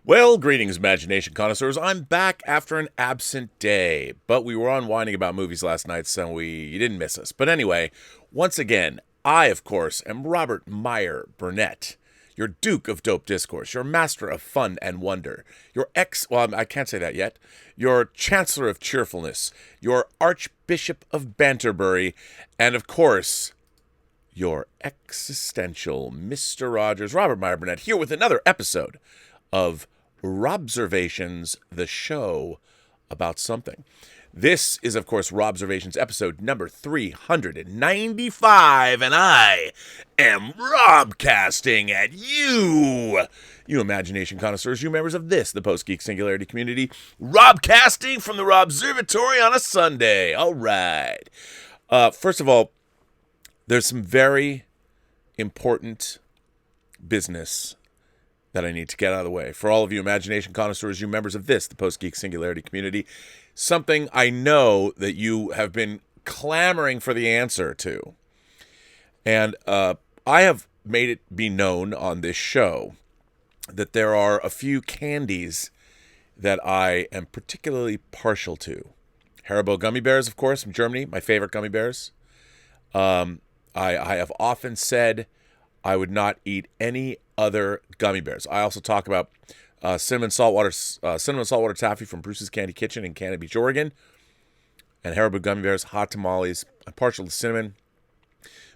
Well, greetings, imagination connoisseurs. I'm back after an absent day, but we were unwinding about movies last night, so you didn't miss us. But anyway, once again, I, of course, am Robert Meyer Burnett, your Duke of Dope Discourse, your Master of Fun and Wonder, well, I can't say that yet, your Chancellor of Cheerfulness, your Archbishop of Banterbury, and of course, your existential Mr. Rogers, Robert Meyer Burnett, here with another episode of Robservations, the show about something. This is, of course, Robservations episode number 395, and I am Robcasting at you, you imagination connoisseurs, you members of this, the Post-Geek Singularity community, Robcasting from the Robservatory on a Sunday. All right. First of all, there's some very important business that I need to get out of the way. For all of you imagination connoisseurs, you members of this, the Post-Geek Singularity community, something I know that you have been clamoring for the answer to. And I have made it be known on this show that there are a few candies that I am particularly partial to. Haribo gummy bears, of course, from Germany, my favorite gummy bears. I have often said I would not eat any other gummy bears. I also talk about cinnamon saltwater taffy from Bruce's Candy Kitchen in Canada Beach, Oregon, and Haribo gummy bears, hot tamales. I'm partial to cinnamon,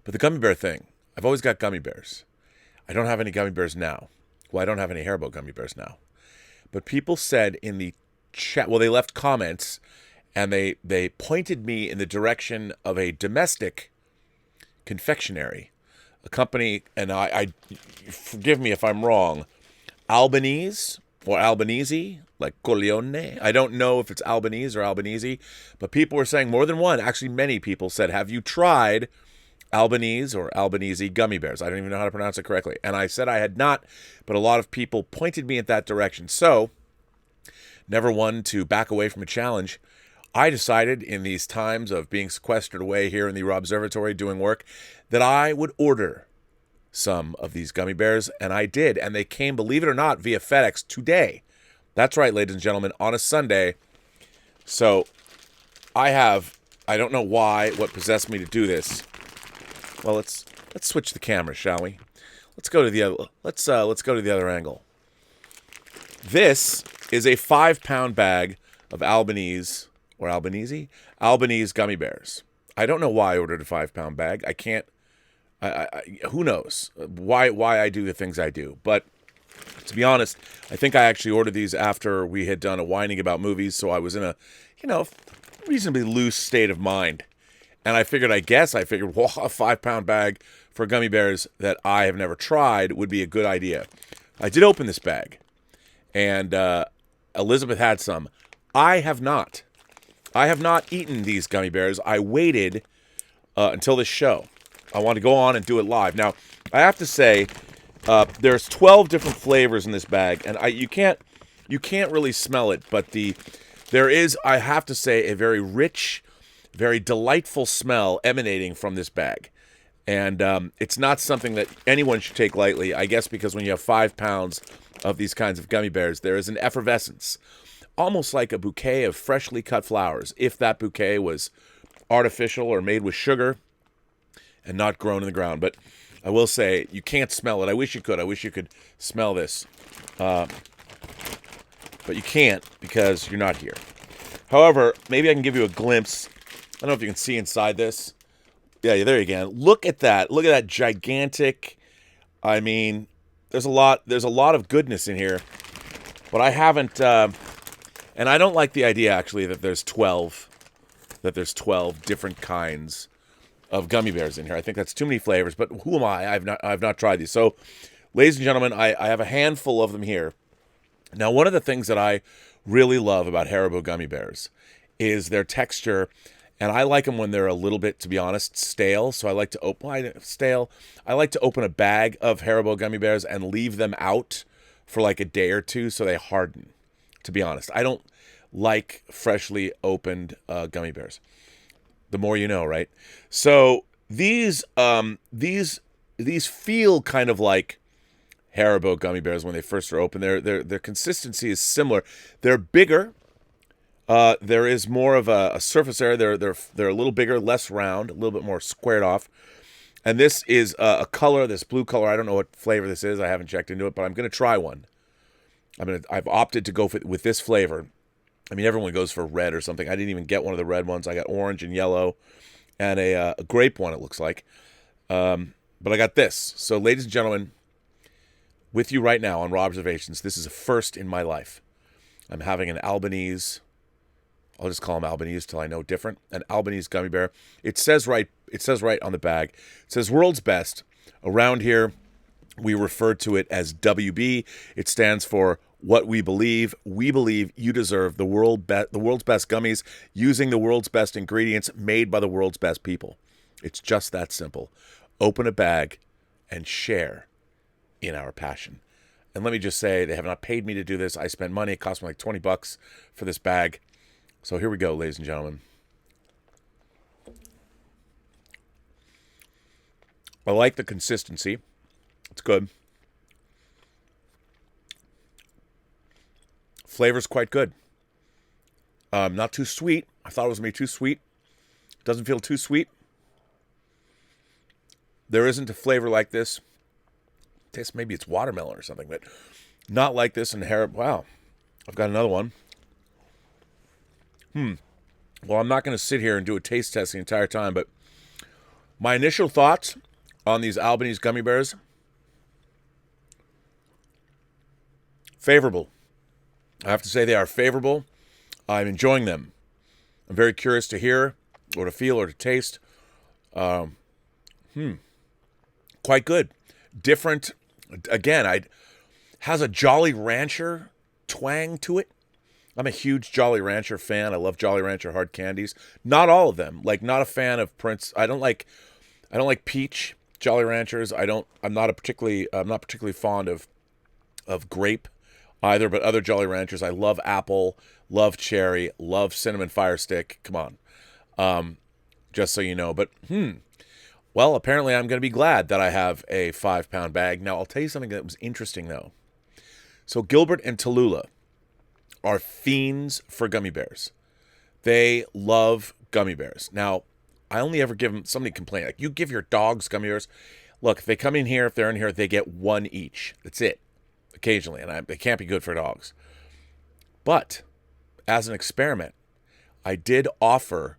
but the gummy bear thing, I've always got gummy bears. I don't have any gummy bears now. Well, I don't have any Haribo gummy bears now. But people said in the chat, well, they left comments, and they pointed me in the direction of a domestic confectionery, a company, and I forgive me if I'm wrong, Albanese or Albanese, like Corleone. I don't know if it's Albanese or Albanese, but people were saying, more than one, actually many people said, have you tried Albanese or Albanese gummy bears? I don't even know how to pronounce it correctly. And I said I had not, but a lot of people pointed me in that direction. So, never one to back away from a challenge. I decided in these times of being sequestered away here in the Robservatory doing work that I would order some of these gummy bears, and I did. And they came, believe it or not, via FedEx today. That's right, ladies and gentlemen, on a Sunday. So I don't know what possessed me to do this. Well, let's switch the camera, shall we? Let's go to the other angle. This is a 5-pound bag of Albanese gummy bears. I don't know why I ordered a 5-pound bag. I can't. Who knows why I do the things I do? But to be honest, I think I actually ordered these after we had done a whining about movies, so I was in a, reasonably loose state of mind. And I figured, well, a 5-pound bag for gummy bears that I have never tried would be a good idea. I did open this bag, and Elizabeth had some. I have not eaten these gummy bears. I waited until this show. I want to go on and do it live. Now, I have to say, there's 12 different flavors in this bag, and you can't really smell it, but there is, I have to say, a very rich, very delightful smell emanating from this bag. And it's not something that anyone should take lightly, I guess, because when you have 5 pounds of these kinds of gummy bears, there is an effervescence, almost like a bouquet of freshly cut flowers, if that bouquet was artificial or made with sugar and not grown in the ground. But I will say, you can't smell it. I wish you could. I wish you could smell this. But you can't because you're not here. However, maybe I can give you a glimpse. I don't know if you can see inside this. Yeah, there you go. Look at that. Look at that gigantic. I mean, there's a lot of goodness in here. But I haven't, and I don't like the idea, actually, that there's 12 different kinds of gummy bears in here. I think that's too many flavors, but who am I? I've not tried these. So, ladies and gentlemen, I have a handful of them here. Now, one of the things that I really love about Haribo gummy bears is their texture, and I like them when they're a little bit, to be honest, stale. So I like to open a bag of Haribo gummy bears and leave them out for like a day or two so they harden. To be honest, I don't like freshly opened gummy bears. The more you know, right? So these feel kind of like Haribo gummy bears when they first are open. Their consistency is similar. They're bigger. There is more of a surface area. They're a little bigger, less round, a little bit more squared off. And this is a color, this blue color. I don't know what flavor this is. I haven't checked into it, but I'm going to try one. I've opted to go with this flavor. I mean, everyone goes for red or something. I didn't even get one of the red ones. I got orange and yellow and a grape one, it looks like. But I got this. So, ladies and gentlemen, with you right now on Robservations, this is a first in my life. I'm having an Albanese, I'll just call them Albanese till I know different, an Albanese gummy bear. It says right on the bag. It says world's best. Around here, we refer to it as WB. It stands for what we believe. We believe you deserve the world's best gummies using the world's best ingredients made by the world's best people. It's just that simple. Open a bag and share in our passion. And let me just say, they have not paid me to do this. I spent money. It cost me like $20 for this bag. So here we go, ladies and gentlemen. I like the consistency. It's good. Flavor's quite good. Not too sweet. I thought it was going to be too sweet. Doesn't feel too sweet. There isn't a flavor like this. Tastes, maybe it's watermelon or something, but not like this in Haribo. Wow. I've got another one. Well, I'm not going to sit here and do a taste test the entire time, but my initial thoughts on these Albanese gummy bears, favorable. I have to say they are favorable. I'm enjoying them. I'm very curious to hear or to feel or to taste. Quite good. Different. Again, has a Jolly Rancher twang to it. I'm a huge Jolly Rancher fan. I love Jolly Rancher hard candies. Not all of them. Like, not a fan of Prince. I don't like peach Jolly Ranchers. I'm not particularly fond of grape either, but other Jolly Ranchers. I love apple, love cherry, love cinnamon fire stick. Come on. Just so you know. But well, apparently I'm going to be glad that I have a 5-pound bag. Now, I'll tell you something that was interesting though. So Gilbert and Tallulah are fiends for gummy bears. They love gummy bears. Now, I only ever give them, somebody complain, like, you give your dogs gummy bears. Look, if they come in here, if they're in here, they get one each. That's it. Occasionally. And they can't be good for dogs. But, as an experiment, I did offer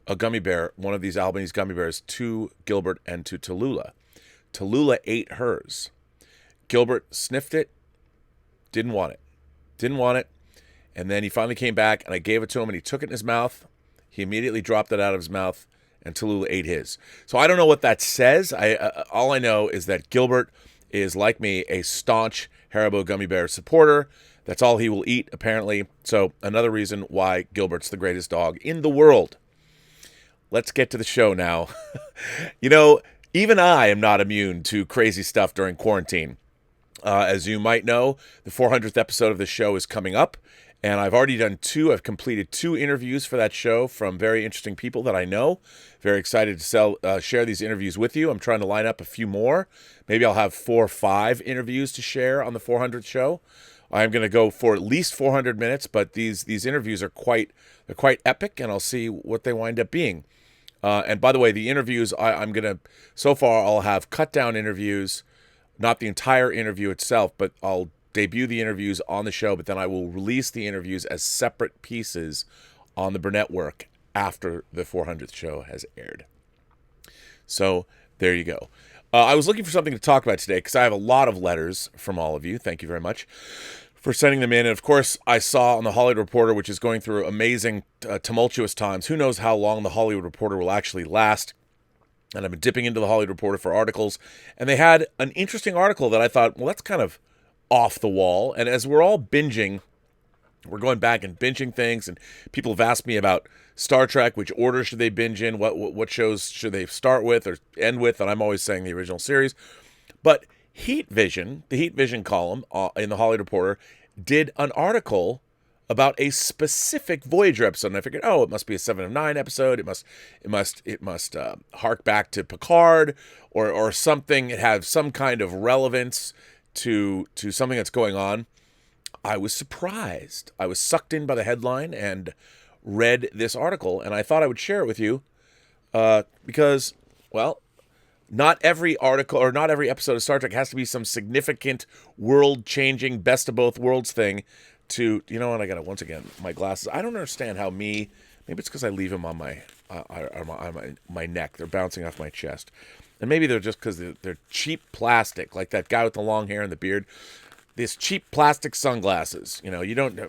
a gummy bear, one of these Albanese gummy bears, to Gilbert and to Tallulah. Tallulah ate hers. Gilbert sniffed it, didn't want it. And then he finally came back, and I gave it to him, and he took it in his mouth. He immediately dropped it out of his mouth, and Tallulah ate his. So I don't know what that says. All I know is that Gilbert is, like me, a staunch Haribo gummy bear supporter. That's all he will eat, apparently. So another reason why Gilbert's the greatest dog in the world. Let's get to the show now. You know, even I am not immune to crazy stuff during quarantine. As you might know, the 400th episode of the show is coming up, and I've already done I've completed 2 interviews for that show from very interesting people that I know. Very excited to share these interviews with you. I'm trying to line up a few more. Maybe I'll have 4 or 5 interviews to share on the 400th show. I'm going to go for at least 400 minutes, but these interviews are quite epic, and I'll see what they wind up being. And by the way, the interviews, so far I'll have cut down interviews. Not the entire interview itself, but I'll debut the interviews on the show, but then I will release the interviews as separate pieces on the Burnettwork after the 400th show has aired. So there you go. I was looking for something to talk about today because I have a lot of letters from all of you. Thank you very much for sending them in. And of course, I saw on the Hollywood Reporter, which is going through amazing, tumultuous times. Who knows how long the Hollywood Reporter will actually last? And I've been dipping into the Hollywood Reporter for articles. And they had an interesting article that I thought, well, that's kind of off the wall. And as we're all binging, we're going back and binging things. And people have asked me about Star Trek, which order should they binge in? What shows should they start with or end with? And I'm always saying the original series. But Heat Vision, the Heat Vision column in the Hollywood Reporter, did an article about a specific Voyager episode, and I figured, it must be a 7 of 9 episode. It must hark back to Picard or something. It has some kind of relevance to something that's going on, I was surprised. I was sucked in by the headline and read this article, and I thought I would share it with you because, well, not every article or not every episode of Star Trek has to be some significant world-changing, best of both worlds thing to, you know what, I got to, once again, my glasses. I don't understand how maybe it's because I leave them on my neck. They're bouncing off my chest. And maybe they're just because they're cheap plastic, like that guy with the long hair and the beard. These cheap plastic sunglasses, you know, you don't,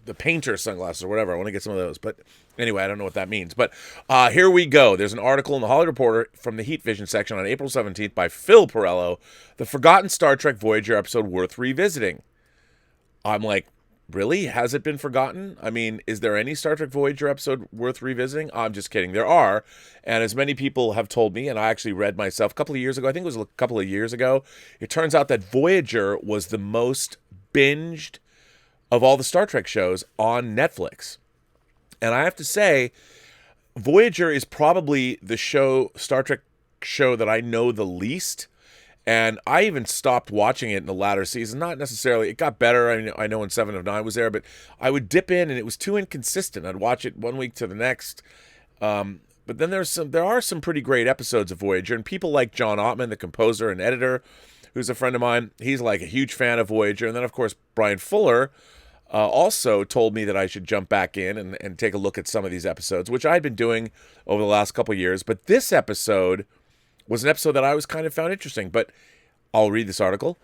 the painter sunglasses or whatever. I want to get some of those. But anyway, I don't know what that means. But here we go. There's an article in the Hollywood Reporter from the Heat Vision section on April 17th by Phil Perello, The Forgotten Star Trek Voyager Episode Worth Revisiting. I'm like, really? Has it been forgotten? I mean, is there any Star Trek Voyager episode worth revisiting? I'm just kidding. There are. And as many people have told me, and I actually read myself a couple of years ago, I think it was a couple of years ago, it turns out that Voyager was the most binged of all the Star Trek shows on Netflix. And I have to say, Voyager is probably the Star Trek show that I know the least. And I even stopped watching it in the latter season. Not necessarily. It got better. I know when 7 of 9 was there, but I would dip in and it was too inconsistent. I'd watch it one week to the next. But then there are some pretty great episodes of Voyager, and people like John Ottman, the composer and editor, who's a friend of mine. He's like a huge fan of Voyager. And then, of course, Brian Fuller also told me that I should jump back in and take a look at some of these episodes, which I'd been doing over the last couple of years. But this episode was an episode that I was kind of found interesting, but I'll read this article.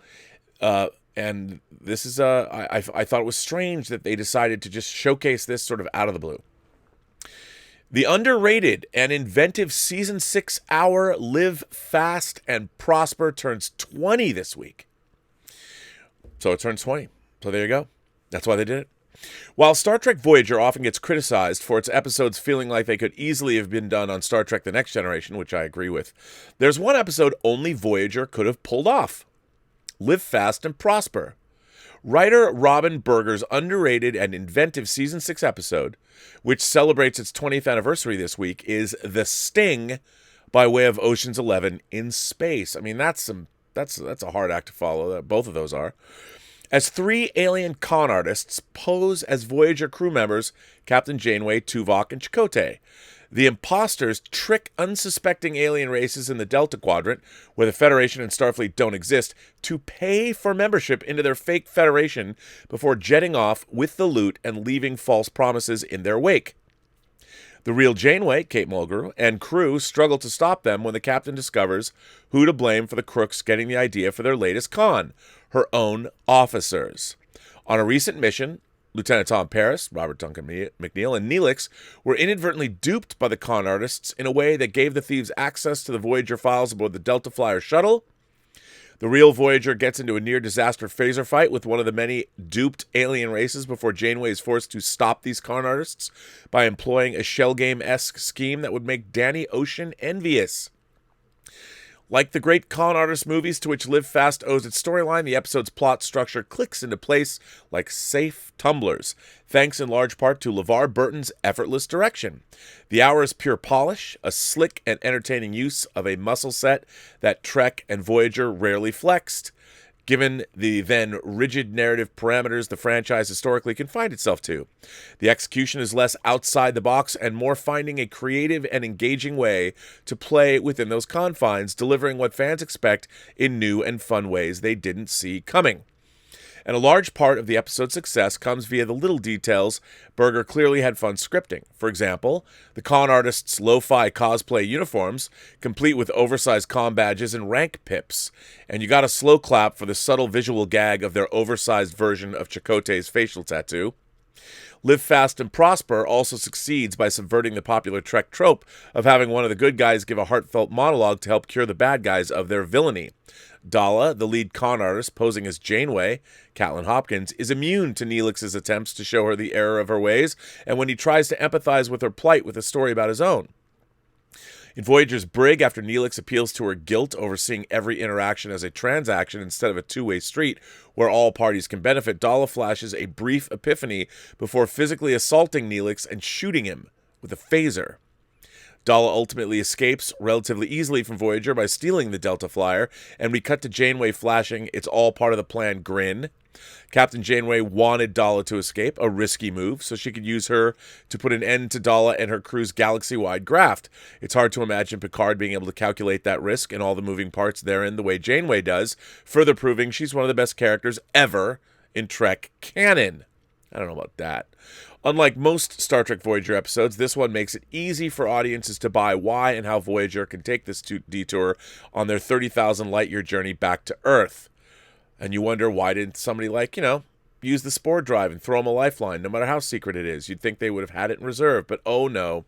And this is, I thought it was strange that they decided to just showcase this sort of out of the blue. The underrated and inventive Season 6 hour Live Fast and Prosper turns 20 this week. So it turns 20. So there you go. That's why they did it. While Star Trek Voyager often gets criticized for its episodes feeling like they could easily have been done on Star Trek The Next Generation, which I agree with, there's one episode only Voyager could have pulled off. Live Fast and Prosper. Writer Robin Berger's underrated and inventive Season 6 episode, which celebrates its 20th anniversary this week, is The Sting by way of Ocean's 11 in space. I mean, that's a hard act to follow. Both of those are. As 3 alien con artists pose as Voyager crew members, Captain Janeway, Tuvok, and Chakotay. The imposters trick unsuspecting alien races in the Delta Quadrant, where the Federation and Starfleet don't exist, to pay for membership into their fake Federation before jetting off with the loot and leaving false promises in their wake. The real Janeway, Kate Mulgrew, and crew struggle to stop them when the captain discovers who to blame for the crooks getting the idea for their latest con, her own officers. On a recent mission, Lieutenant Tom Paris, Robert Duncan McNeil, and Neelix were inadvertently duped by the con artists in a way that gave the thieves access to the Voyager files aboard the Delta Flyer shuttle. The real Voyager gets into a near-disaster phaser fight with one of the many duped alien races before Janeway is forced to stop these con artists by employing a shell game-esque scheme that would make Danny Ocean envious. Like the great con artist movies to which Live Fast owes its storyline, the episode's plot structure clicks into place like safe tumblers, thanks in large part to LeVar Burton's effortless direction. The hour is pure polish, a slick and entertaining use of a muscle set that Trek and Voyager rarely flexed, given the then rigid narrative parameters the franchise historically confined itself to. The execution is less outside the box and more finding a creative and engaging way to play within those confines, delivering what fans expect in new and fun ways they didn't see coming. And a large part of the episode's success comes via the little details Berger clearly had fun scripting. For example, the con artists' lo-fi cosplay uniforms, complete with oversized comm badges and rank pips. And you got a slow clap for the subtle visual gag of their oversized version of Chakotay's facial tattoo. Live Fast and Prosper also succeeds by subverting the popular Trek trope of having one of the good guys give a heartfelt monologue to help cure the bad guys of their villainy. Dala, the lead con artist posing as Janeway, Catelyn Hopkins, is immune to Neelix's attempts to show her the error of her ways, and when he tries to empathize with her plight with a story about his own. In Voyager's brig, after Neelix appeals to her guilt over seeing every interaction as a transaction instead of a two-way street where all parties can benefit, Dala flashes a brief epiphany before physically assaulting Neelix and shooting him with a phaser. Dalla ultimately escapes relatively easily from Voyager by stealing the Delta Flyer, and we cut to Janeway flashing "It's all part of the plan" grin. Captain Janeway wanted Dalla to escape, a risky move, so she could use her to put an end to Dalla and her crew's galaxy-wide graft. It's hard to imagine Picard being able to calculate that risk and all the moving parts therein the way Janeway does, further proving she's one of the best characters ever in Trek canon. I don't know about that. Unlike most Star Trek Voyager episodes, this one makes it easy for audiences to buy why and how Voyager can take this detour on their 30,000 light-year journey back to Earth. And you wonder, why didn't somebody, use the spore drive and throw them a lifeline, no matter how secret it is? You'd think they would have had it in reserve, but oh no.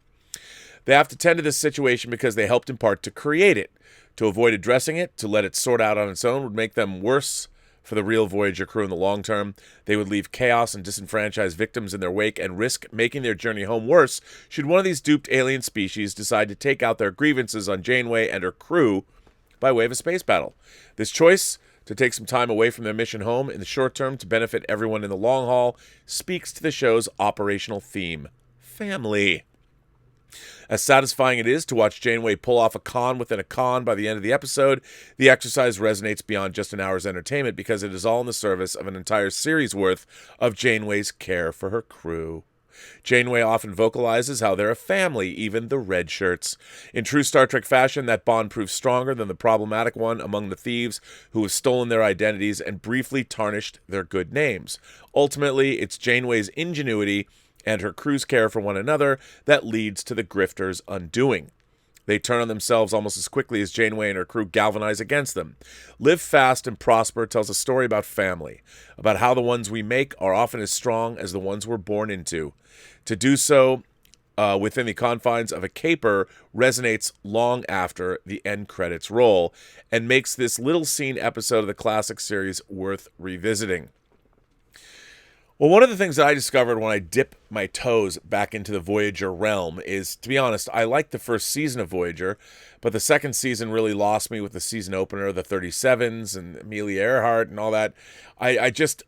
They have to tend to this situation because they helped in part to create it. To avoid addressing it, to let it sort out on its own, would make them worse for the real Voyager crew in the long term. They would leave chaos and disenfranchised victims in their wake and risk making their journey home worse should one of these duped alien species decide to take out their grievances on Janeway and her crew by way of a space battle. This choice to take some time away from their mission home in the short term to benefit everyone in the long haul speaks to the show's operational theme: family. As satisfying it is to watch Janeway pull off a con within a con by the end of the episode, the exercise resonates beyond just an hour's entertainment because it is all in the service of an entire series worth of Janeway's care for her crew. Janeway often vocalizes how they're a family, even the red shirts. In true Star Trek fashion, that bond proves stronger than the problematic one among the thieves who have stolen their identities and briefly tarnished their good names. Ultimately, it's Janeway's ingenuity and her crew's care for one another that leads to the grifters' undoing. They turn on themselves almost as quickly as Janeway and her crew galvanize against them. Live Fast and Prosper tells a story about family, about how the ones we make are often as strong as the ones we're born into. To do so within the confines of a caper resonates long after the end credits roll and makes this little scene episode of the classic series worth revisiting. Well, one of the things that I discovered when I dip my toes back into the Voyager realm is, to be honest, I liked the first season of Voyager, but the second season really lost me with the season opener, the 37s and Amelia Earhart and all that. I just,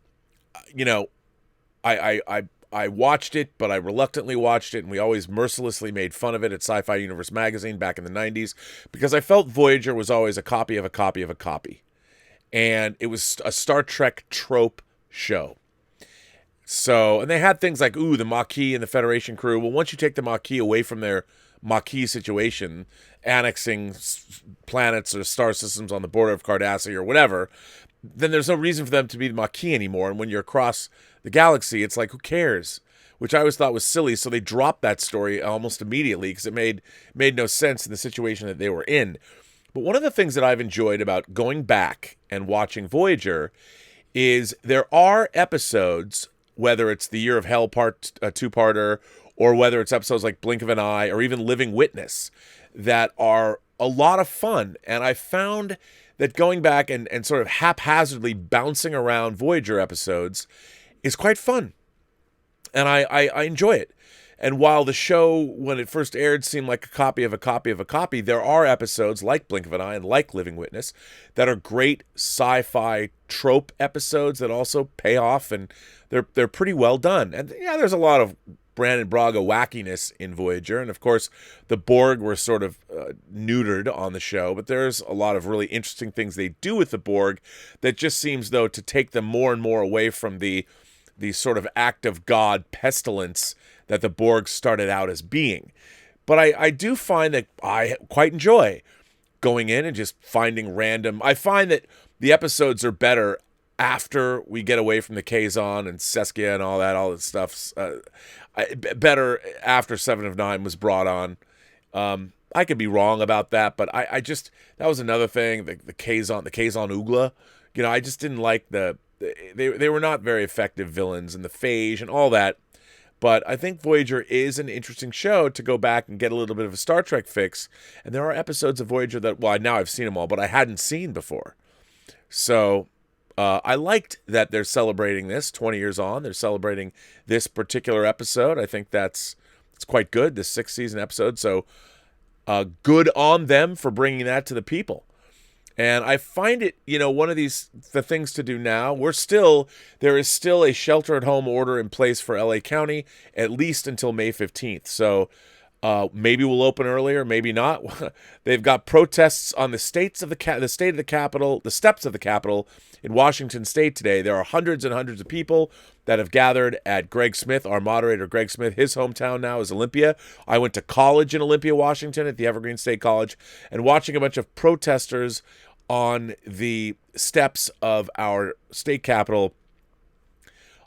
I watched it, but I reluctantly watched it, and we always mercilessly made fun of it at Sci-Fi Universe magazine back in the 90s because I felt Voyager was always a copy of a copy of a copy. And it was a Star Trek trope show. So, and they had things like, the Maquis and the Federation crew. Well, once you take the Maquis away from their Maquis situation, annexing planets or star systems on the border of Cardassia or whatever, then there's no reason for them to be the Maquis anymore. And when you're across the galaxy, it's like, who cares? Which I always thought was silly. So they dropped that story almost immediately because it made no sense in the situation that they were in. But one of the things that I've enjoyed about going back and watching Voyager is there are episodes, whether it's the Year of Hell two-parter, or whether it's episodes like Blink of an Eye, or even Living Witness, that are a lot of fun. And I found that going back and sort of haphazardly bouncing around Voyager episodes is quite fun. And I enjoy it. And while the show, when it first aired, seemed like a copy of a copy of a copy, there are episodes like Blink of an Eye and like Living Witness that are great sci-fi trope episodes that also pay off, and they're pretty well done. And yeah, there's a lot of Brandon Braga wackiness in Voyager, and of course the Borg were sort of neutered on the show, but there's a lot of really interesting things they do with the Borg that just seems, though, to take them more and more away from the sort of act of God pestilence that the Borg started out as being. But I do find that I quite enjoy going in and just finding random... I find that the episodes are better after we get away from the Kazon and Seskia and all that stuff. Better after 7 of 9 was brought on. I could be wrong about that, but I just... That was another thing, the Kazon Oogla. I just didn't like they were not very effective villains, and the Phage and all that. But I think Voyager is an interesting show to go back and get a little bit of a Star Trek fix. And there are episodes of Voyager that, well, now I've seen them all, but I hadn't seen before. So I liked that they're celebrating this 20 years on. They're celebrating this particular episode. I think it's quite good, this 6th season episode. So good on them for bringing that to the people. And I find it, one of the things to do now. There is still a shelter-at-home order in place for LA County, at least until May 15th. So Maybe we'll open earlier, maybe not. They've got protests on the state of the Capitol, the steps of the Capitol in Washington State today. There are hundreds and hundreds of people that have gathered at Greg Smith, our moderator, Greg Smith. His hometown now is Olympia. I went to college in Olympia, Washington, at the Evergreen State College, and watching a bunch of protesters on the steps of our state capitol.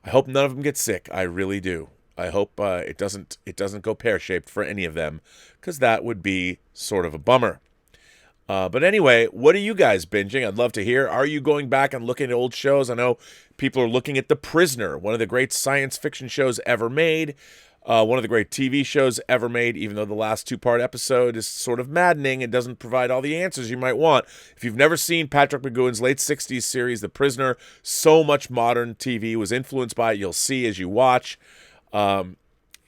I hope none of them get sick. I really do. I hope it doesn't go pear-shaped for any of them, because that would be sort of a bummer. But anyway, what are you guys binging? I'd love to hear. Are you going back and looking at old shows? I know people are looking at The Prisoner, one of the great science fiction shows ever made, one of the great TV shows ever made, even though the last two-part episode is sort of maddening and doesn't provide all the answers you might want. If you've never seen Patrick McGowan's late 60s series, The Prisoner, so much modern TV was influenced by it. You'll see as you watch. I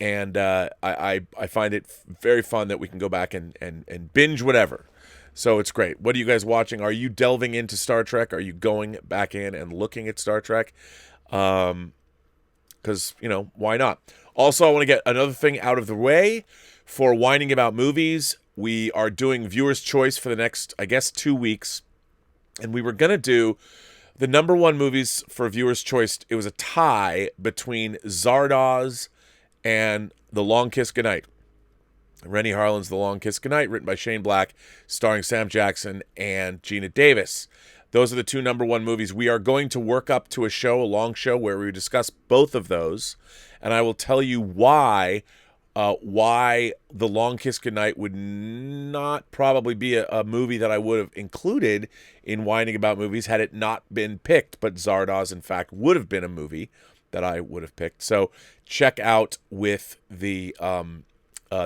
find it very fun that we can go back and binge whatever. So it's great. What are you guys watching? Are you delving into Star Trek? Are you going back in and looking at Star Trek? Because, why not? Also, I want to get another thing out of the way for whining about movies. We are doing Viewer's Choice for the next, 2 weeks. And we were going to do the number one movies for Viewer's Choice. It was a tie between Zardoz and The Long Kiss Goodnight. Rennie Harlin's The Long Kiss Goodnight, written by Shane Black, starring Sam Jackson and Gina Davis. Those are the two number one movies. We are going to work up to a long show, where we discuss both of those. And I will tell you why The Long Kiss Goodnight would not probably be a movie that I would have included in whining about movies had it not been picked. But Zardoz, in fact, would have been a movie that I would have picked. So check out with the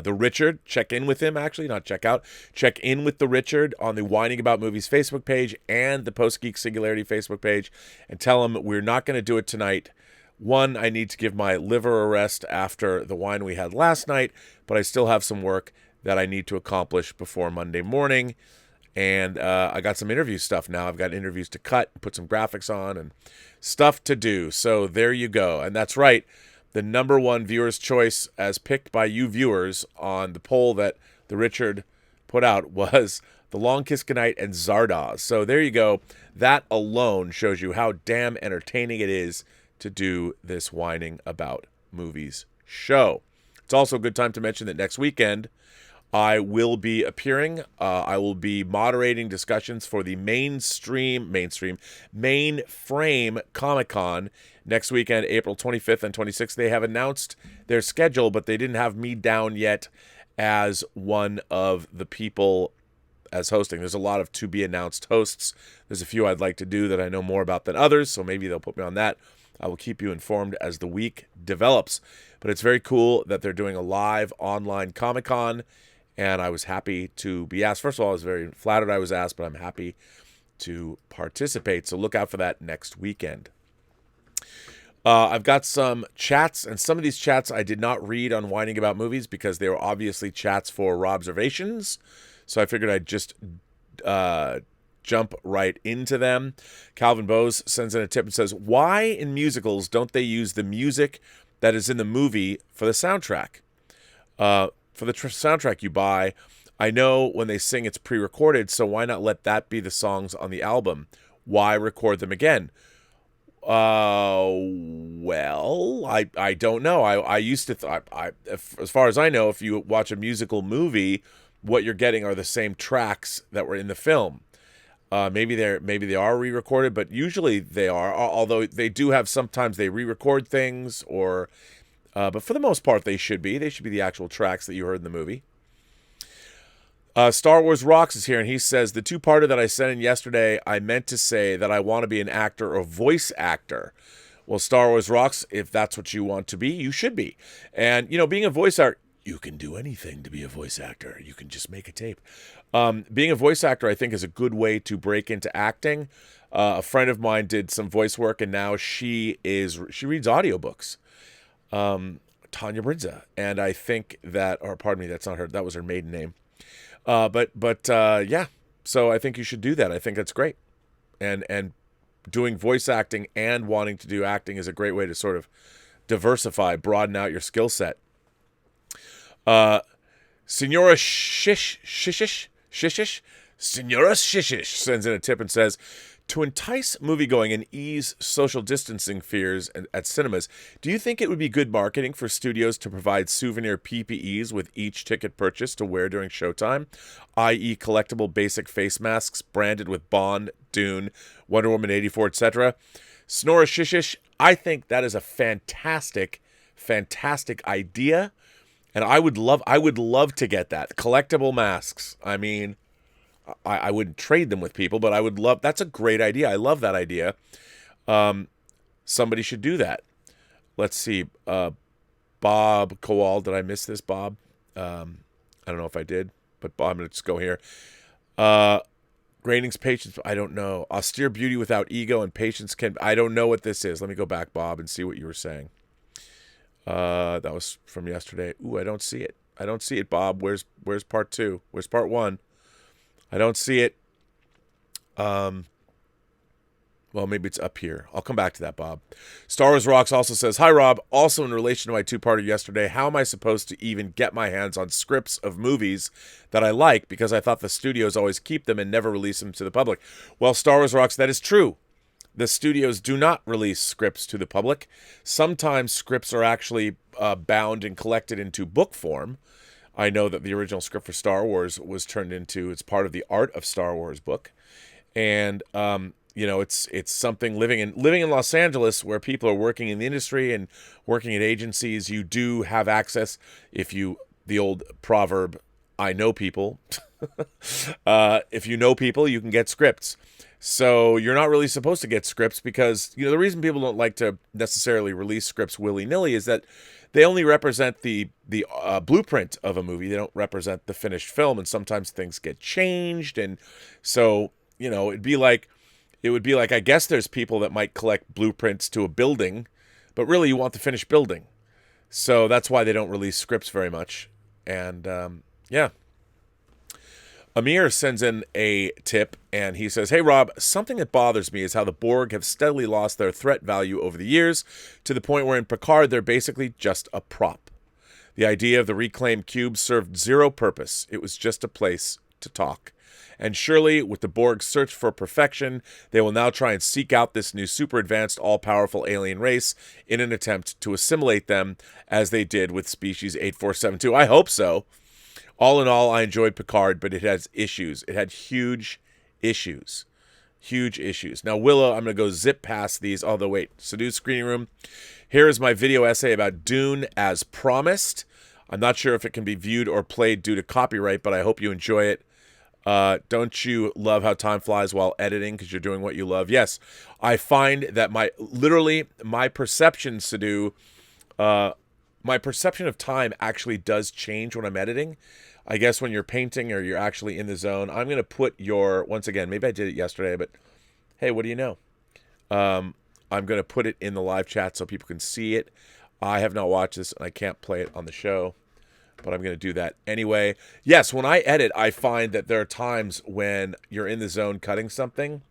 Richard. Check in with him, actually, not check out. Check in with the Richard on the Whining About Movies Facebook page and the Post-Geek Singularity Facebook page, and tell him we're not going to do it tonight. One, I need to give my liver a rest after the wine we had last night, but I still have some work that I need to accomplish before Monday morning. And I got some interview stuff now. I've got interviews to cut, put some graphics on, and stuff to do. So there you go. And that's right. The number one viewer's choice, as picked by you viewers on the poll that the Richard put out, was The Long Kiss Goodnight and Zardoz. So there you go. That alone shows you how damn entertaining it is to do this whining about movies show. It's also a good time to mention that next weekend I will be appearing. I will be moderating discussions for the mainframe Comic-Con next weekend, April 25th and 26th. They have announced their schedule, but they didn't have me down yet as one of the people as hosting. There's a lot of to-be-announced hosts. There's a few I'd like to do that I know more about than others, so maybe they'll put me on that. I will keep you informed as the week develops. But it's very cool that they're doing a live online Comic-Con, and I was happy to be asked. First of all, I was very flattered I was asked, but I'm happy to participate. So look out for that next weekend. I've got some chats, and some of these chats I did not read on Whining About Movies because they were obviously chats for Robservations. So I figured I'd just jump right into them. Calvin Bose sends in a tip and says, why in musicals don't they use the music that is in the movie for the soundtrack? For the soundtrack you buy, I know when they sing it's pre-recorded, so why not let that be the songs on the album? Why record them again? Well, I don't know. I used to as far as I know, if you watch a musical movie, what you're getting are the same tracks that were in the film. Maybe they are re-recorded, but usually they are. Although they do have sometimes they re-record things, or but for the most part they should be. They should be the actual tracks that you heard in the movie. Star Wars Rocks is here, and he says, the two-parter that I sent in yesterday, I meant to say that I want to be an actor or voice actor. Well, Star Wars Rocks, if that's what you want to be, you should be. And, being a voice actor, you can do anything to be a voice actor. You can just make a tape. Being a voice actor, I think, is a good way to break into acting. A friend of mine did some voice work, and now she reads audiobooks. Tanya Bridza. And I think that, or pardon me, that's not her, that was her maiden name. Yeah, so I think you should do that. I think that's great. And doing voice acting and wanting to do acting is a great way to sort of diversify, broaden out your skill set. Senora Shishish Senora Shishish sends in a tip and says, to entice moviegoing and ease social distancing fears at cinemas, do you think it would be good marketing for studios to provide souvenir PPEs with each ticket purchase to wear during showtime, i.e. collectible basic face masks branded with Bond, Dune, Wonder Woman 84, etc.? Snora Shishish, I think that is a fantastic idea, and I would love to get that. Collectible masks. I mean, I wouldn't trade them with people, but I would love. That's a great idea. I love that idea. Somebody should do that. Let's see. Bob Kowal. Did I miss this, Bob? I don't know if I did, but Bob, I'm going to just go here. Ratings, patience. I don't know. Austere beauty without ego and patience can. I don't know what this is. Let me go back, Bob, and see what you were saying. That was from yesterday. Ooh, I don't see it. I don't see it, Bob. Where's part 2? Where's part 1? I don't see it. Well, maybe it's up here. I'll come back to that, Bob. Star Wars Rocks also says, hi, Rob. Also in relation to my two-parter yesterday, how am I supposed to even get my hands on scripts of movies that I like? Because I thought the studios always keep them and never release them to the public. Well, Star Wars Rocks, that is true. The studios do not release scripts to the public. Sometimes scripts are actually bound and collected into book form. I know that the original script for Star Wars was turned into, it's part of the Art of Star Wars book. And, it's something living in Los Angeles where people are working in the industry and working at agencies. You do have access, the old proverb, I know people. If you know people, you can get scripts. So you're not really supposed to get scripts because, the reason people don't like to necessarily release scripts willy-nilly is that they only represent the blueprint of a movie. They don't represent the finished film, and sometimes things get changed. And so, it would be like, I guess there's people that might collect blueprints to a building, but really you want the finished building. So that's why they don't release scripts very much. And, yeah. Amir sends in a tip, and he says, hey, Rob, something that bothers me is how the Borg have steadily lost their threat value over the years, to the point where in Picard they're basically just a prop. The idea of the reclaimed cube served zero purpose. It was just a place to talk. And surely, with the Borg's search for perfection, they will now try and seek out this new super-advanced, all-powerful alien race in an attempt to assimilate them, as they did with Species 8472. I hope so. All in all, I enjoyed Picard, but it has issues. It had huge issues. Huge issues. Now, Willow, I'm going to go zip past these. Although, wait. Seduce Screening Room. Here is my video essay about Dune as promised. I'm not sure if it can be viewed or played due to copyright, but I hope you enjoy it. Don't you love how time flies while editing because you're doing what you love? Yes. I find that my perception, Sadu, my perception of time actually does change when I'm editing. I guess when you're painting or you're actually in the zone. I'm going to put once again, maybe I did it yesterday, but hey, what do you know? I'm going to put it in the live chat so people can see it. I have not watched this and I can't play it on the show, but I'm going to do that anyway. Yes, when I edit, I find that there are times when you're in the zone cutting something,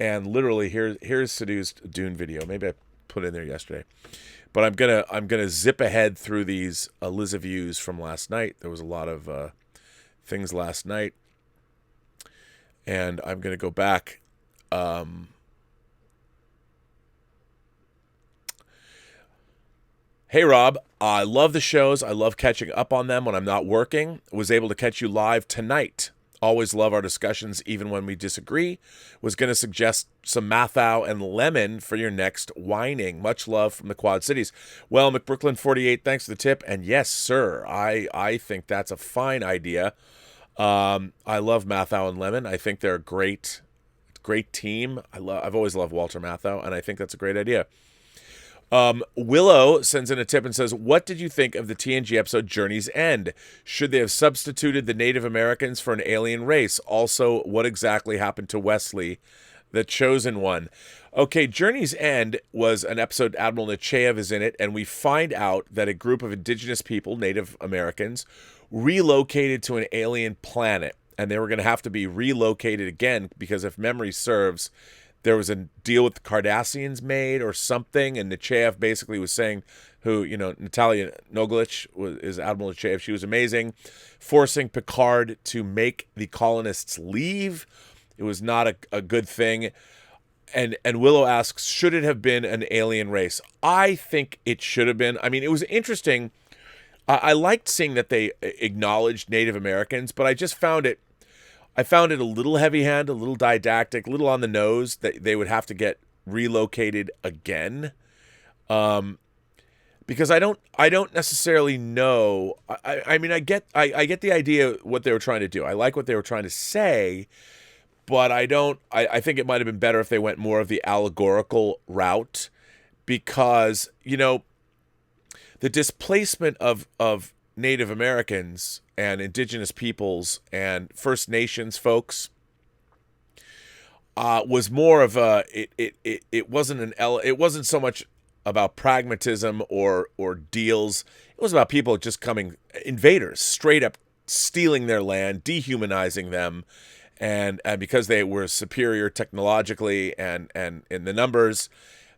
and literally here's Seduced Dune video. Maybe I put it in there yesterday. But I'm gonna zip ahead through these Liza views from last night. There was a lot of things last night, and I'm gonna go back. Hey Rob, I love the shows. I love catching up on them when I'm not working. Was able to catch you live tonight. Always love our discussions, even when we disagree. Was going to suggest some Mathau and lemon for your next whining. Much love from the Quad Cities. Well, McBrooklyn48, thanks for the tip. And yes, sir, I think that's a fine idea. I love Mathau and lemon. I think they're a great team. I've always loved Walter Matthau, and I think that's a great idea. Willow sends in a tip and says, what did you think of the TNG episode Journey's End? Should they have substituted the Native Americans for an alien race? Also, what exactly happened to Wesley, the chosen one? Okay, Journey's End was an episode Admiral Nechayev is in it, and we find out that a group of indigenous people, Native Americans, relocated to an alien planet, and they were going to have to be relocated again because if memory serves, there was a deal with the Cardassians made or something, and Nechayev basically was saying, Natalia Nogalich is Admiral Nechayev, she was amazing, forcing Picard to make the colonists leave. It was not a good thing. And Willow asks, should it have been an alien race? I think it should have been. I mean, it was interesting. I liked seeing that they acknowledged Native Americans, but I found it a little heavy-handed, a little didactic, a little on the nose that they would have to get relocated again. Because I don't necessarily know. I mean, I get the idea what they were trying to do. I like what they were trying to say, but I think it might have been better if they went more of the allegorical route, because, the displacement of Native Americans and indigenous peoples and First Nations folks was more of a it wasn't so much about pragmatism or deals. It was about people just coming, invaders, straight up stealing their land, dehumanizing them, and because they were superior technologically and in the numbers.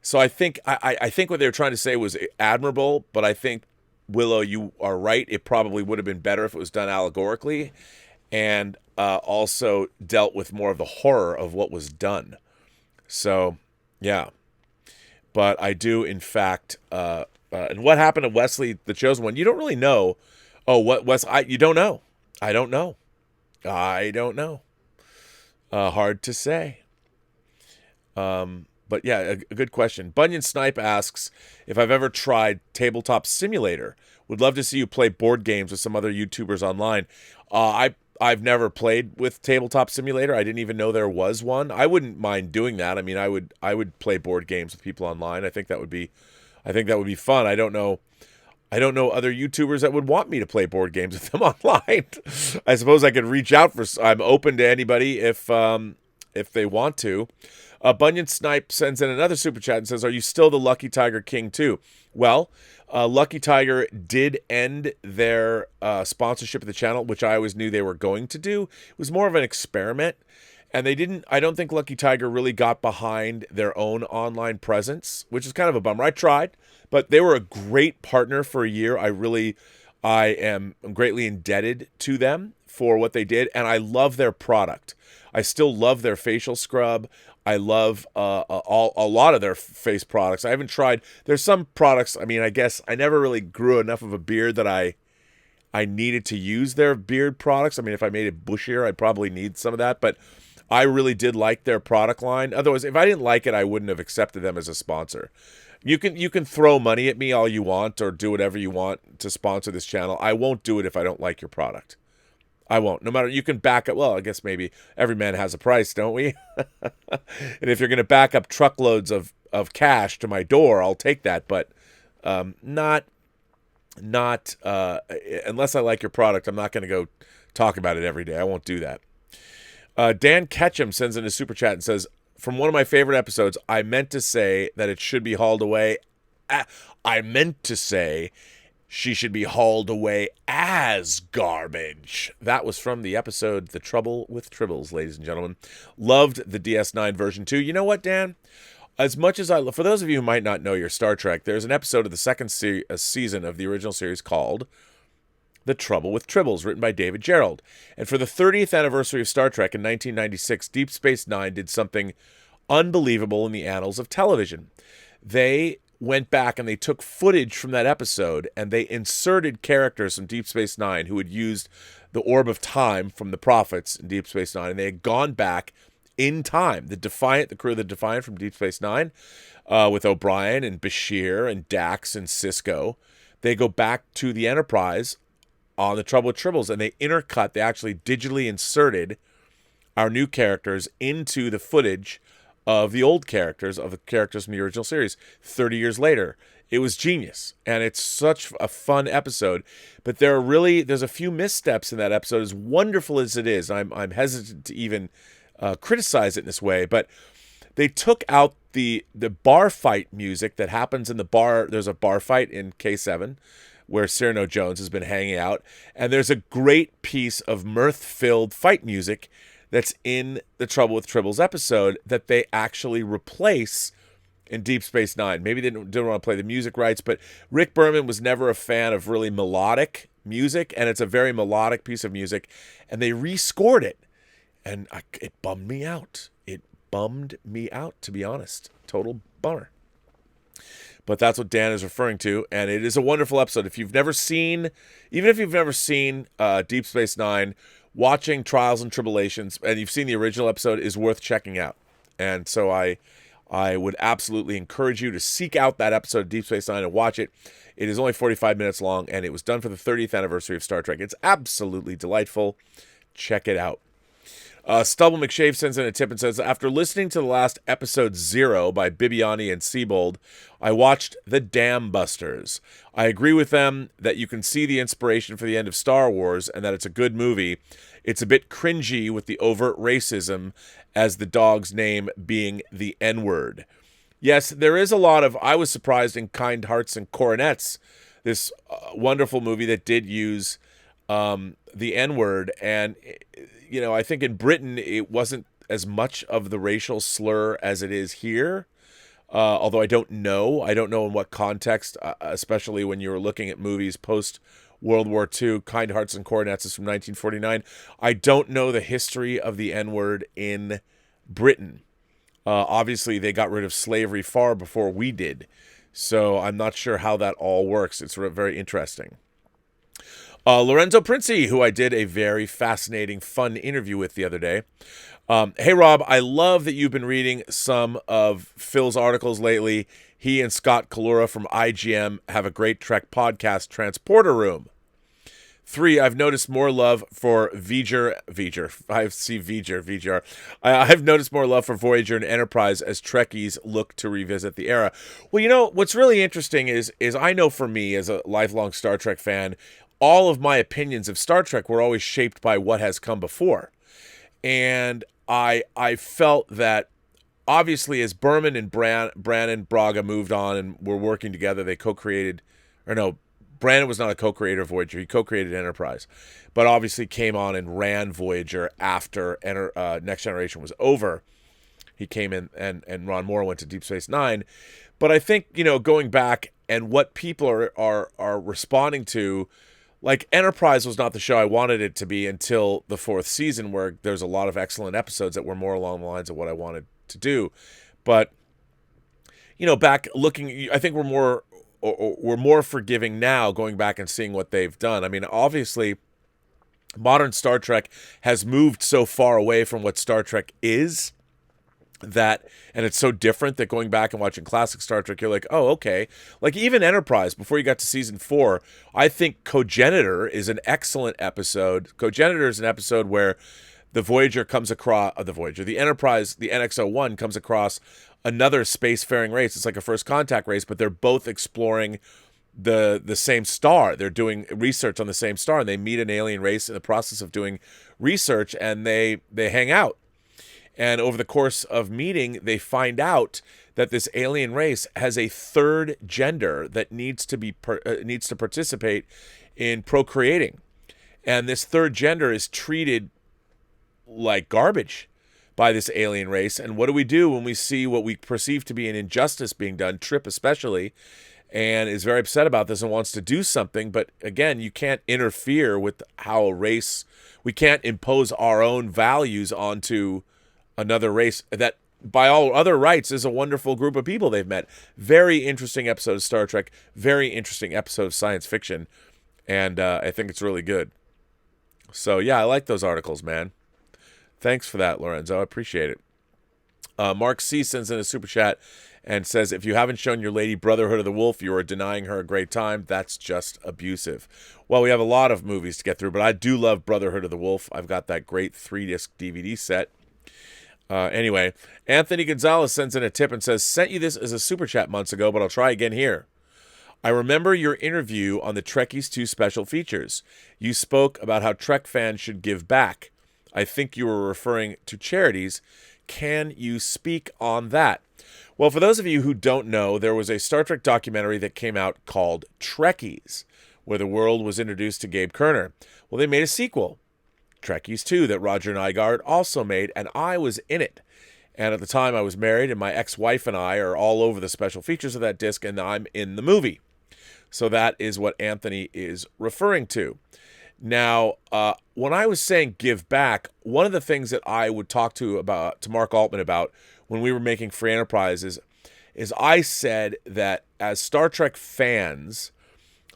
So I think what they were trying to say was admirable, but I think, Willow, you are right. It probably would have been better if it was done allegorically, and also dealt with more of the horror of what was done. So, yeah. But I do, in fact, and what happened to Wesley, the Chosen One? You don't really know. Oh, what Wesley? You don't know. I don't know. Hard to say. But yeah, a good question. Bunyan Snipe asks if I've ever tried Tabletop Simulator. Would love to see you play board games with some other YouTubers online. I've never played with Tabletop Simulator. I didn't even know there was one. I wouldn't mind doing that. I mean, I would play board games with people online. I think that would be fun. I don't know other YouTubers that would want me to play board games with them online. I suppose I could reach out I'm open to anybody if they want to. Bunyan Snipe sends in another super chat and says, are you still the Lucky Tiger King too? Well, Lucky Tiger did end their sponsorship of the channel, which I always knew they were going to do. It was more of an experiment, and I don't think Lucky Tiger really got behind their own online presence, which is kind of a bummer. I tried, but they were a great partner for a year. I am greatly indebted to them for what they did, and I love their product. I still love their facial scrub. I love a lot of their face products. I haven't tried. There's some products. I mean, I guess I never really grew enough of a beard that I needed to use their beard products. I mean, if I made it bushier, I'd probably need some of that. But I really did like their product line. Otherwise, if I didn't like it, I wouldn't have accepted them as a sponsor. You can throw money at me all you want or do whatever you want to sponsor this channel. I won't do it if I don't like your product. I won't. No matter, you can back up. Well, I guess maybe every man has a price, don't we? And if you're going to back up truckloads of cash to my door, I'll take that. But not unless I like your product, I'm not going to go talk about it every day. I won't do that. Dan Ketchum sends in a super chat and says, from one of my favorite episodes, I meant to say that it should be hauled away. I meant to say she should be hauled away as garbage. That was from the episode The Trouble with Tribbles, ladies and gentlemen. Loved the DS9 version too. You know what, Dan? As much as for those of you who might not know your Star Trek, there's an episode of the second season of the original series called The Trouble with Tribbles, written by David Gerrold. And for the 30th anniversary of Star Trek in 1996, Deep Space Nine did something unbelievable in the annals of television. They went back and they took footage from that episode and they inserted characters from Deep Space Nine who had used the Orb of Time from the Prophets in Deep Space Nine, and they had gone back in time. The crew of the Defiant from Deep Space Nine, with O'Brien and Bashir and Dax and Sisko, they go back to the Enterprise on The Trouble with Tribbles, and they actually digitally inserted our new characters into the footage of the old characters, of the characters from the original series 30 years later. It was genius, and it's such a fun episode. But there's a few missteps in that episode, as wonderful as it is. I'm hesitant to even criticize it in this way, but they took out the bar fight music that happens in the bar. There's a bar fight in K7 where Cyrano Jones has been hanging out, and there's a great piece of mirth-filled fight music that's in the Trouble with Tribbles episode that they actually replace in Deep Space Nine. Maybe they didn't want to play the music rights, but Rick Berman was never a fan of really melodic music, and it's a very melodic piece of music, and they rescored it, and it bummed me out. It bummed me out, to be honest. Total bummer. But that's what Dan is referring to, and it is a wonderful episode. If you've never seen, even if you've never seen Deep Space Nine, watching Trials and Tribulations, and you've seen the original episode, is worth checking out. And so I would absolutely encourage you to seek out that episode of Deep Space Nine and watch it. It is only 45 minutes long, and it was done for the 30th anniversary of Star Trek. It's absolutely delightful. Check it out. Stubble McShave sends in a tip and says, after listening to the last episode 0 by Bibiani and Siebold, I watched The Dam Busters. I agree with them that you can see the inspiration for the end of Star Wars and that it's a good movie. It's a bit cringy with the overt racism as the dog's name being the N-word. Yes, there is a lot of, I was surprised in Kind Hearts and Coronets, this wonderful movie that did use the N-word, and you know, I think in Britain it wasn't as much of the racial slur as it is here. Although I don't know in what context, especially when you're looking at movies post World War II. Kind Hearts and Coronets is from 1949. I don't know the history of the N-word in Britain. Obviously, they got rid of slavery far before we did, so I'm not sure how that all works. It's very interesting. Lorenzo Princi, who I did a very fascinating, fun interview with the other day. Hey, Rob, I love that you've been reading some of Phil's articles lately. He and Scott Kalura from IGM have a great Trek podcast, Transporter Room. 3, I've noticed more love for Voyager. I've noticed more love for Voyager and Enterprise as Trekkies look to revisit the era. Well, you know, what's really interesting is I know for me as a lifelong Star Trek fan, all of my opinions of Star Trek were always shaped by what has come before. And I felt that obviously as Berman and Brannon Braga moved on and were working together, they co-created, or no, Brannon was not a co-creator of Voyager. He co-created Enterprise, but obviously came on and ran Voyager after Next Generation was over. He came in and Ron Moore went to Deep Space Nine. But I think, you know, going back and what people are responding to, like Enterprise was not the show I wanted it to be until the 4th season, where there's a lot of excellent episodes that were more along the lines of what I wanted to do. But, you know, back looking, I think we're more forgiving now, going back and seeing what they've done. I mean, obviously, modern Star Trek has moved so far away from what Star Trek is, that, and it's so different that going back and watching classic Star Trek, you're like, oh, okay. Like even Enterprise, before you got to season 4, I think Cogenitor is an excellent episode. Cogenitor is an episode where the Voyager comes across, the Enterprise, the NX-01 comes across another spacefaring race. It's like a first contact race, but they're both exploring the same star. They're doing research on the same star, and they meet an alien race in the process of doing research, and they hang out. And over the course of meeting, they find out that this alien race has a third gender that needs to participate in procreating. And this third gender is treated like garbage by this alien race. And what do we do when we see what we perceive to be an injustice being done, Trip especially, and is very upset about this and wants to do something. But again, you can't interfere with how a race, we can't impose our own values onto another race that by all other rights is a wonderful group of people they've met. Very interesting episode of Star Trek, very interesting episode of science fiction, and I think it's really good. So yeah, I like those articles, man. Thanks for that, Lorenzo. I appreciate it. Mark C. sends in a super chat and says, if you haven't shown your lady Brotherhood of the Wolf, you are denying her a great time. That's just abusive. Well, we have a lot of movies to get through, but I do love Brotherhood of the Wolf. I've got that great 3-disc DVD set. Anyway, Anthony Gonzalez sends in a tip and says, sent you this as a super chat months ago, but I'll try again here. I remember your interview on the Trekkies 2 special features. You spoke about how Trek fans should give back. I think you were referring to charities. Can you speak on that? Well, for those of you who don't know, there was a Star Trek documentary that came out called Trekkies, where the world was introduced to Gabe Kerner. Well, they made a sequel, Trekkies 2 that Roger Nygaard also made, and I was in it. And at the time I was married, and my ex-wife and I are all over the special features of that disc, and I'm in the movie. So that is what Anthony is referring to. Now, when I was saying give back, one of the things that I would talk to Mark Altman about when we were making Free Enterprise is I said that as Star Trek fans,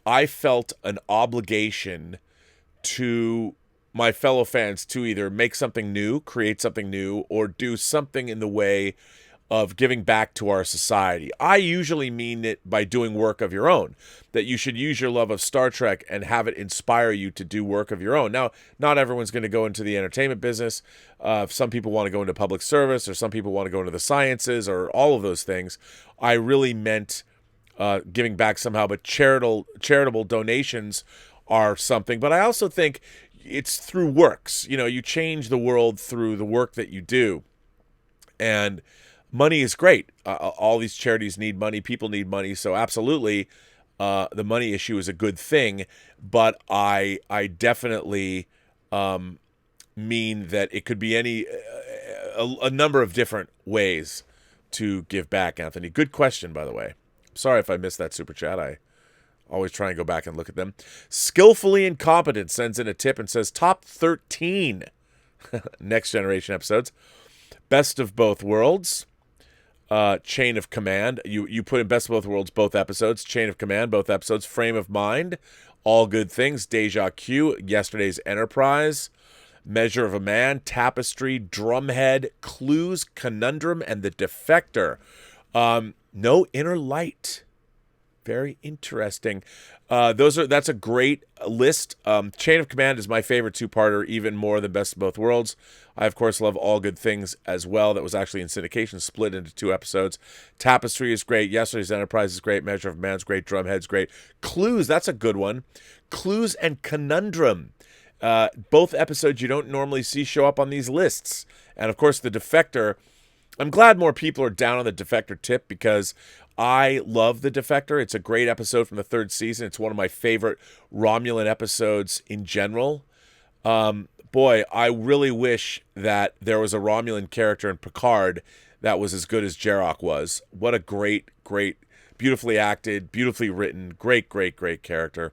I felt an obligation to my fellow fans to either make something new, create something new, or do something in the way of giving back to our society. I usually mean it by doing work of your own, that you should use your love of Star Trek and have it inspire you to do work of your own. Now, not everyone's going to go into the entertainment business. Some people want to go into public service, or some people want to go into the sciences, or all of those things. I really meant giving back somehow, but charitable donations are something. But I also think it's through works. You know, you change the world through the work that you do. And money is great. All these charities need money. People need money. So absolutely, the money issue is a good thing. But I definitely mean that it could be a number of different ways to give back, Anthony. Good question, by the way. Sorry if I missed that super chat. I always try and go back and look at them. Skillfully Incompetent sends in a tip and says, top 13 Next Generation episodes. Best of Both Worlds. Chain of Command. You put in Best of Both Worlds, both episodes. Chain of Command, both episodes. Frame of Mind. All Good Things. Deja Q. Yesterday's Enterprise. Measure of a Man. Tapestry. Drumhead. Clues. Conundrum. And The Defector. No Inner Light. Very interesting. That's a great list. Chain of Command is my favorite two-parter, even more than Best of Both Worlds. I, of course, love All Good Things as well. That was actually in syndication, split into 2 episodes. Tapestry is great. Yesterday's Enterprise is great. Measure of Man's great. Drumhead's great. Clues, that's a good one. Clues and Conundrum. Both episodes you don't normally see show up on these lists. And, of course, The Defector. I'm glad more people are down on The Defector tip, because I love The Defector. It's a great episode from the 3rd season. It's one of my favorite Romulan episodes in general. Boy, I really wish that there was a Romulan character in Picard that was as good as Jarok was. What a great, beautifully acted, beautifully written, great character.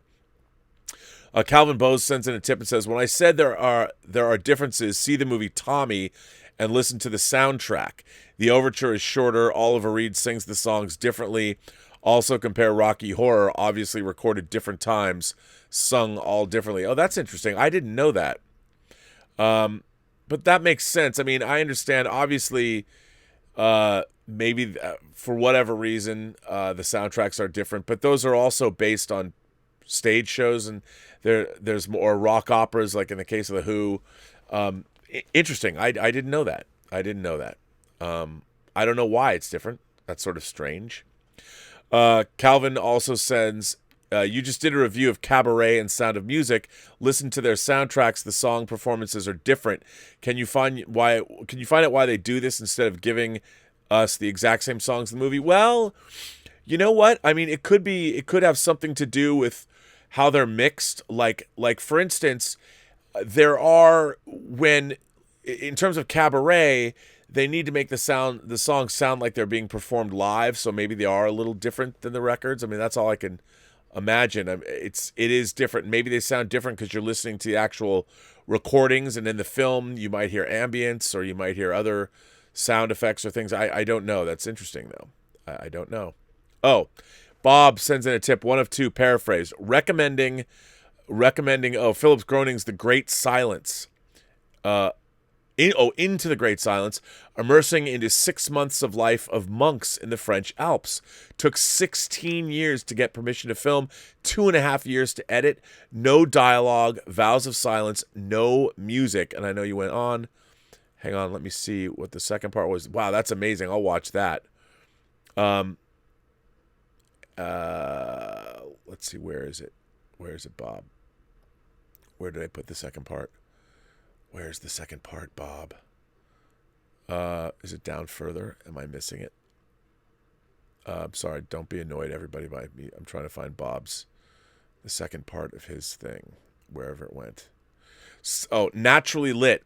Calvin Bose sends in a tip and says, when I said there are differences, see the movie Tommy and listen to the soundtrack. The overture is shorter. Oliver Reed sings the songs differently. Also compare Rocky Horror, obviously recorded different times, sung all differently. Oh, that's interesting. I didn't know that. But that makes sense. I mean, I understand, obviously, maybe for whatever reason, the soundtracks are different, but those are also based on stage shows, and there's more rock operas, like in the case of The Who. Interesting. I didn't know that. I don't know why it's different. That's sort of strange. Calvin also sends, you just did a review of Cabaret and Sound of Music. Listen to their soundtracks. The song performances are different. Can you find out why they do this instead of giving us the exact same songs in the movie? Well, you know what? I mean, it could have something to do with how they're mixed. Like for instance, there are, in terms of Cabaret, they need to make the songs sound like they're being performed live, so maybe they are a little different than the records. I mean, that's all I can imagine. It is different. Maybe they sound different because you're listening to the actual recordings, and in the film you might hear ambience, or you might hear other sound effects or things. I don't know. That's interesting, though. I don't know. Oh, Bob sends in a tip, 1 of 2, paraphrase, recommending Philip Groening's The Great Silence. Into the Great Silence, immersing into 6 months of life of monks in the French Alps. Took 16 years to get permission to film, 2.5 years to edit, no dialogue, vows of silence, no music. And I know you went on. Hang on, let me see what the second part was. Wow, that's amazing. I'll watch that. Let's see, where is it? Where is it, Bob? Where did I put the second part? Where's the second part, Bob? Is it down further? Am I missing it? I'm sorry. Don't be annoyed, everybody, by me. I'm trying to find the second part of his thing, wherever it went. Naturally lit.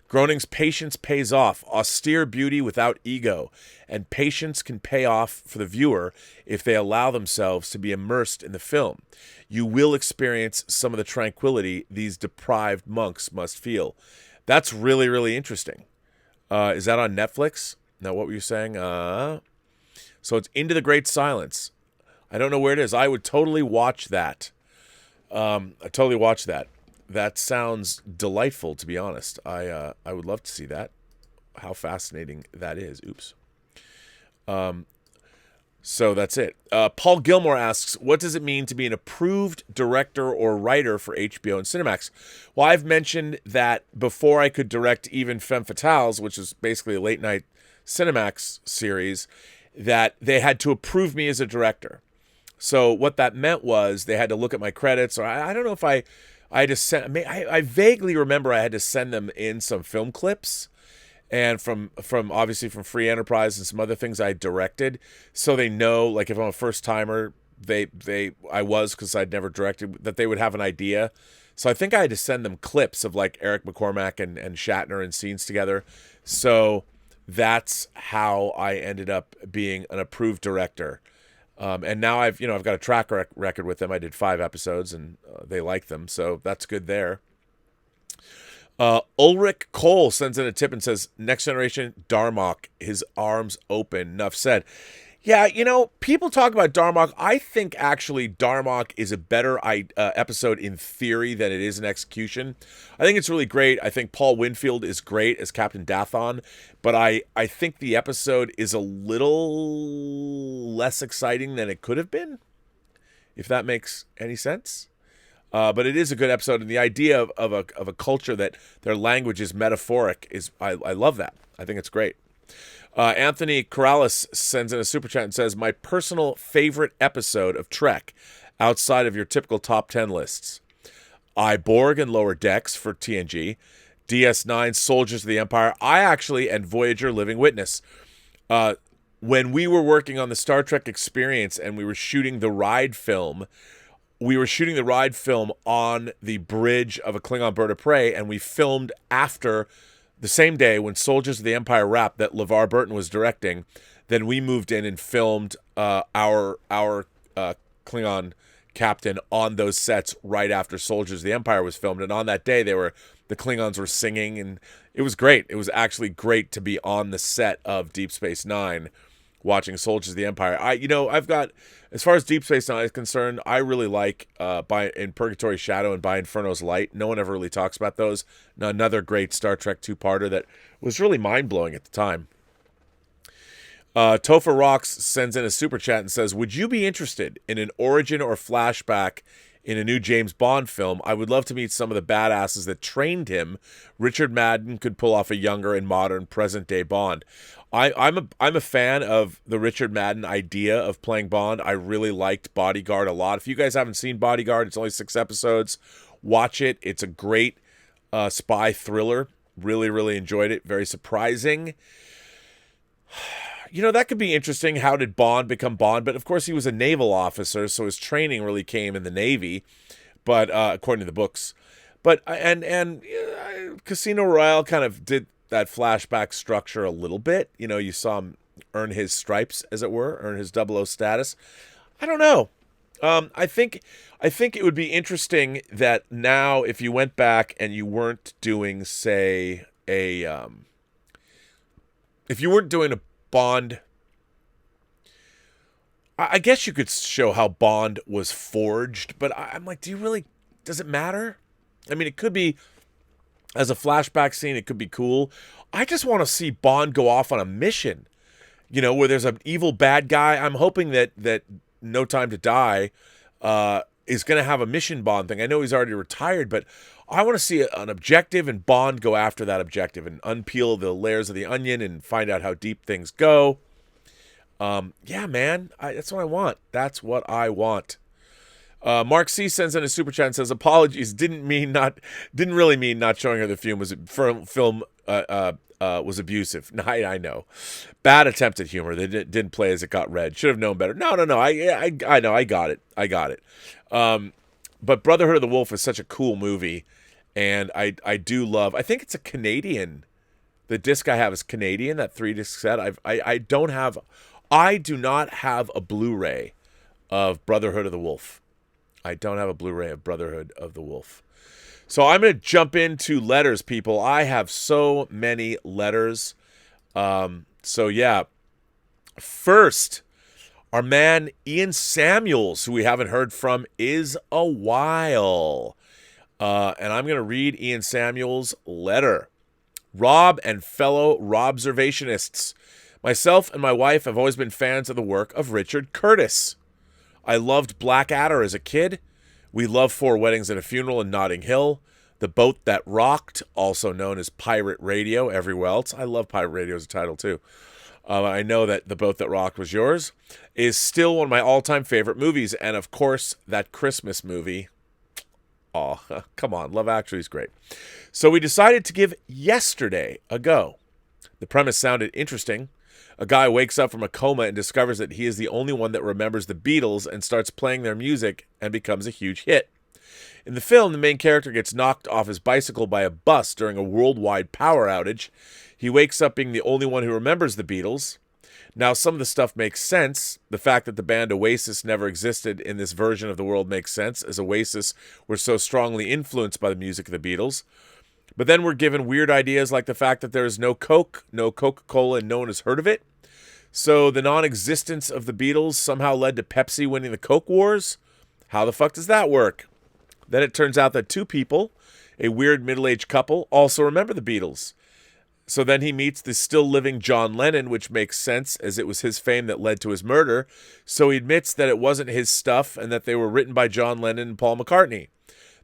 Groening's patience pays off. Austere beauty without ego. And patience can pay off for the viewer if they allow themselves to be immersed in the film. You will experience some of the tranquility these deprived monks must feel. That's really, really interesting. Is that on Netflix? Now, what were you saying? So it's Into the Great Silence. I don't know where it is. I would totally watch that. That sounds delightful, to be honest. I would love to see that. How fascinating that is. Oops. So that's it. Paul Gilmore asks, what does it mean to be an approved director or writer for HBO and Cinemax? Well, I've mentioned that before I could direct even Femme Fatales, which is basically a late-night Cinemax series, that they had to approve me as a director. So what that meant was they had to look at my credits, or I don't know if I had to send. I vaguely remember I had to send them in some film clips, and from obviously from Free Enterprise and some other things I directed, so they know, like, if I'm a first timer, I was, because I'd never directed, that they would have an idea. So I think I had to send them clips of like Eric McCormack and Shatner in scenes together. So that's how I ended up being an approved director. And now I've got a track record with them. I did 5 episodes, and they like them, so that's good there. Ulrich Cole sends in a tip and says, Next Generation, Darmok, his arms open. Enough said. Yeah, people talk about Darmok. I think actually Darmok is a better episode in theory than it is in execution. I think it's really great. I think Paul Winfield is great as Captain Dathon, but I think the episode is a little less exciting than it could have been, if that makes any sense. But it is a good episode, and the idea of a culture that their language is metaphoric I love that. I think it's great. Anthony Corrales sends in a super chat and says, my personal favorite episode of Trek outside of your typical top 10 lists: I, Borg and Lower Decks for TNG, DS9 Soldiers of the Empire, and Voyager Living Witness. When we were working on the Star Trek Experience and we were shooting the ride film, on the bridge of a Klingon bird of prey, and we filmed after the same day when Soldiers of the Empire wrapped that LeVar Burton was directing. Then we moved in and filmed our Klingon captain on those sets right after Soldiers of the Empire was filmed. And on that day, the Klingons were singing, and it was great. It was actually great to be on the set of Deep Space Nine watching Soldiers of the Empire. I've got, as far as Deep Space Nine is concerned, I really like in Purgatory's Shadow and By Inferno's Light. No one ever really talks about those. Another great Star Trek two-parter that was really mind-blowing at the time. Topher Rocks sends in a super chat and says, would you be interested in an origin or flashback in a new James Bond film? I would love to meet some of the badasses that trained him. Richard Madden could pull off a younger and modern present-day Bond. I'm a fan of the Richard Madden idea of playing Bond. I really liked Bodyguard a lot. If you guys haven't seen Bodyguard, it's only 6 episodes. Watch it. It's a great spy thriller. Really, really enjoyed it. Very surprising. That could be interesting. How did Bond become Bond? But of course, he was a naval officer, so his training really came in the Navy. But according to the books, and Casino Royale kind of did that flashback structure a little bit. You saw him earn his stripes, as it were, earn his 00 status. I don't know. I think it would be interesting that now, if you went back and you weren't doing, say, if you weren't doing a Bond, I guess you could show how Bond was forged, but I'm like, does it matter? I mean, it could be as a flashback scene, it could be cool. I just want to see Bond go off on a mission, where there's an evil bad guy. I'm hoping that No Time to Die is going to have a mission Bond thing. I know he's already retired, but I want to see an objective and Bond go after that objective and unpeel the layers of the onion and find out how deep things go. Yeah, man, that's what I want. That's what I want. Mark C sends in a super chat and says, apologies, didn't really mean not showing her the film was abusive. I know. Bad attempt at humor. They didn't play as it got read. Should have known better. No. I know. I got it. But Brotherhood of the Wolf is such a cool movie. And I do love, I think it's a Canadian, the disc I have is Canadian, that 3-disc set. I do not have a Blu-ray of Brotherhood of the Wolf. I don't have a Blu-ray of Brotherhood of the Wolf. So I'm going to jump into letters, people. I have so many letters. So yeah. First, our man Ian Samuels, who we haven't heard from is a while. And I'm going to read Ian Samuels' letter. Rob and fellow Robservationists. Myself and my wife have always been fans of the work of Richard Curtis. I loved Blackadder as a kid. We love Four Weddings and a Funeral in Notting Hill. The Boat That Rocked, also known as Pirate Radio everywhere else. I love Pirate Radio as a title too. I know that The Boat That Rocked was yours. Is still one of my all-time favorite movies. And of course, that Christmas movie. Oh, come on. Love Actually is great. So we decided to give Yesterday a go. The premise sounded interesting. A guy wakes up from a coma and discovers that he is the only one that remembers the Beatles and starts playing their music and becomes a huge hit. In the film, the main character gets knocked off his bicycle by a bus during a worldwide power outage. He wakes up being the only one who remembers the Beatles. Now, some of the stuff makes sense. The fact that the band Oasis never existed in this version of the world makes sense, as Oasis were so strongly influenced by the music of the Beatles. But then we're given weird ideas like the fact that there is no Coke, no Coca-Cola, and no one has heard of it. So the non-existence of the Beatles somehow led to Pepsi winning the Coke Wars? How the fuck does that work? Then it turns out that two people, a weird middle-aged couple, also remember the Beatles. So then he meets the still-living John Lennon, which makes sense, as it was his fame that led to his murder. So he admits that it wasn't his stuff and that they were written by John Lennon and Paul McCartney.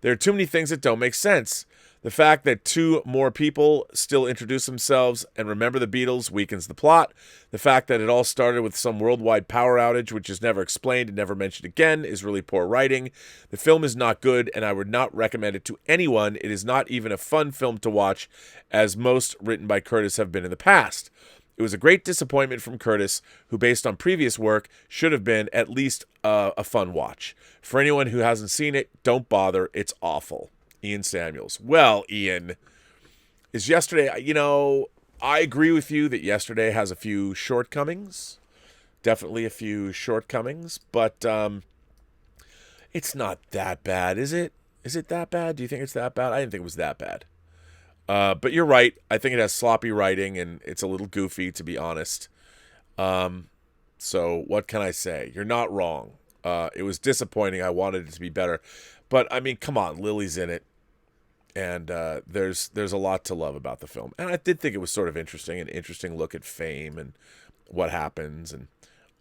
There are too many things that don't make sense. The fact that two more people still introduce themselves and remember the Beatles weakens the plot. The fact that it all started with some worldwide power outage, which is never explained and never mentioned again, is really poor writing. The film is not good, and I would not recommend it to anyone. It is not even a fun film to watch, as most written by Curtis have been in the past. It was a great disappointment from Curtis, who, based on previous work, should have been at least a fun watch. For anyone who hasn't seen it, don't bother. It's awful. Ian Samuels. Well, Ian, is Yesterday, I agree with you that Yesterday has a few shortcomings. Definitely a few shortcomings, but it's not that bad, is it? Is it that bad? Do you think it's that bad? I didn't think it was that bad. But you're right. I think it has sloppy writing, and it's a little goofy, to be honest. So what can I say? You're not wrong. It was disappointing. I wanted it to be better. But, I mean, come on. Lily's in it. And there's a lot to love about the film. And I did think it was sort of interesting, an interesting look at fame and what happens and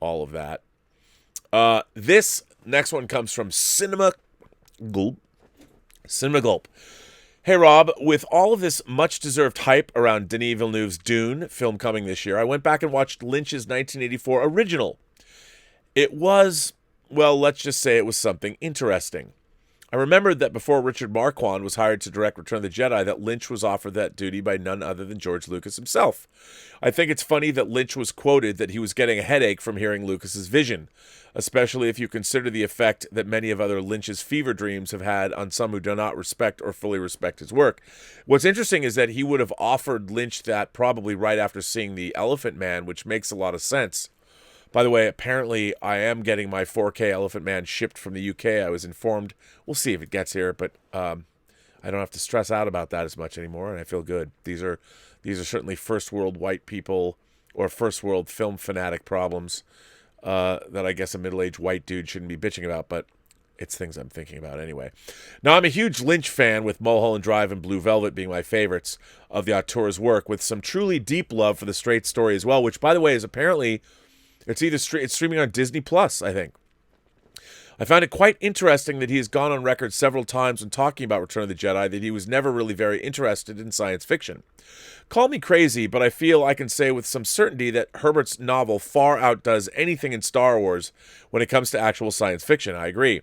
all of that. This next one comes from Cinema Gulp. Cinema Gulp. Hey, Rob, with all of this much-deserved hype around Denis Villeneuve's Dune film coming this year, I went back and watched Lynch's 1984 original. It was, well, let's just say it was something interesting. I remembered that before Richard Marquand was hired to direct Return of the Jedi, that Lynch was offered that duty by none other than George Lucas himself. I think it's funny that Lynch was quoted that he was getting a headache from hearing Lucas's vision, especially if you consider the effect that many of other Lynch's fever dreams have had on some who do not respect or fully respect his work. What's interesting is that he would have offered Lynch that probably right after seeing The Elephant Man, which makes a lot of sense. By the way, apparently I am getting my 4K Elephant Man shipped from the UK. I was informed. We'll see if it gets here, but I don't have to stress out about that as much anymore, and I feel good. These are certainly first world white people or first world film fanatic problems that I guess a middle-aged white dude shouldn't be bitching about, but it's things I'm thinking about anyway. Now, I'm a huge Lynch fan, with Mulholland Drive and Blue Velvet being my favorites of the auteur's work, with some truly deep love for the straight story as well, which, by the way, is apparently... It's streaming on Disney Plus, I think. I found it quite interesting that he has gone on record several times when talking about Return of the Jedi that he was never really very interested in science fiction. Call me crazy, but I feel I can say with some certainty that Herbert's novel far outdoes anything in Star Wars when it comes to actual science fiction. I agree.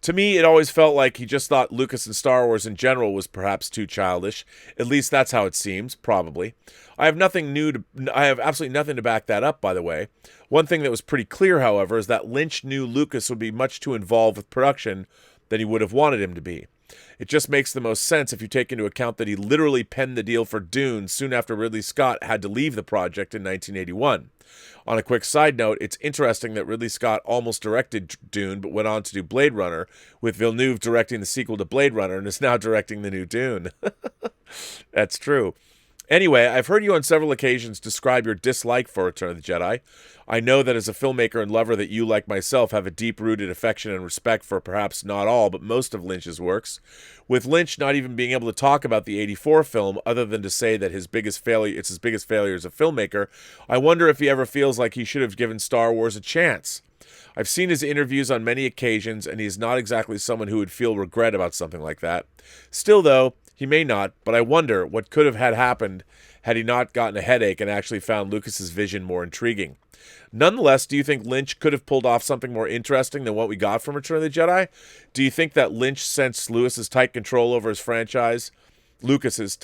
To me, it always felt like he just thought Lucas and Star Wars in general was perhaps too childish. At least that's how it seems, probably. I have absolutely nothing to back that up, by the way. One thing that was pretty clear, however, is that Lynch knew Lucas would be much too involved with production than he would have wanted him to be. It just makes the most sense if you take into account that he literally penned the deal for Dune soon after Ridley Scott had to leave the project in 1981. On a quick side note, it's interesting that Ridley Scott almost directed Dune but went on to do Blade Runner, with Villeneuve directing the sequel to Blade Runner and is now directing the new Dune. That's true. Anyway, I've heard you on several occasions describe your dislike for Return of the Jedi. I know that as a filmmaker and lover that you, like myself, have a deep-rooted affection and respect for perhaps not all, but most of Lynch's works. With Lynch not even being able to talk about the 84 film, other than to say that it's his biggest failure as a filmmaker, I wonder if he ever feels like he should have given Star Wars a chance. I've seen his interviews on many occasions, and he's not exactly someone who would feel regret about something like that. Still, though, he may not, but I wonder what could have happened had he not gotten a headache and actually found Lucas's vision more intriguing. Nonetheless, do you think Lynch could have pulled off something more interesting than what we got from Return of the Jedi? Do you think that Lynch sensed Lucas's tight control over his franchise, Lucas's,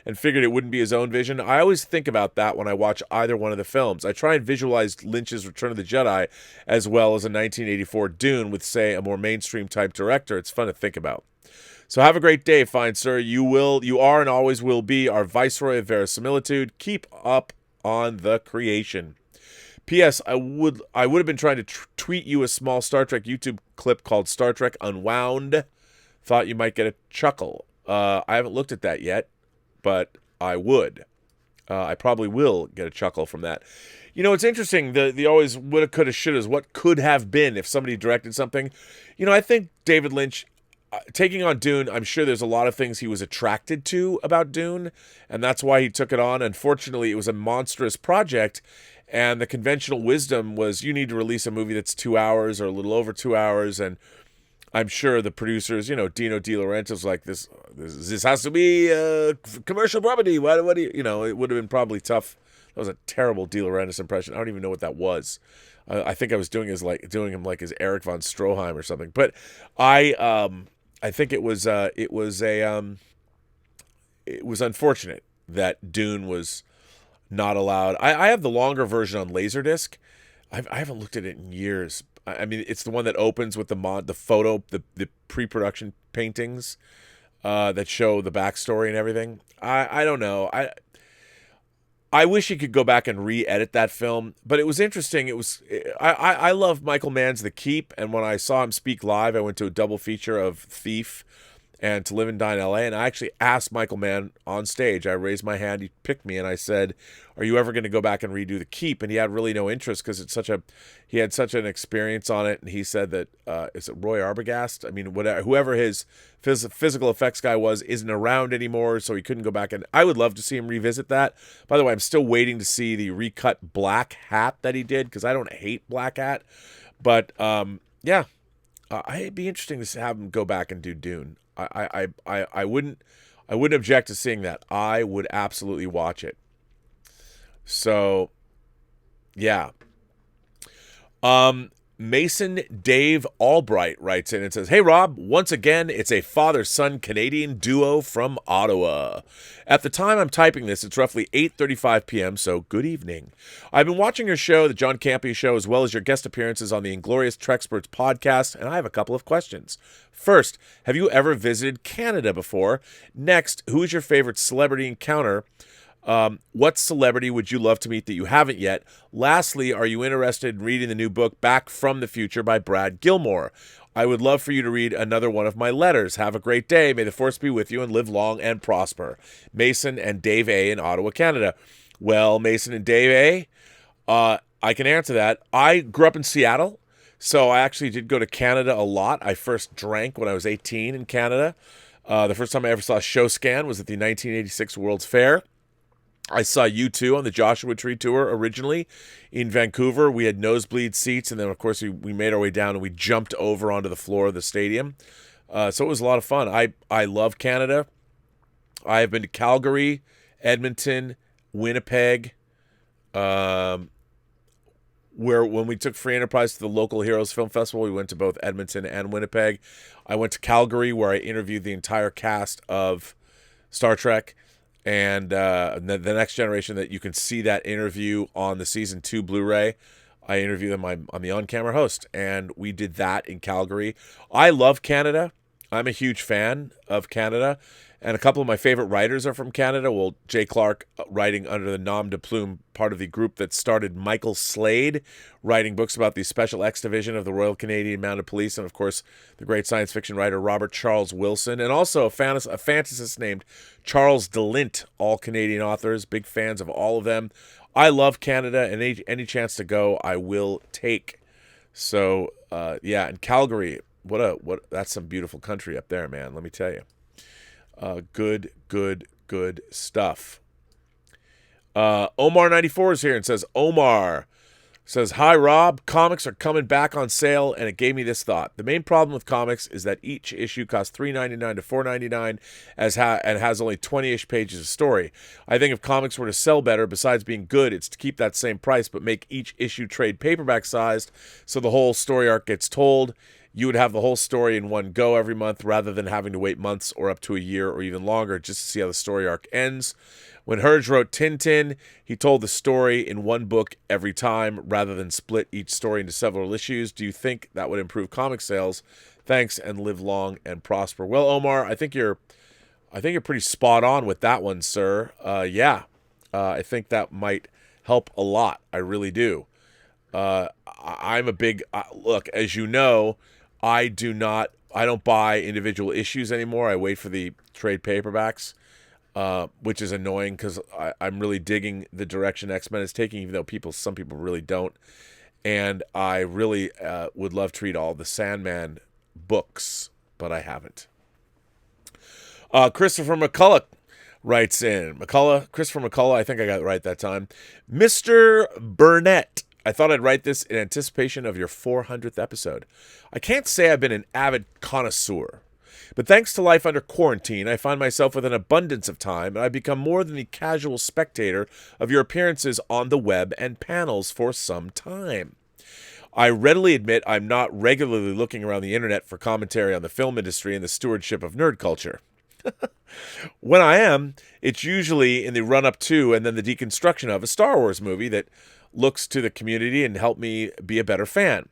and figured it wouldn't be his own vision? I always think about that when I watch either one of the films. I try and visualize Lynch's Return of the Jedi as well as a 1984 Dune with, say, a more mainstream type director. It's fun to think about. So have a great day, fine sir. You are and always will be our viceroy of verisimilitude. Keep up on the creation. P.S. I would have been trying to tweet you a small Star Trek YouTube clip called Star Trek Unwound. Thought you might get a chuckle. I haven't looked at that yet, but I would. I probably will get a chuckle from that. You know, it's interesting, the always woulda, coulda, shouldas, what could have been if somebody directed something. You know, I think David Lynch, taking on Dune, I'm sure there's a lot of things he was attracted to about Dune, and that's why he took it on. Unfortunately, it was a monstrous project, and the conventional wisdom was you need to release a movie that's 2 hours or a little over 2 hours, and I'm sure the producers, Dino De Laurentiis like, this has to be commercial property. What do you, it would have been probably tough. That was a terrible De Laurentiis impression. I don't even know what that was. I think I was doing him like as Eric von Stroheim or something. But I think it was unfortunate that Dune was not allowed. I have the longer version on Laserdisc. I haven't looked at it in years. I mean, it's the one that opens with the pre-production paintings that show the backstory and everything. I don't know. I wish he could go back and re-edit that film, but it was interesting. I love Michael Mann's The Keep, and when I saw him speak live, I went to a double feature of Thief and To Live and Die in L.A., and I actually asked Michael Mann on stage. I raised my hand, he picked me, and I said, are you ever going to go back and redo The Keep? And he had really no interest because he had such an experience on it, and he said that, is it Roy Arbogast? I mean, whoever his physical effects guy was isn't around anymore, so he couldn't go back, and I would love to see him revisit that. By the way, I'm still waiting to see the recut Black Hat that he did, because I don't hate Black Hat, but yeah, it'd be interesting to have him go back and do Dune. I wouldn't object to seeing that. I would absolutely watch it. So, yeah. Mason Dave Albright writes in and says, hey, Rob, once again, it's a father-son Canadian duo from Ottawa. At the time I'm typing this, it's roughly 8:35 p.m., so good evening. I've been watching your show, the John Campea Show, as well as your guest appearances on the Inglorious Trexperts podcast, and I have a couple of questions. First, have you ever visited Canada before? Next, who is your favorite celebrity encounter? What celebrity would you love to meet that you haven't yet? Lastly, are you interested in reading the new book Back from the Future by Brad Gilmore? I would love for you to read another one of my letters. Have a great day. May the force be with you and live long and prosper. Mason and Dave A. in Ottawa, Canada. Well, Mason and Dave A., I can answer that. I grew up in Seattle, so I actually did go to Canada a lot. I first drank when I was 18 in Canada. The first time I ever saw Show Scan was at the 1986 World's Fair. I saw U2 on the Joshua Tree Tour originally in Vancouver. We had nosebleed seats, and then, of course, we made our way down, and we jumped over onto the floor of the stadium. So it was a lot of fun. I love Canada. I have been to Calgary, Edmonton, Winnipeg, where when we took Free Enterprise to the local Heroes Film Festival, we went to both Edmonton and Winnipeg. I went to Calgary, where I interviewed the entire cast of Star Trek. And the Next Generation, that you can see that interview on the Season 2 Blu-ray. I interviewed them. I'm the on-camera host, and we did that in Calgary. I love Canada. I'm a huge fan of Canada, and a couple of my favorite writers are from Canada. Well, Jay Clark, writing under the nom de plume, part of the group that started Michael Slade, writing books about the Special X Division of the Royal Canadian Mounted Police, and of course, the great science fiction writer Robert Charles Wilson, and also a fantasist named Charles DeLint, all Canadian authors, big fans of all of them. I love Canada, and any chance to go, I will take. So, yeah, and Calgary, that's some beautiful country up there, man, let me tell you. Good stuff. Omar94 is here and says, hi, Rob. Comics are coming back on sale, and it gave me this thought. The main problem with comics is that each issue costs $3.99 to $4.99 and has only 20-ish pages of story. I think if comics were to sell better, besides being good, it's to keep that same price, but make each issue trade paperback sized so the whole story arc gets told. You would have the whole story in one go every month rather than having to wait months or up to a year or even longer just to see how the story arc ends. When Herge wrote Tintin, he told the story in one book every time rather than split each story into several issues. Do you think that would improve comic sales? Thanks, and live long and prosper. Well, Omar, I think you're pretty spot on with that one, sir. Yeah, I think that might help a lot. I really do. I'm a big look, as you know. I don't buy individual issues anymore. I wait for the trade paperbacks, which is annoying because I'm really digging the direction X-Men is taking, even though some people really don't. And I really would love to read all the Sandman books, but I haven't. Christopher McCullough writes in. Christopher McCullough, I think I got it right that time. Mr. Burnett. I thought I'd write this in anticipation of your 400th episode. I can't say I've been an avid connoisseur, but thanks to life under quarantine, I find myself with an abundance of time, and I've become more than the casual spectator of your appearances on the web and panels for some time. I readily admit I'm not regularly looking around the internet for commentary on the film industry and the stewardship of nerd culture. When I am, it's usually in the run-up to and then the deconstruction of a Star Wars movie that looks to the community and help me be a better fan.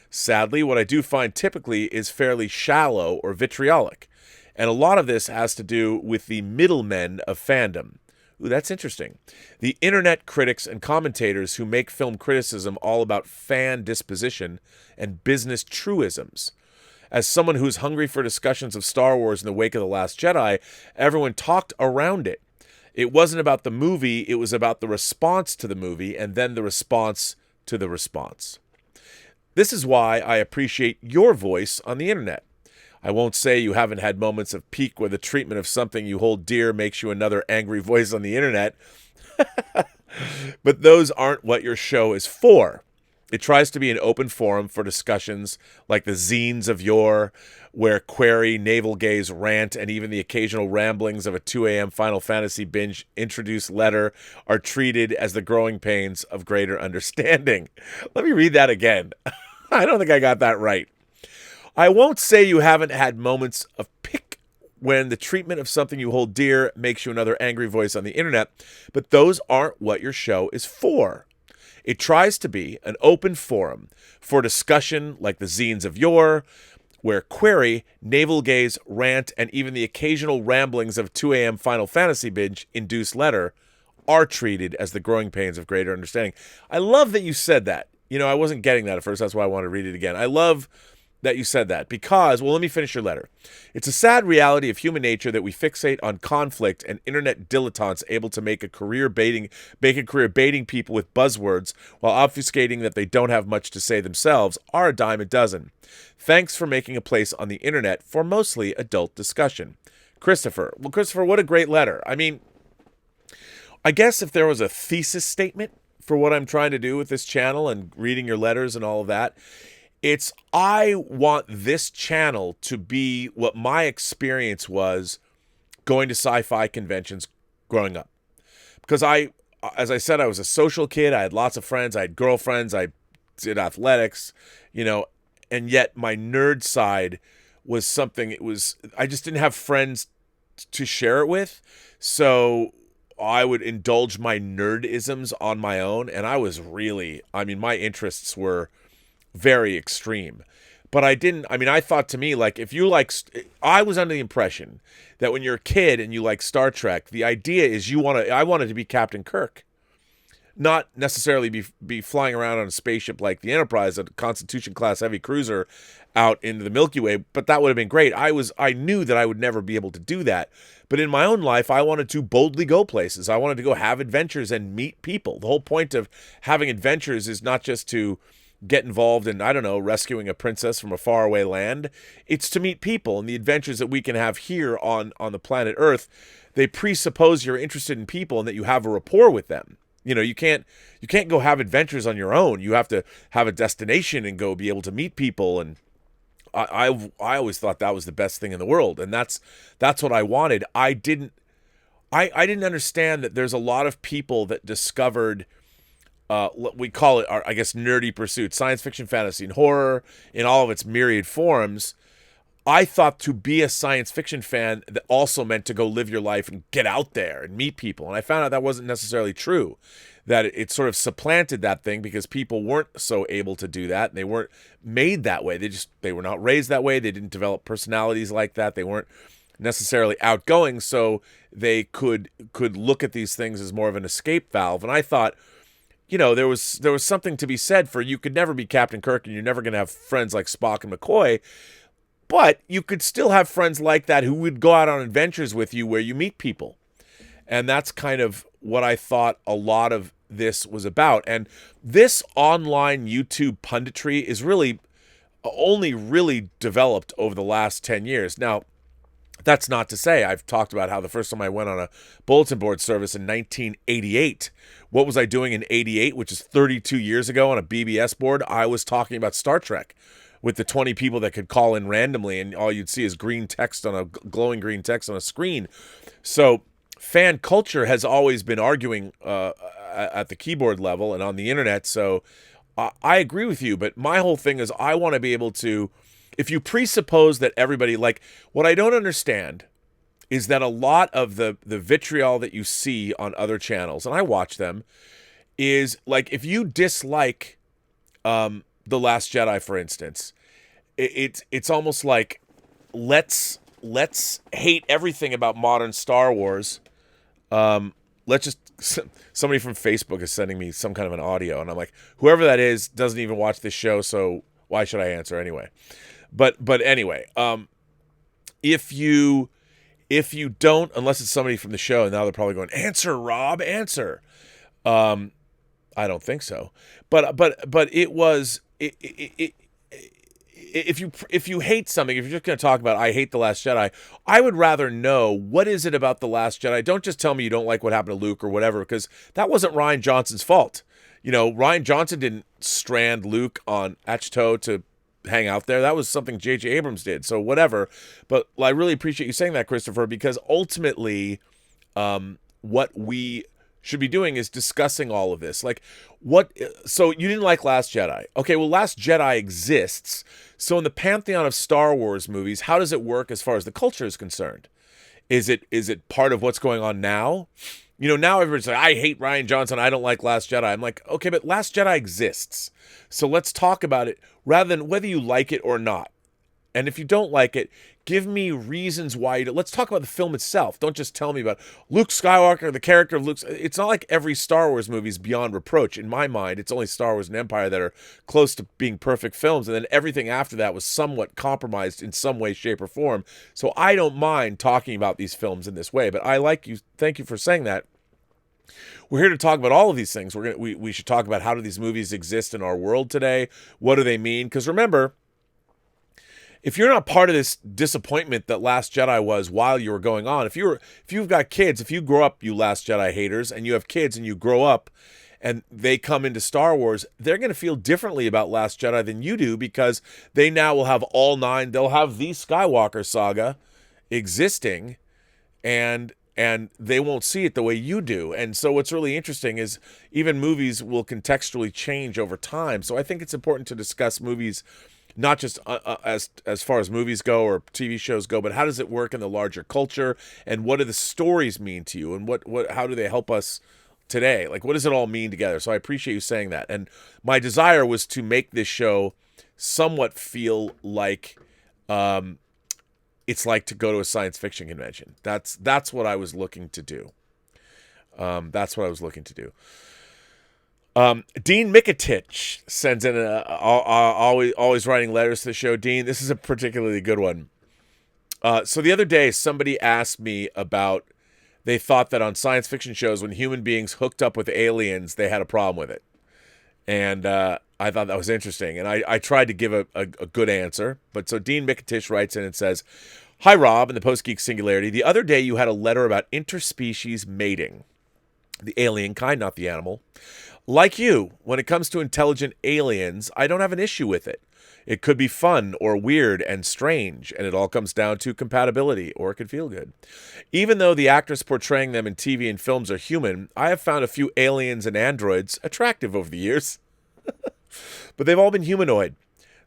Sadly, what I do find typically is fairly shallow or vitriolic, and a lot of this has to do with the middlemen of fandom. Ooh, that's interesting. The internet critics and commentators who make film criticism all about fan disposition and business truisms. As someone who's hungry for discussions of Star Wars in the wake of The Last Jedi, everyone talked around it. It wasn't about the movie, it was about the response to the movie and then the response to the response. This is why I appreciate your voice on the internet. I won't say you haven't had moments of pique where the treatment of something you hold dear makes you another angry voice on the internet, but those aren't what your show is for. It tries to be an open forum for discussions like the zines of yore, where query, navel gaze, rant, and even the occasional ramblings of a 2 a.m. Final Fantasy binge introduced letter are treated as the growing pains of greater understanding. Let me read that again. I don't think I got that right. I won't say you haven't had moments of pique when the treatment of something you hold dear makes you another angry voice on the internet, but those aren't what your show is for. It tries to be an open forum for discussion like the zines of yore, where query, navel gaze, rant, and even the occasional ramblings of 2 a.m. Final Fantasy binge induced letter are treated as the growing pains of greater understanding. I love that you said that. You know, I wasn't getting that at first. That's why I want to read it again. I love that you said that because, well, let me finish your letter. It's a sad reality of human nature that we fixate on conflict, and internet dilettantes able to make a career baiting people with buzzwords while obfuscating that they don't have much to say themselves are a dime a dozen. Thanks for making a place on the internet for mostly adult discussion. Christopher. Well, Christopher, what a great letter. I mean, I guess if there was a thesis statement for what I'm trying to do with this channel and reading your letters and all of that, it's I want this channel to be what my experience was going to sci-fi conventions growing up. Because as I said, I was a social kid. I had lots of friends. I had girlfriends. I did athletics, and yet my nerd side was something, I just didn't have friends to share it with. So I would indulge my nerdisms on my own. And my interests were very extreme. But I didn't. I mean, I thought to me, like, if you like, I was under the impression that when you're a kid and you like Star Trek, the idea is I wanted to be Captain Kirk, not necessarily be flying around on a spaceship like the Enterprise, a Constitution class heavy cruiser out into the Milky Way, but that would have been great. I knew that I would never be able to do that. But in my own life, I wanted to boldly go places. I wanted to go have adventures and meet people. The whole point of having adventures is not just to get involved in, I don't know, rescuing a princess from a faraway land. It's to meet people, and the adventures that we can have here on the planet Earth, they presuppose you're interested in people and that you have a rapport with them. You know, you can't go have adventures on your own. You have to have a destination and go be able to meet people. And I always thought that was the best thing in the world, and that's what I wanted. I didn't understand that there's a lot of people that discovered we call it, I guess, nerdy pursuits, science fiction, fantasy, and horror in all of its myriad forms. I thought to be a science fiction fan that also meant to go live your life and get out there and meet people. And I found out that wasn't necessarily true, that it sort of supplanted that thing because people weren't so able to do that. And they weren't made that way. They were not raised that way. They didn't develop personalities like that. They weren't necessarily outgoing. So they could look at these things as more of an escape valve. And I thought, you know, there was something to be said for, you could never be Captain Kirk and you're never going to have friends like Spock and McCoy. But you could still have friends like that who would go out on adventures with you where you meet people. And that's kind of what I thought a lot of this was about. And this online YouTube punditry is really only really developed over the last 10 years. Now, that's not to say, I've talked about how the first time I went on a bulletin board service in 1988, what was I doing in 88, which is 32 years ago on a BBS board? I was talking about Star Trek with the 20 people that could call in randomly, and all you'd see is glowing green text on a screen. So fan culture has always been arguing at the keyboard level and on the internet. So I agree with you, but my whole thing is I want to be able to, if you presuppose that everybody, like, what I don't understand is that a lot of the vitriol that you see on other channels, and I watch them, is like, if you dislike The Last Jedi, for instance, it's almost like, let's hate everything about modern Star Wars. Somebody from Facebook is sending me some kind of an audio, and I'm like, whoever that is doesn't even watch this show, so why should I answer anyway? But anyway, if you don't, unless it's somebody from the show, now they're probably going, answer, Rob, answer. I don't think so. But it was if you hate something, if you're just going to talk about, I hate The Last Jedi, I would rather know, what is it about The Last Jedi? Don't just tell me you don't like what happened to Luke or whatever, because that wasn't Rian Johnson's fault. You know, Rian Johnson didn't strand Luke on Ahch-To to hang out there. That was something J.J. Abrams did. So whatever. But I really appreciate you saying that, Christopher, because ultimately what we should be doing is discussing all of this. Like, so you didn't like Last Jedi. Okay, well, Last Jedi exists. So in the pantheon of Star Wars movies, how does it work as far as the culture is concerned? Is it part of what's going on now? You know, now everybody's like, I hate Rian Johnson, I don't like Last Jedi. I'm like, okay, but Last Jedi exists. So let's talk about it rather than whether you like it or not. And if you don't like it, give me reasons why you don't. Let's talk about the film itself. Don't just tell me about Luke Skywalker, the character of Luke. It's not like every Star Wars movie is beyond reproach. In my mind, it's only Star Wars and Empire that are close to being perfect films. And then everything after that was somewhat compromised in some way, shape, or form. So I don't mind talking about these films in this way. But I like you. Thank you for saying that. We're here to talk about all of these things. We should talk about, how do these movies exist in our world today? What do they mean? Because remember, if you're not part of this disappointment that Last Jedi was while you were going on, if you've got kids, if you grow up, you Last Jedi haters, and you have kids and you grow up and they come into Star Wars, they're going to feel differently about Last Jedi than you do, because they now will have all 9. They'll have the Skywalker saga existing, and they won't see it the way you do. And so what's really interesting is even movies will contextually change over time. So I think it's important to discuss movies, not just as far as movies go or TV shows go, but how does it work in the larger culture, and what do the stories mean to you, and how do they help us today? Like, what does it all mean together? So I appreciate you saying that. And my desire was to make this show somewhat feel like it's like to go to a science fiction convention. That's what I was looking to do. Dean Mikatich sends in always writing letters to the show. Dean, this is a particularly good one. So the other day, somebody asked me about, they thought that on science fiction shows, when human beings hooked up with aliens, they had a problem with it. And I thought that was interesting. And I tried to give a good answer. But so Dean Mikatich writes in and says, "Hi, Rob, in the Post-Geek Singularity. The other day you had a letter about interspecies mating. The alien kind, not the animal. Like you, when it comes to intelligent aliens, I don't have an issue with it. It could be fun or weird and strange, and it all comes down to compatibility, or it could feel good. Even though the actors portraying them in TV and films are human, I have found a few aliens and androids attractive over the years. But they've all been humanoid,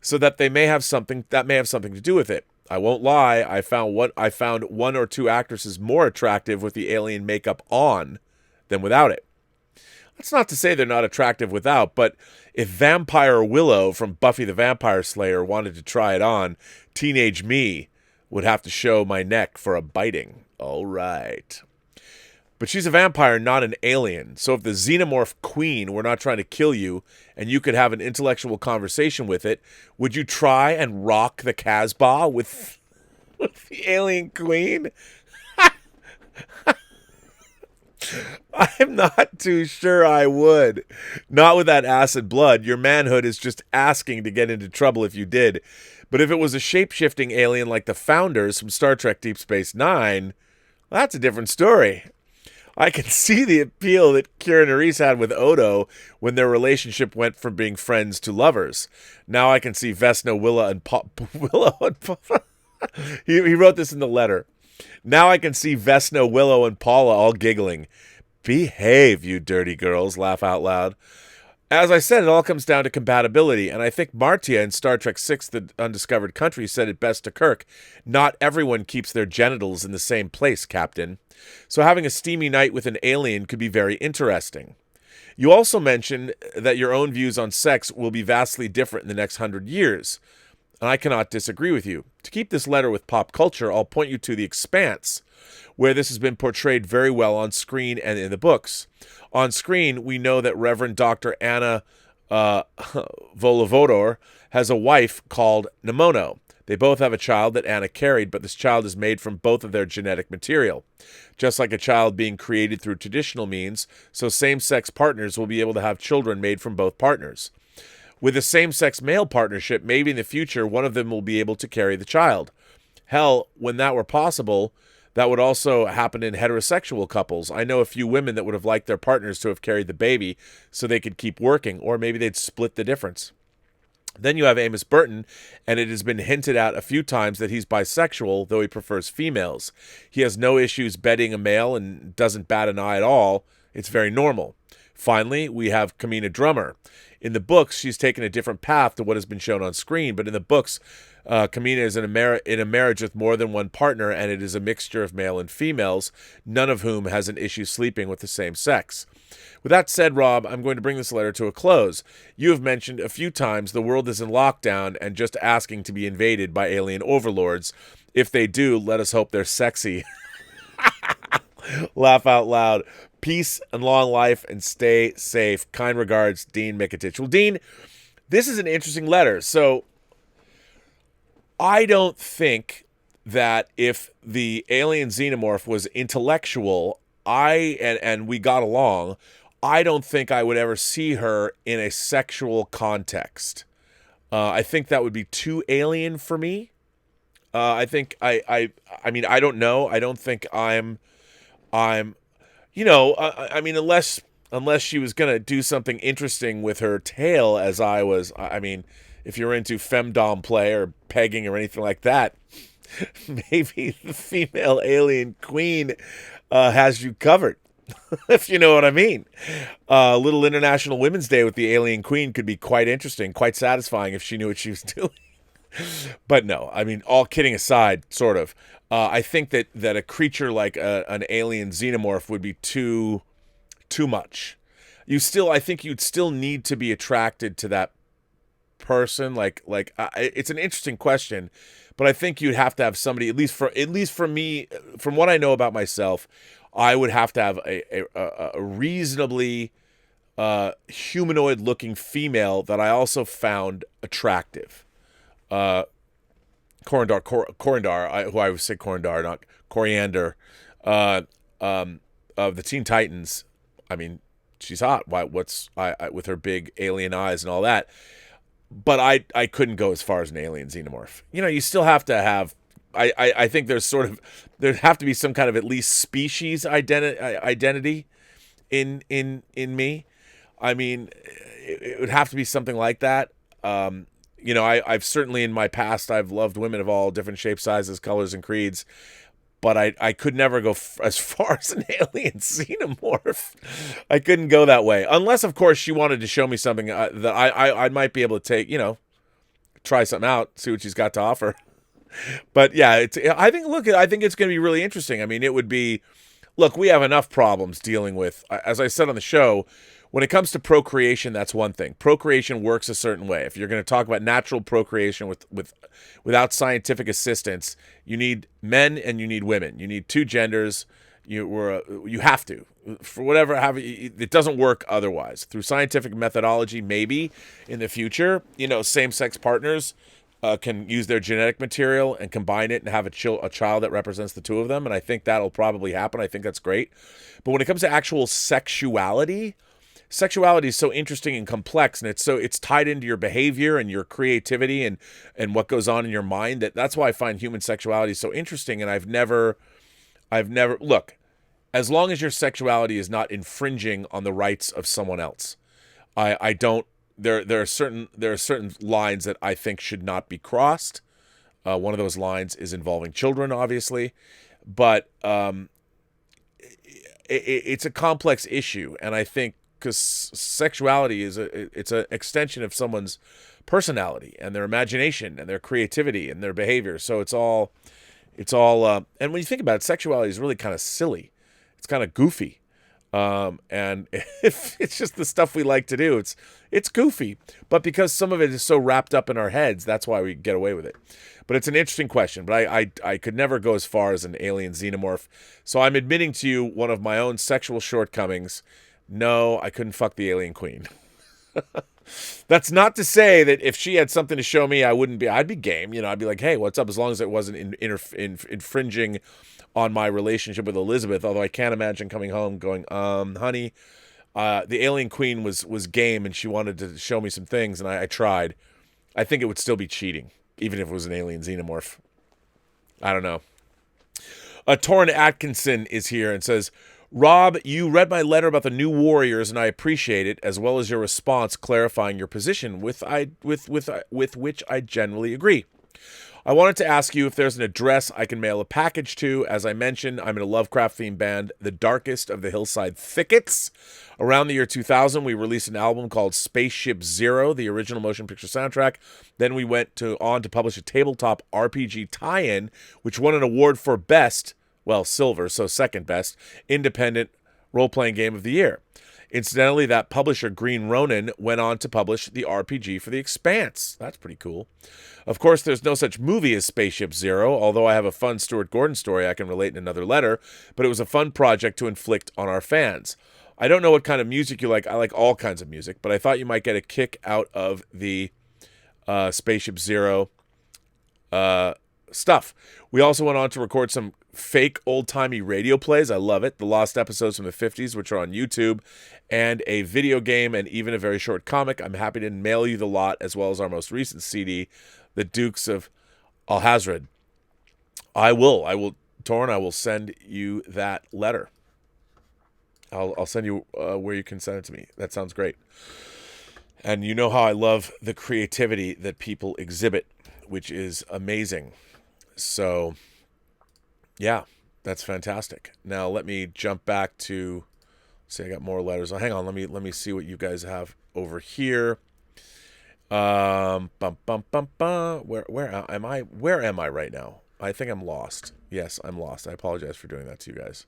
so that may have something to do with it. I won't lie, I found one or two actresses more attractive with the alien makeup on than without it. That's not to say they're not attractive without, but if Vampire Willow from Buffy the Vampire Slayer wanted to try it on, teenage me would have to show my neck for a biting. All right. But she's a vampire, not an alien. So if the xenomorph queen were not trying to kill you and you could have an intellectual conversation with it, would you try and rock the Casbah with the alien queen? I'm not too sure I would. Not with that acid blood. Your manhood is just asking to get into trouble if you did. But if it was a shape-shifting alien like the founders from Star Trek Deep Space Nine, well, that's a different story. I can see the appeal that Kira Nerys had with Odo when their relationship went from being friends to lovers. Now I can see Vesna, Willow, and he wrote this in the letter. Now I can see Vesna, Willow, and Paula all giggling. Behave, you dirty girls, laugh out loud. As I said, it all comes down to compatibility, and I think Martia in Star Trek VI, The Undiscovered Country, said it best to Kirk. Not everyone keeps their genitals in the same place, Captain. So having a steamy night with an alien could be very interesting. You also mentioned that your own views on sex will be vastly different in the next 100 years. And I cannot disagree with you. To keep this letter with pop culture, I'll point you to The Expanse, where this has been portrayed very well on screen and in the books. On screen, we know that Reverend Dr. Anna Volovodor has a wife called Nemono. They both have a child that Anna carried, but this child is made from both of their genetic material. Just like a child being created through traditional means, so same-sex partners will be able to have children made from both partners. With a same-sex male partnership, maybe in the future, one of them will be able to carry the child. Hell, when that were possible, that would also happen in heterosexual couples. I know a few women that would have liked their partners to have carried the baby so they could keep working, or maybe they'd split the difference. Then you have Amos Burton, and it has been hinted at a few times that he's bisexual, though he prefers females. He has no issues bedding a male and doesn't bat an eye at all. It's very normal. Finally, we have Kameena Drummer. In the books, she's taken a different path to what has been shown on screen, but in the books, Kameena is in a marriage with more than one partner, and it is a mixture of male and females, none of whom has an issue sleeping with the same sex. With that said, Rob, I'm going to bring this letter to a close. You have mentioned a few times the world is in lockdown and just asking to be invaded by alien overlords. If they do, let us hope they're sexy. Laugh out loud. Peace and long life and stay safe. Kind regards, Dean Mikatich. Well, Dean, this is an interesting letter. So I don't think that if the alien xenomorph was intellectual, and we got along, I don't think I would ever see her in a sexual context. I think that would be too alien for me. I think I mean, I don't know. I don't think I'm I mean, unless she was going to do something interesting with her tail, as I was, I mean, if you're into femdom play or pegging or anything like that, maybe the female alien queen has you covered, if you know what I mean. A little International Women's Day with the alien queen could be quite interesting, quite satisfying if she knew what she was doing. But no, I mean, all kidding aside, sort of. I think that a creature like an alien xenomorph would be too much. I think you'd still need to be attracted to that person, it's an interesting question, but I think you'd have to have somebody, at least for me, from what I know about myself, I would have to have a reasonably humanoid-looking female that I also found attractive. Coriander, who I would say Coriander, not Coriander, of the Teen Titans. I mean, she's hot. With her big alien eyes and all that. But I couldn't go as far as an alien xenomorph. You still have to have. I think there have to be some kind of at least species identity in me. I mean, it would have to be something like that. I've certainly in my past I've loved women of all different shapes, sizes, colors, and creeds. But I could never go as far as an alien xenomorph. I couldn't go that way. Unless, of course, she wanted to show me something that I might be able to take, try something out, see what she's got to offer. But, yeah, I think it's going to be really interesting. I mean, it would be, look, we have enough problems dealing with, as I said on the show, when it comes to procreation, that's one thing. Procreation works a certain way. If you're going to talk about natural procreation without scientific assistance, you need men and you need women. You need two genders. You have to. For whatever, it doesn't work otherwise. Through scientific methodology, maybe in the future, same-sex partners can use their genetic material and combine it and have a child that represents the two of them. And I think that'll probably happen. I think that's great. But when it comes to actual sexuality is so interesting and complex, and it's tied into your behavior and your creativity and what goes on in your mind. That's why I find human sexuality so interesting. And I've never look, as long as your sexuality is not infringing on the rights of someone else, I don't. There are certain lines that I think should not be crossed. One of those lines is involving children, obviously, but it's a complex issue, and I think. Because sexuality it's an extension of someone's personality and their imagination and their creativity and their behavior. So it's all, and when you think about it, sexuality is really kind of silly. It's kind of goofy. And if it's just the stuff we like to do, it's goofy, but because some of it is so wrapped up in our heads, that's why we get away with it. But it's an interesting question, but I could never go as far as an alien xenomorph. So I'm admitting to you one of my own sexual shortcomings. No, I couldn't fuck the alien queen. That's not to say that if she had something to show me, I'd be game. I'd be like, hey, what's up? As long as it wasn't infringing on my relationship with Elizabeth. Although I can't imagine coming home going, honey, the alien queen was game and she wanted to show me some things and I tried. I think it would still be cheating, even if it was an alien xenomorph. I don't know. Torrin Atkinson is here and says, Rob, you read my letter about the new Warriors, and I appreciate it, as well as your response clarifying your position, with which I generally agree. I wanted to ask you if there's an address I can mail a package to. As I mentioned, I'm in a Lovecraft-themed band, The Darkest of the Hillside Thickets. Around the year 2000, we released an album called Spaceship Zero, the original motion picture soundtrack. Then we went on to publish a tabletop RPG tie-in, which won an award for silver, so second best, independent role-playing game of the year. Incidentally, that publisher, Green Ronin, went on to publish the RPG for The Expanse. That's pretty cool. Of course, there's no such movie as Spaceship Zero, although I have a fun Stuart Gordon story I can relate in another letter, but it was a fun project to inflict on our fans. I don't know what kind of music you like. I like all kinds of music, but I thought you might get a kick out of the Spaceship Zero stuff. We also went on to record some fake old-timey radio plays. I love it. The lost episodes from the 50s, which are on YouTube, and a video game, and even a very short comic. I'm happy to mail you the lot, as well as our most recent CD, The Dukes of Alhazred. I will, Torrin, I will send you that letter. I'll send you where you can send it to me. That sounds great. And you know how I love the creativity that people exhibit, which is amazing. So, yeah, that's fantastic. Now let me jump back to. See, I got more letters. Oh, hang on, let me see what you guys have over here. Where am I? Where am I right now? I think I'm lost. Yes, I'm lost. I apologize for doing that to you guys.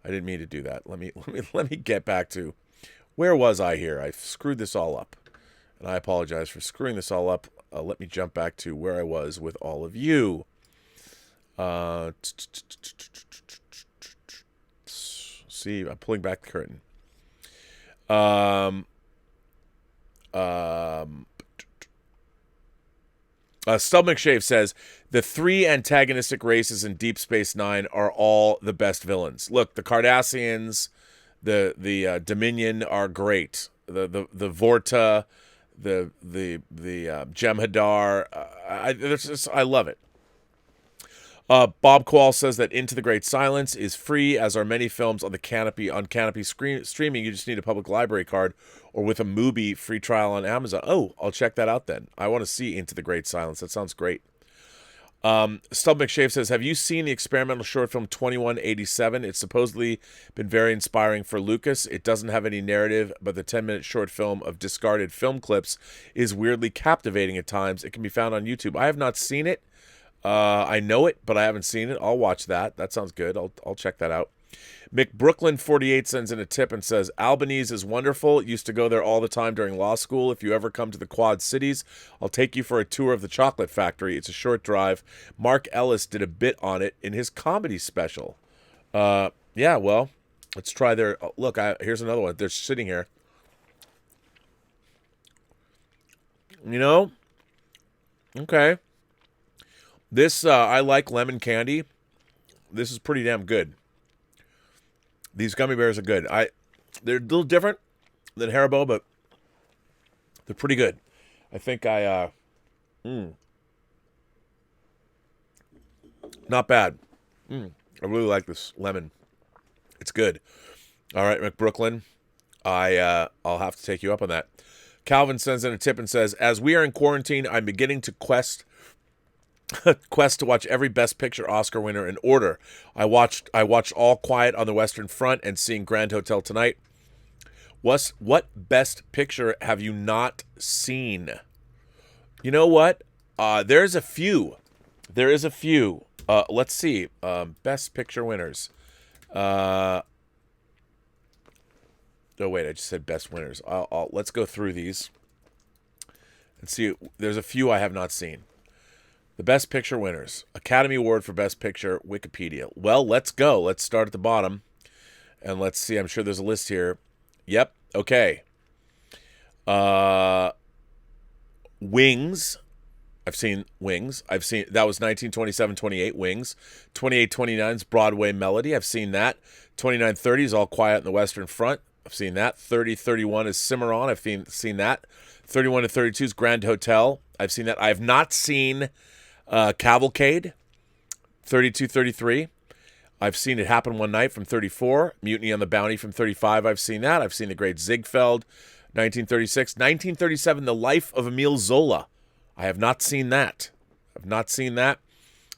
I didn't mean to do that. Let me get back to where was I here? I screwed this all up. And I apologize for screwing this all up. Let me jump back to where I was with all of you. See, I'm pulling back the curtain. Stub McShave says, the 3 antagonistic races in Deep Space Nine are all the best villains. Look, the Cardassians, the Dominion are great. The Vorta, the Jem'Hadar, I love it. Bob Quall says that Into the Great Silence is free, as are many films on the Canopy streaming. You just need a public library card, or with a Mubi free trial on Amazon. Oh, I'll check that out then. I want to see Into the Great Silence. That sounds great. Stub McShave says, have you seen the experimental short film 2187? It's supposedly been very inspiring for Lucas. It doesn't have any narrative, but the 10-minute short film of discarded film clips is weirdly captivating at times. It can be found on YouTube. I have not seen it. I know it, but I haven't seen it. I'll watch that. That sounds good. I'll check that out. McBrooklyn48 sends in a tip and says, Albanese is wonderful. Used to go there all the time during law school. If you ever come to the Quad Cities, I'll take you for a tour of the chocolate factory. It's a short drive. Mark Ellis did a bit on it in his comedy special. Yeah, well, let's try their... Oh, look, here's another one. They're sitting here. You know? Okay. This, I like lemon candy. This is pretty damn good. These gummy bears are good. They're a little different than Haribo, but they're pretty good. I think not bad. I really like this lemon. It's good. All right, McBrooklyn, I'll have to take you up on that. Calvin sends in a tip and says, as we are in quarantine, I'm beginning to quest to watch every Best Picture Oscar winner in order. I watched All Quiet on the Western Front and seeing Grand Hotel Tonight. What Best Picture have you not seen? You know what? There's a few. Let's see. Best Picture winners. Oh wait, I just said best winners. Let's go through these and see. There's a few I have not seen. The Best Picture winners. Academy Award for Best Picture, Wikipedia. Well, let's go. Let's start at the bottom. And let's see. I'm sure there's a list here. Yep. Okay. Wings. I've seen Wings. That was 1927-28, Wings. 28-29's Broadway Melody. I've seen that. 29-30 is All Quiet on the Western Front. I've seen that. 30-31 is Cimarron. I've seen that. 31-32 is Grand Hotel. I've seen that. I have not seen Cavalcade. 32-33. I've seen It Happen One Night from 34. Mutiny on the Bounty from 35. I've seen that. I've seen The Great Ziegfeld. 1936. 1937, The Life of Emile Zola. I have not seen that.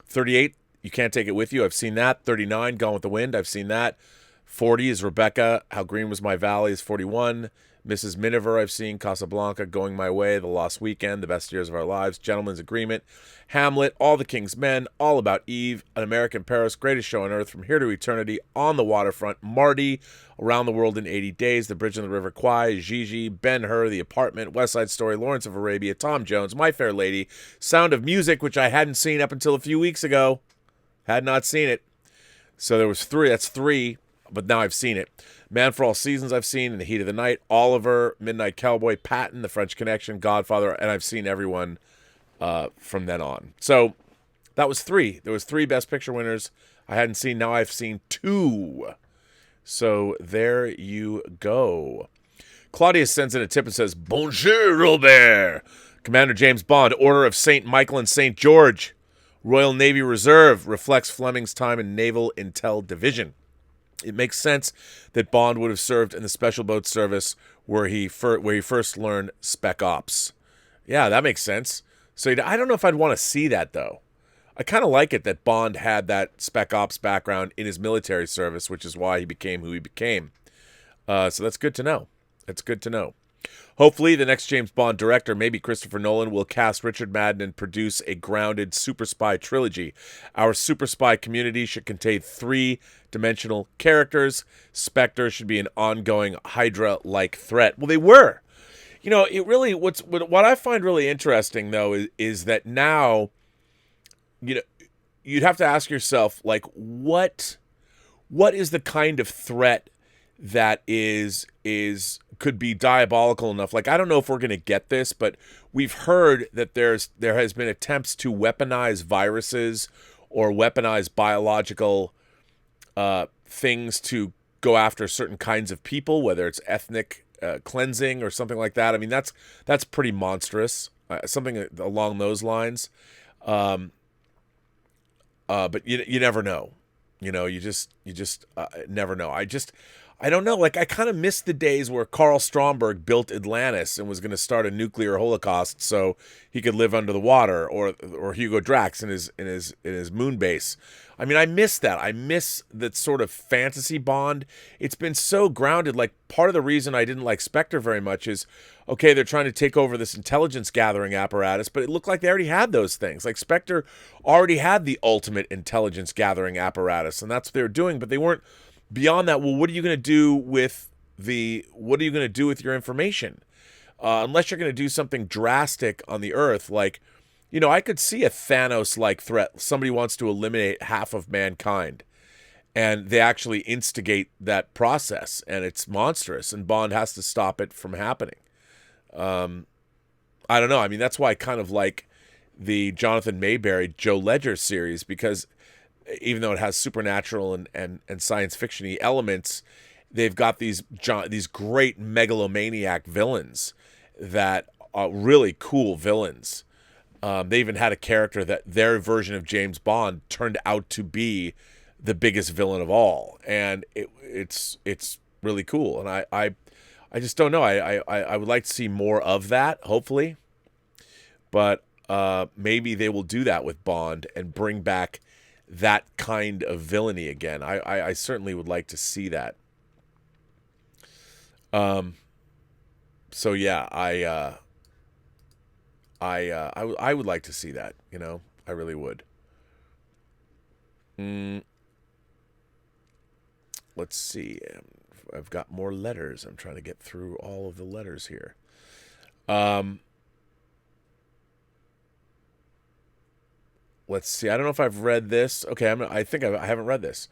38, You Can't Take It With You. I've seen that. 39, Gone with the Wind. I've seen that. 40 is Rebecca. How Green Was My Valley is 41. Mrs. Miniver, I've seen. Casablanca, Going My Way, The Lost Weekend, The Best Years of Our Lives, Gentleman's Agreement, Hamlet, All the King's Men, All About Eve, An American Paris, Greatest Show on Earth, From Here to Eternity, On the Waterfront, Marty, Around the World in 80 Days, The Bridge on the River Kwai, Gigi, Ben-Hur, The Apartment, West Side Story, Lawrence of Arabia, Tom Jones, My Fair Lady, Sound of Music, which I hadn't seen up until a few weeks ago. Had not seen it. So there was 3. That's 3, but now I've seen it. Man for All Seasons I've seen, In the Heat of the Night, Oliver, Midnight Cowboy, Patton, The French Connection, Godfather, and I've seen everyone from then on. So that was 3. There was 3 Best Picture winners I hadn't seen. Now I've seen 2. So there you go. Claudius sends in a tip and says, Bonjour, Robert. Commander James Bond, Order of St. Michael and St. George. Royal Navy Reserve reflects Fleming's time in Naval Intel Division. It makes sense that Bond would have served in the Special Boat Service where he first learned Spec Ops. Yeah, that makes sense. So I don't know if I'd want to see that, though. I kind of like it that Bond had that Spec Ops background in his military service, which is why he became who he became. So that's good to know. Hopefully, the next James Bond director, maybe Christopher Nolan, will cast Richard Madden and produce a grounded super spy trilogy. Our super spy community should contain 3-dimensional characters. Spectre should be an ongoing Hydra-like threat. Well, they were. It really what I find really interesting though is that now, you know, you'd have to ask yourself like what is the kind of threat that is could be diabolical enough. Like, I don't know if we're going to get this, but we've heard that there has been attempts to weaponize viruses or weaponize biological things to go after certain kinds of people, whether it's ethnic cleansing or something like that. I mean, that's pretty monstrous. Something along those lines. But you never know. You just never know. I don't know. Like, I kind of miss the days where Carl Stromberg built Atlantis and was going to start a nuclear holocaust so he could live under the water, or Hugo Drax in his moon base. I mean, I miss that. I miss that sort of fantasy Bond. It's been so grounded. Like, part of the reason I didn't like Spectre very much is, okay, they're trying to take over this intelligence gathering apparatus, but it looked like they already had those things. Like, Spectre already had the ultimate intelligence gathering apparatus, and that's what they were doing, but they weren't beyond that. Well, what are you going to do with your information? Unless you're going to do something drastic on the Earth, like, I could see a Thanos-like threat. Somebody wants to eliminate half of mankind, and they actually instigate that process, and it's monstrous, and Bond has to stop it from happening. I don't know. I mean, that's why I kind of like the Jonathan Mayberry Joe Ledger series, because even though it has supernatural and science fiction-y elements, they've got these great megalomaniac villains that are really cool villains. They even had a character that their version of James Bond turned out to be the biggest villain of all, and it's really cool. And I just don't know. I would like to see more of that, hopefully, but maybe they will do that with Bond and bring back that kind of villainy again. I certainly would like to see that. So yeah, I would like to see that. I really would. Let's see. I've got more letters. I'm trying to get through all of the letters here. Let's see. I don't know if I've read this. Okay, I think I haven't read this.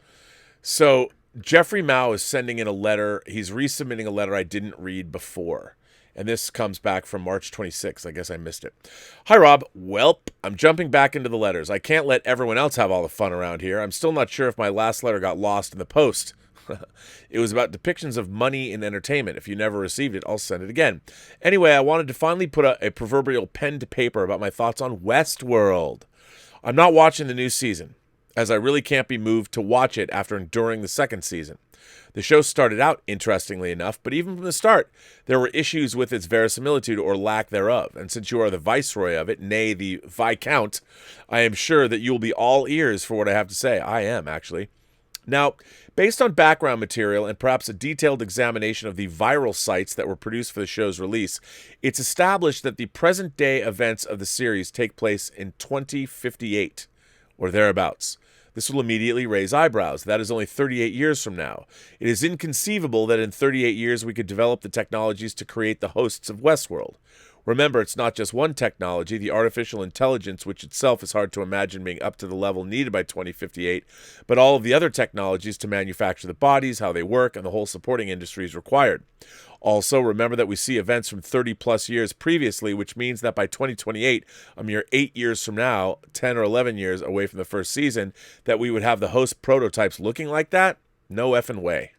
So Geoffrey Mao is sending in a letter. He's resubmitting a letter I didn't read before. And this comes back from March 26th. I guess I missed it. Hi, Rob. Welp, I'm jumping back into the letters. I can't let everyone else have all the fun around here. I'm still not sure if my last letter got lost in the post. It was about depictions of money in entertainment. If you never received it, I'll send it again. Anyway, I wanted to finally put a proverbial pen to paper about my thoughts on Westworld. I'm not watching the new season, as I really can't be moved to watch it after enduring the second season. The show started out interestingly enough, but even from the start, there were issues with its verisimilitude or lack thereof. And since you are the viceroy of it, nay, the viscount, I am sure that you will be all ears for what I have to say. I am, actually. Now, based on background material and perhaps a detailed examination of the viral sites that were produced for the show's release, it's established that the present-day events of the series take place in 2058, or thereabouts. This will immediately raise eyebrows. That is only 38 years from now. It is inconceivable that in 38 years we could develop the technologies to create the hosts of Westworld. Remember, it's not just one technology, the artificial intelligence, which itself is hard to imagine being up to the level needed by 2058, but all of the other technologies to manufacture the bodies, how they work, and the whole supporting industries required. Also, remember that we see events from 30-plus years previously, which means that by 2028, a mere 8 years from now, 10 or 11 years away from the first season, that we would have the host prototypes looking like that? No effing way.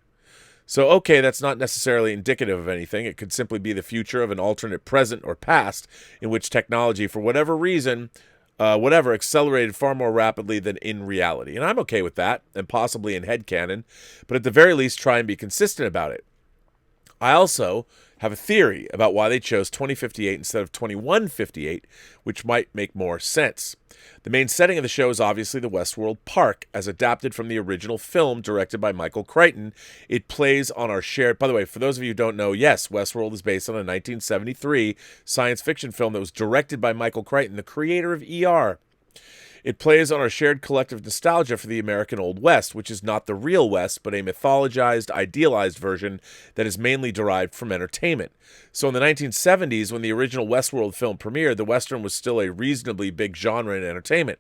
So, okay, that's not necessarily indicative of anything. It could simply be the future of an alternate present or past in which technology, for whatever reason, accelerated far more rapidly than in reality. And I'm okay with that, and possibly in headcanon, but at the very least, try and be consistent about it. I also have a theory about why they chose 2058 instead of 2158, which might make more sense. The main setting of the show is obviously the Westworld Park, as adapted from the original film directed by Michael Crichton. It plays on our shared... By the way, for those of you who don't know, yes, Westworld is based on a 1973 science fiction film that was directed by Michael Crichton, the creator of ER. It plays on our shared collective nostalgia for the American Old West, which is not the real West, but a mythologized, idealized version that is mainly derived from entertainment. So in the 1970s, when the original Westworld film premiered, the Western was still a reasonably big genre in entertainment.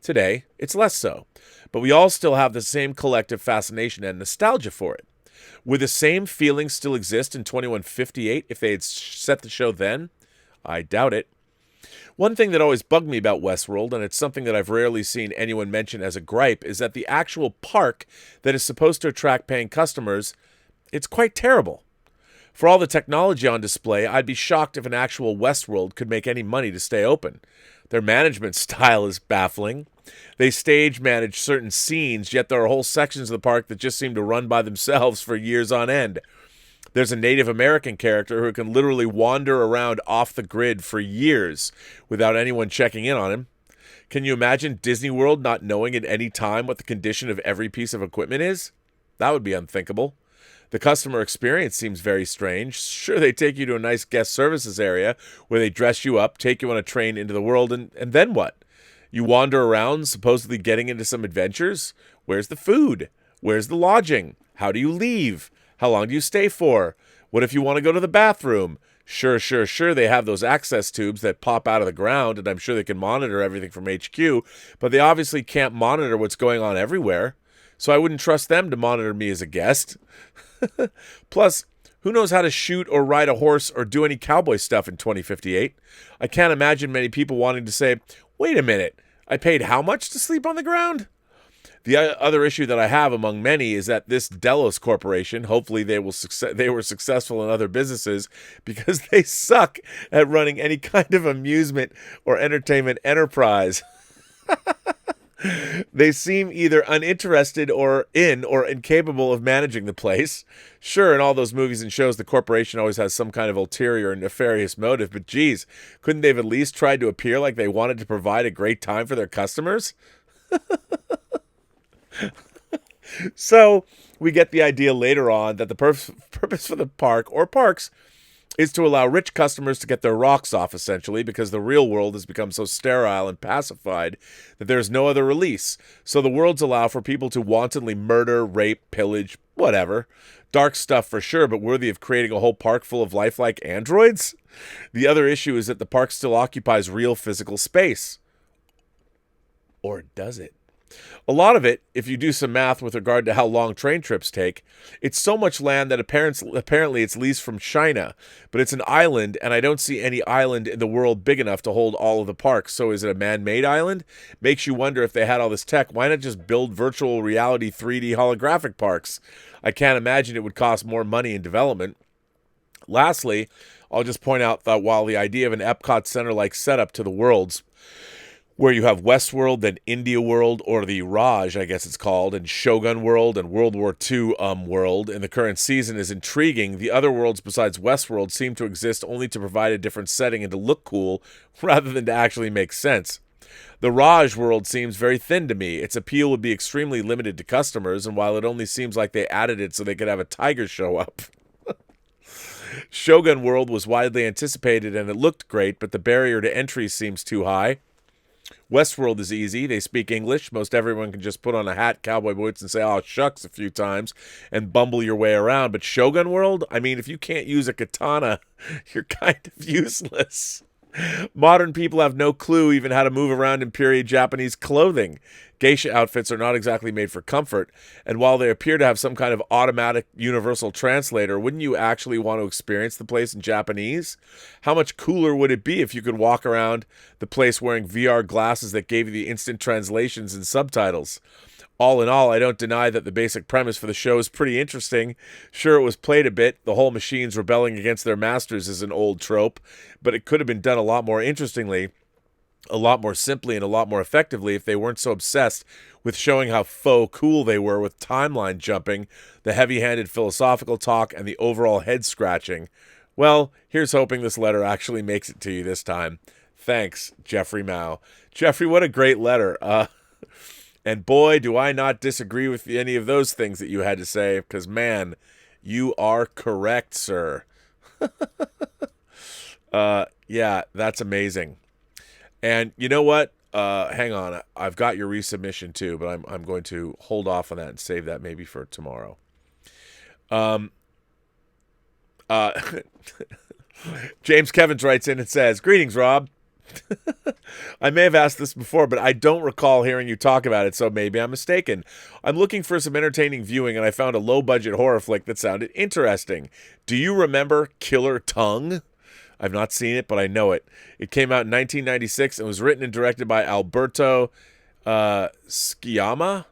Today, it's less so. But we all still have the same collective fascination and nostalgia for it. Would the same feelings still exist in 2158 if they had set the show then? I doubt it. One thing that always bugged me about Westworld, and it's something that I've rarely seen anyone mention as a gripe, is that the actual park that is supposed to attract paying customers, it's quite terrible. For all the technology on display, I'd be shocked if an actual Westworld could make any money to stay open. Their management style is baffling. They stage manage certain scenes, yet there are whole sections of the park that just seem to run by themselves for years on end. There's a Native American character who can literally wander around off the grid for years without anyone checking in on him. Can you imagine Disney World not knowing at any time what the condition of every piece of equipment is? That would be unthinkable. The customer experience seems very strange. Sure, they take you to a nice guest services area where they dress you up, take you on a train into the world, and then what? You wander around, supposedly getting into some adventures? Where's the food? Where's the lodging? How do you leave? How long do you stay for? What if you want to go to the bathroom? Sure, they have those access tubes that pop out of the ground, and I'm sure they can monitor everything from HQ, but they obviously can't monitor what's going on everywhere. So I wouldn't trust them to monitor me as a guest. Plus, who knows how to shoot or ride a horse or do any cowboy stuff in 2058? I can't imagine many people wanting to say, wait a minute, I paid how much to sleep on the ground? The other issue that I have among many is that this Delos Corporation, hopefully they were successful in other businesses because they suck at running any kind of amusement or entertainment enterprise. They seem either uninterested or incapable of managing the place. Sure, in all those movies and shows, the corporation always has some kind of ulterior and nefarious motive, but geez, couldn't they have at least tried to appear like they wanted to provide a great time for their customers? So, we get the idea later on that the purpose for the park, or parks, is to allow rich customers to get their rocks off, essentially, because the real world has become so sterile and pacified that there's no other release. So the worlds allow for people to wantonly murder, rape, pillage, whatever. Dark stuff for sure, but worthy of creating a whole park full of lifelike androids? The other issue is that the park still occupies real physical space. Or does it? A lot of it, if you do some math with regard to how long train trips take, it's so much land that apparently it's leased from China, but it's an island, and I don't see any island in the world big enough to hold all of the parks. So is it a man-made island? Makes you wonder if they had all this tech, why not just build virtual reality 3D holographic parks? I can't imagine it would cost more money in development. Lastly, I'll just point out that while the idea of an Epcot Center-like setup to the worlds, where you have Westworld, then India World, or the Raj, I guess it's called, and Shogun World and World War II world in the current season is intriguing. The other worlds besides Westworld seem to exist only to provide a different setting and to look cool, rather than to actually make sense. The Raj world seems very thin to me. Its appeal would be extremely limited to customers, and while it only seems like they added it so they could have a tiger show up. Shogun World was widely anticipated and it looked great, but the barrier to entry seems too high. Westworld is easy. They speak English. Most everyone can just put on a hat, cowboy boots, and say, oh, shucks, a few times and bumble your way around. But Shogun World, I mean, if you can't use a katana, you're kind of useless. Modern people have no clue even how to move around in period Japanese clothing. Geisha outfits are not exactly made for comfort, and while they appear to have some kind of automatic universal translator, wouldn't you actually want to experience the place in Japanese? How much cooler would it be if you could walk around the place wearing VR glasses that gave you the instant translations and subtitles? All in all, I don't deny that the basic premise for the show is pretty interesting. Sure, it was played a bit. The whole machines rebelling against their masters is an old trope, but it could have been done a lot more interestingly, a lot more simply, and a lot more effectively if they weren't so obsessed with showing how faux cool they were with timeline jumping, the heavy-handed philosophical talk, and the overall head-scratching. Well, here's hoping this letter actually makes it to you this time. Thanks, Geoffrey Mao. Geoffrey, what a great letter. And boy, do I not disagree with any of those things that you had to say, because, man, you are correct, sir. Yeah, that's amazing. And you know what? hang on. I've got your resubmission too, but I'm going to hold off on that and save that maybe for tomorrow. James Kevins writes in and says, "Greetings, Rob. I may have asked this before, but I don't recall hearing you talk about it, so maybe I'm mistaken. I'm looking for some entertaining viewing, and I found a low-budget horror flick that sounded interesting. Do you remember Killer Tongue? I've not seen it, but I know it. It came out in 1996 and was written and directed by Alberto Sciamma.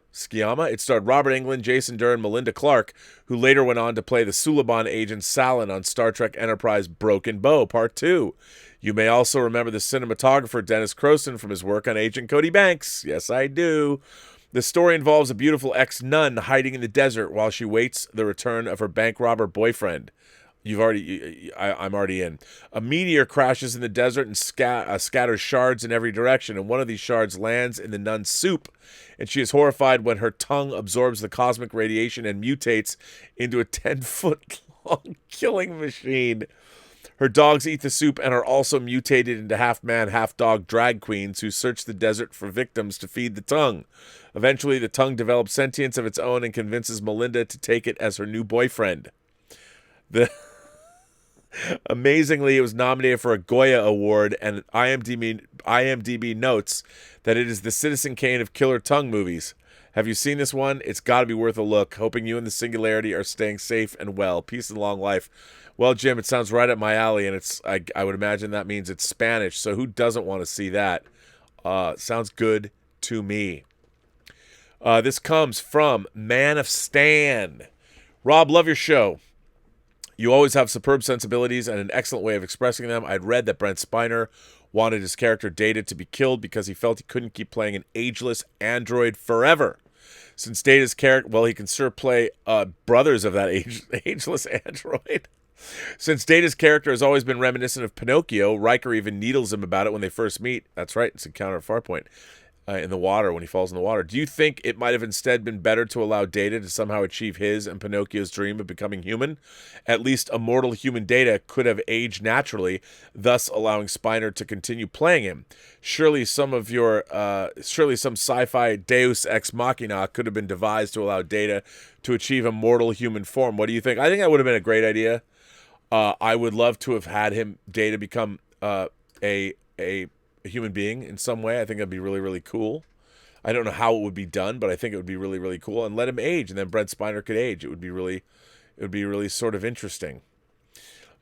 It starred Robert Englund, Jason Durr, and Melinda Clarke, who later went on to play the Suliban agent Salin on Star Trek Enterprise Broken Bow Part 2. You may also remember the cinematographer Dennis Crowson from his work on Agent Cody Banks. Yes, I do. The story involves a beautiful ex-nun hiding in the desert while she waits the return of her bank robber boyfriend. I'm already in. A meteor crashes in the desert and scatters shards in every direction, and one of these shards lands in the nun's soup, and she is horrified when her tongue absorbs the cosmic radiation and mutates into a 10-foot-long killing machine. Her dogs eat the soup and are also mutated into half-man, half-dog drag queens who search the desert for victims to feed the tongue. Eventually, the tongue develops sentience of its own and convinces Melinda to take it as her new boyfriend. Amazingly, it was nominated for a Goya Award, and IMDb notes that it is the Citizen Kane of Killer Tongue movies. Have you seen this one? It's got to be worth a look. Hoping you and the Singularity are staying safe and well. Peace and long life. Well, Jim, it sounds right up my alley, and I would imagine that means it's Spanish, so who doesn't want to see that? Sounds good to me. This comes from Man of Stan. Rob, love your show. You always have superb sensibilities and an excellent way of expressing them. I'd read that Brent Spiner wanted his character Data to be killed because he felt he couldn't keep playing an ageless android forever. Since Data's character, well, he can sure play brothers of that ageless android. Since Data's character has always been reminiscent of Pinocchio, Riker even needles him about it when they first meet. That's right, it's Encounter at Farpoint. In the water, when he falls in the water. Do you think it might have instead been better to allow Data to somehow achieve his and Pinocchio's dream of becoming human? At least a mortal human Data could have aged naturally, thus allowing Spiner to continue playing him. Surely some sci-fi Deus Ex Machina could have been devised to allow Data to achieve a mortal human form. What do you think? I think that would have been a great idea. I would love to have had Data become a human being in some way. I think that'd be really, really cool. I don't know how it would be done, but I think it would be really, really cool. And let him age, and then Brent Spiner could age. It would be really sort of interesting.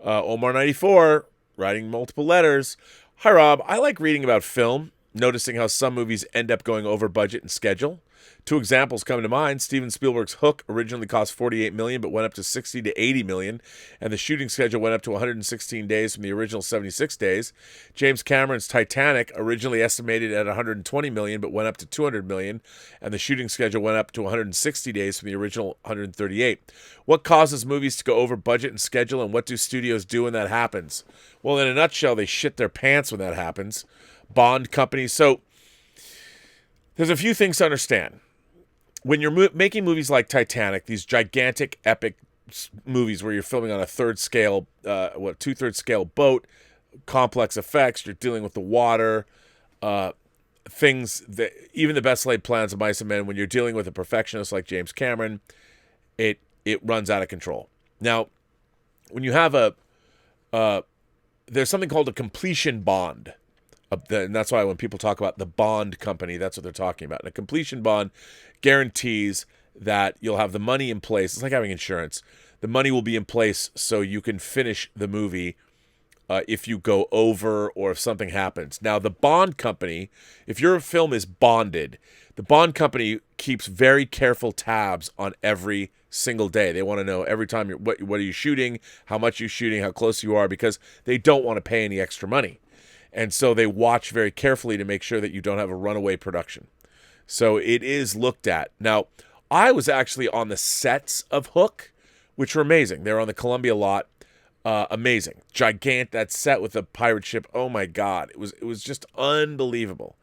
Omar94, writing multiple letters. Hi, Rob. I like reading about film, noticing how some movies end up going over budget and schedule. Two examples come to mind. Steven Spielberg's Hook originally cost $48 million, but went up to $60 to $80 million, and the shooting schedule went up to 116 days from the original 76 days. James Cameron's Titanic originally estimated at $120 million, but went up to $200 million, and the shooting schedule went up to 160 days from the original 138. What causes movies to go over budget and schedule, and what do studios do when that happens? Well, in a nutshell, they shit their pants when that happens. Bond companies. So there's a few things to understand. When you're making movies like Titanic, these gigantic, epic movies where you're filming on a two-thirds scale boat, complex effects, you're dealing with the water, things that even the best laid plans of mice and men, when you're dealing with a perfectionist like James Cameron, it runs out of control. Now, when you have there's something called a completion bond. And that's why when people talk about the bond company, that's what they're talking about. And a completion bond guarantees that you'll have the money in place. It's like having insurance. The money will be in place so you can finish the movie if you go over or if something happens. Now, the bond company, if your film is bonded, the bond company keeps very careful tabs on every single day. They want to know every time what are you shooting, how much you're shooting, how close you are, because they don't want to pay any extra money. And so they watch very carefully to make sure that you don't have a runaway production. So it is looked at. Now, I was actually on the sets of Hook, which were amazing. They were on the Columbia lot. Amazing. That set with the pirate ship. Oh, my God. It was just unbelievable.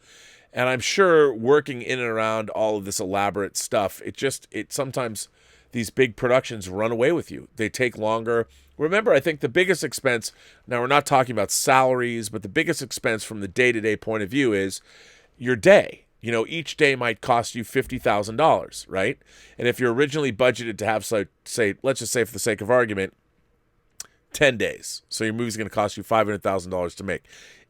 And I'm sure working in and around all of this elaborate stuff, it sometimes these big productions run away with you. They take longer. Remember, I think the biggest expense, now we're not talking about salaries, but the biggest expense from the day-to-day point of view is your day. You know, each day might cost you $50,000, right? And if you're originally budgeted to have, say, let's just say for the sake of argument, 10 days. So your movie's going to cost you $500,000 to make.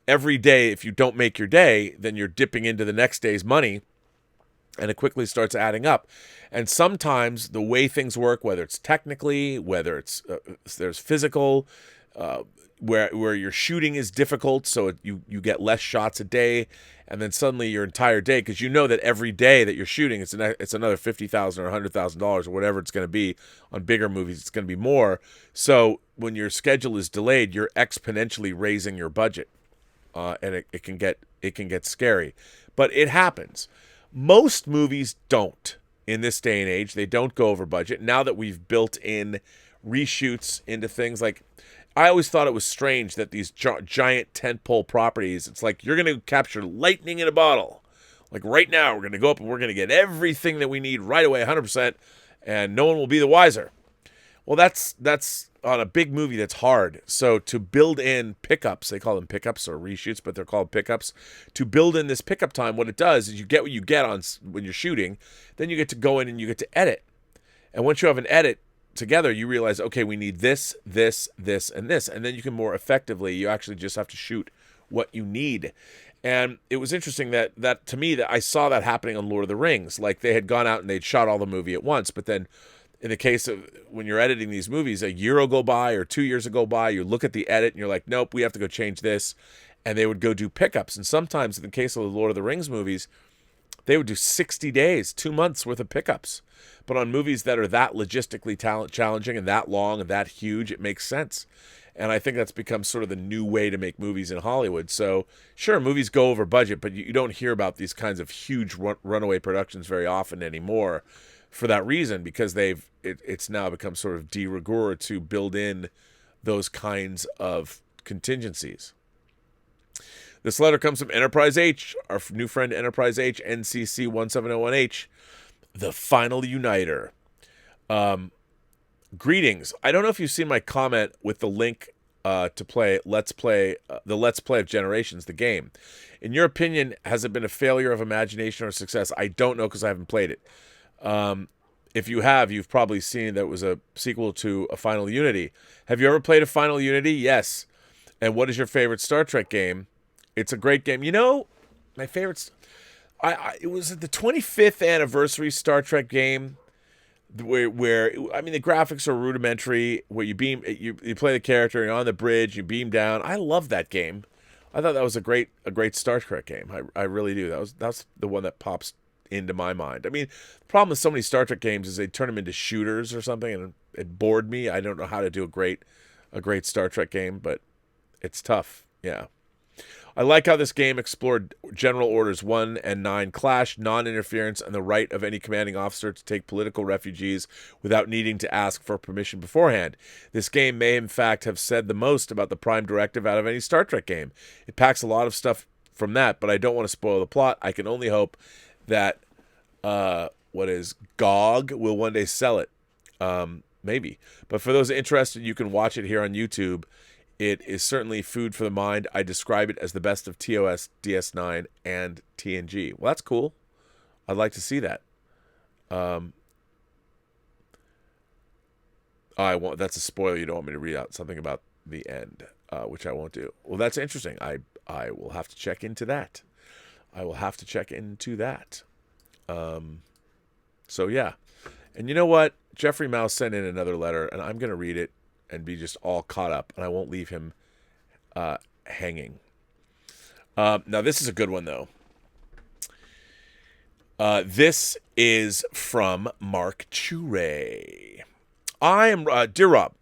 Every day, if you don't make your day, then you're dipping into the next day's money, and it quickly starts adding up. And sometimes the way things work, whether it's technically, whether it's there's physical, where your shooting is difficult, so you get less shots a day, and then suddenly your entire day, because you know that every day that you're shooting, it's another $50,000 or $100,000 or whatever it's going to be. On bigger movies, it's going to be more. So when your schedule is delayed, you're exponentially raising your budget, and it can get scary, but it happens. Most movies don't in this day and age. They don't go over budget. Now that we've built in reshoots into things, like, I always thought it was strange that these giant tentpole properties, it's like you're going to capture lightning in a bottle. Like right now, we're going to go up and we're going to get everything that we need right away, 100%, and no one will be the wiser. Well, that's on a big movie, that's hard. So to build in pickups, they call them pickups or reshoots, but they're called pickups. To build in this pickup time, what it does is you get what you get on when you're shooting, then you get to go in and you get to edit. And once you have an edit together, you realize, okay, we need this, this, this, and this. And then you can more effectively, you actually just have to shoot what you need. And it was interesting that to me, that I saw that happening on Lord of the Rings. Like, they had gone out and they'd shot all the movie at once, but then in the case of when you're editing these movies, a year will go by or 2 years will go by, you look at the edit and you're like, nope, we have to go change this. And they would go do pickups. And sometimes in the case of the Lord of the Rings movies, they would do 60 days, 2 months worth of pickups. But on movies that are that logistically challenging and that long and that huge, it makes sense. And I think that's become sort of the new way to make movies in Hollywood. So sure, movies go over budget, but you don't hear about these kinds of huge runaway productions very often anymore, for that reason, because it's now become sort of de rigueur to build in those kinds of contingencies. This letter comes from Enterprise H, our new friend Enterprise H, NCC 1701H, the final uniter. Greetings. I don't know if you've seen my comment with the link to play Let's Play of Generations, the game. In your opinion, has it been a failure of imagination or success? I don't know, because I haven't played it. If you have, you've probably seen that it was a sequel to a Final Unity. Have you ever played a Final Unity? Yes. And what is your favorite Star Trek game? It's a great game. You know, my favorite, it was the 25th anniversary Star Trek game, where I mean, the graphics are rudimentary, where you play the character, you're on the bridge, you beam down. I love that game. I thought that was a great Star Trek game. I really do. That's the one that pops into my mind. I mean, the problem with so many Star Trek games is they turn them into shooters or something, and it bored me. I don't know how to do a great Star Trek game, but it's tough. Yeah. I like how this game explored General Orders 1 and 9 clash, non-interference, and the right of any commanding officer to take political refugees without needing to ask for permission beforehand. This game may, in fact, have said the most about the Prime Directive out of any Star Trek game. It packs a lot of stuff from that, but I don't want to spoil the plot. I can only hope that GOG will one day sell it. Maybe. But for those interested, you can watch it here on YouTube. It is certainly food for the mind. I describe it as the best of TOS, DS9, and TNG. Well, that's cool. I'd like to see that. That's a spoiler. You don't want me to read out something about the end, which I won't do. Well, that's interesting. I will have to check into that. So yeah. And you know what? Geoffrey Mao sent in another letter, and I'm going to read it and be just all caught up, and I won't leave him hanging. Now, this is a good one, though. This is from Mark Chure. Dear Rob,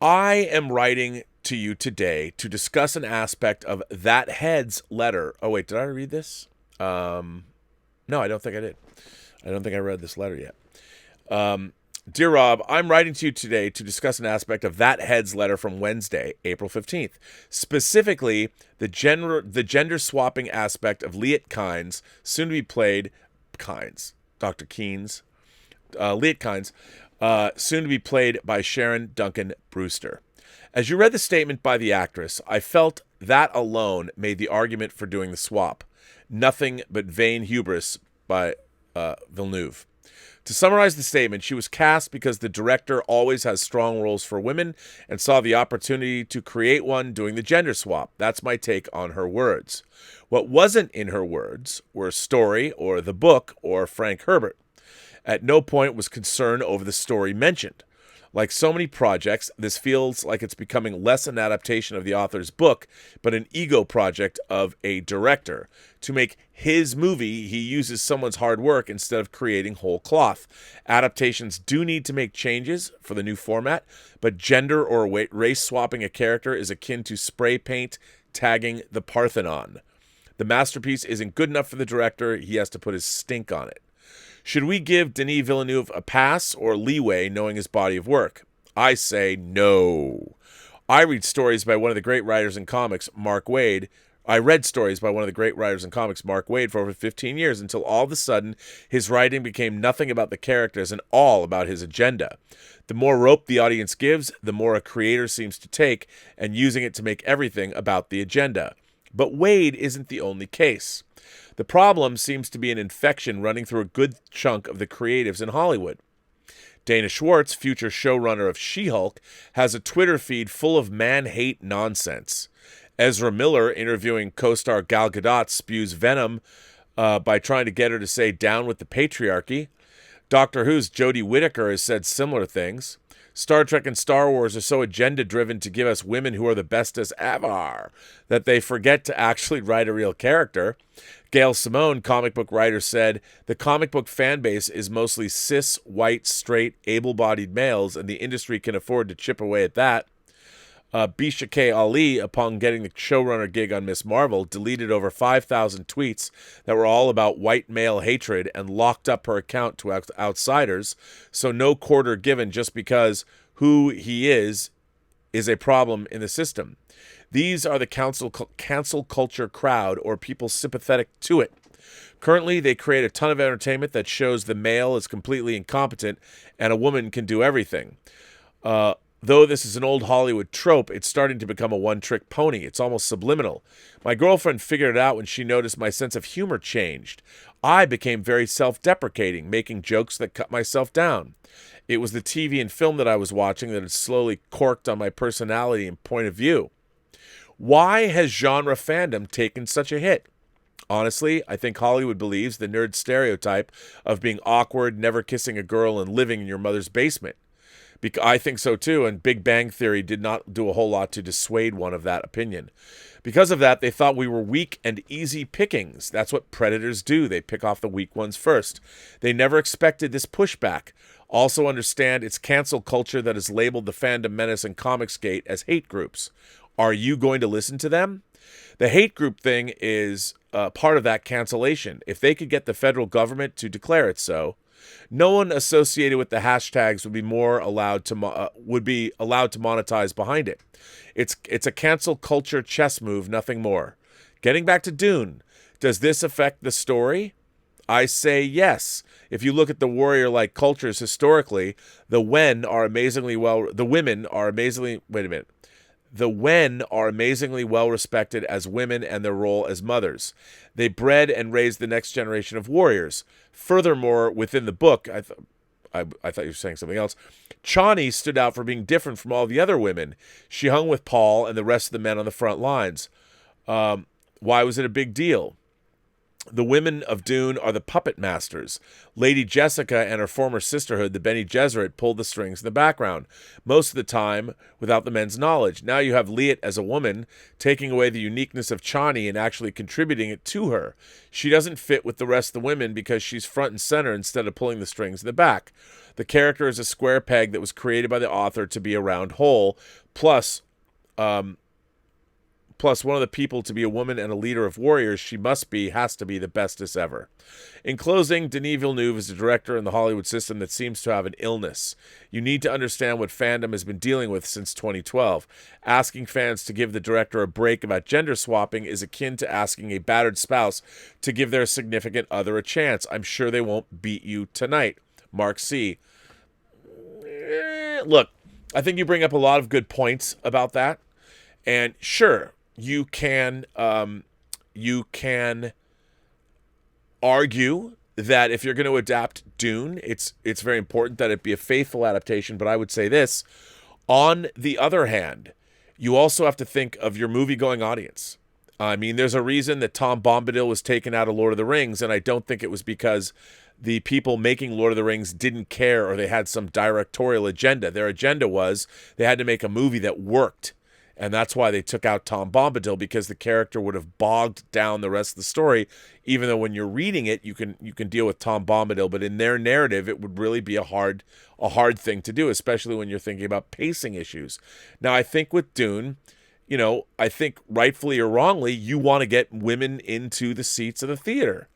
I am writing to you today to discuss an aspect of that head's letter. Oh, wait, did I read this? No, I don't think I did. I don't think I read this letter yet. Dear Rob, I'm writing to you today to discuss an aspect of that head's letter from Wednesday, April 15th. Specifically, the gender swapping aspect of Liet Kynes, soon to be played Dr. Keynes, Liet Kynes, soon to be played by Sharon Duncan Brewster. As you read the statement by the actress, I felt that alone made the argument for doing the swap. nothing but vain hubris by Villeneuve. To summarize the statement, she was cast because the director always has strong roles for women and saw the opportunity to create one doing the gender swap. That's my take on her words. What wasn't in her words were story or the book or Frank Herbert. At no point was concern over the story mentioned. Like so many projects, this feels like it's becoming less an adaptation of the author's book, but an ego project of a director. To make his movie, he uses someone's hard work instead of creating whole cloth. Adaptations do need to make changes for the new format, but gender or race swapping a character is akin to spray paint tagging the Parthenon. The masterpiece isn't good enough for the director. He has to put his stink on it. Should we give Denis Villeneuve a pass or leeway knowing his body of work? I say no. I read stories by one of the great writers in comics, Mark Waid. I read stories by one of the great writers in comics, Mark Waid, for over 15 years until all of a sudden his writing became nothing about the characters and all about his agenda. The more rope the audience gives, the more a creator seems to take, and using it to make everything about the agenda. But Waid isn't the only case. The problem seems to be an infection running through a good chunk of the creatives in Hollywood. Dana Schwartz, future showrunner of She-Hulk, has a Twitter feed full of man-hate nonsense. Ezra Miller, interviewing co-star Gal Gadot, spews venom by trying to get her to say down with the patriarchy. Doctor Who's Jodie Whittaker has said similar things. Star Trek and Star Wars are so agenda-driven to give us women who are the bestest ever that they forget to actually write a real character. Gail Simone, comic book writer, said, "The comic book fan base is mostly cis, white, straight, able-bodied males, and the industry can afford to chip away at that." Bisha K. Ali, upon getting the showrunner gig on Miss Marvel, deleted over 5,000 tweets that were all about white male hatred and locked up her account to outsiders, so no quarter given just because who he is a problem in the system. These are the cancel culture crowd or people sympathetic to it. Currently, they create a ton of entertainment that shows the male is completely incompetent and a woman can do everything. Though this is an old Hollywood trope, it's starting to become a one-trick pony. It's almost subliminal. My girlfriend figured it out when she noticed my sense of humor changed. I became very self-deprecating, making jokes that cut myself down. It was the TV and film that I was watching that had slowly corked on my personality and point of view. Why has genre fandom taken such a hit? Honestly, I think Hollywood believes the nerd stereotype of being awkward, never kissing a girl, and living in your mother's basement. I think so too, and Big Bang Theory did not do a whole lot to dissuade one of that opinion. Because of that, they thought we were weak and easy pickings. That's what predators do. They pick off the weak ones first. They never expected this pushback. Also understand it's cancel culture that has labeled the fandom menace and Comicsgate as hate groups. Are you going to listen to them? The hate group thing is part of that cancellation. If they could get the federal government to declare it so, no one associated with the hashtags would be allowed to monetize behind it. It's a cancel culture chess move, nothing more. Getting back to Dune, does this affect the story? I say yes. If you look at the warrior-like cultures historically, the women are amazingly well respected as women and their role as mothers. They bred and raised the next generation of warriors. Furthermore, within the book, I thought you were saying something else. Chani stood out for being different from all the other women. She hung with Paul and the rest of the men on the front lines. Why was it a big deal? The women of Dune are the puppet masters. Lady Jessica and her former sisterhood, the Bene Gesserit, pulled the strings in the background, most of the time without the men's knowledge. Now you have Liet as a woman, taking away the uniqueness of Chani and actually contributing it to her. She doesn't fit with the rest of the women because she's front and center instead of pulling the strings in the back. The character is a square peg that was created by the author to be a round hole, plus one of the people to be a woman and a leader of warriors she has to be the bestest ever. In closing, Denis Villeneuve is a director in the Hollywood system that seems to have an illness. You need to understand what fandom has been dealing with since 2012. Asking fans to give the director a break about gender swapping is akin to asking a battered spouse to give their significant other a chance. I'm sure they won't beat you tonight. Mark C. Look, I think you bring up a lot of good points about that. And sure, you can argue that if you're going to adapt Dune, it's very important that it be a faithful adaptation. But I would say this: on the other hand, you also have to think of your movie-going audience. I mean, there's a reason that Tom Bombadil was taken out of Lord of the Rings, and I don't think it was because the people making Lord of the Rings didn't care or they had some directorial agenda. Their agenda was they had to make a movie that worked, and that's why they took out Tom Bombadil, because the character would have bogged down the rest of the story. Even though when you're reading it, you can deal with Tom Bombadil, but in their narrative, it would really be a hard thing to do, especially when you're thinking about pacing issues. Now, I think with Dune, I think rightfully or wrongly, you want to get women into the seats of the theater.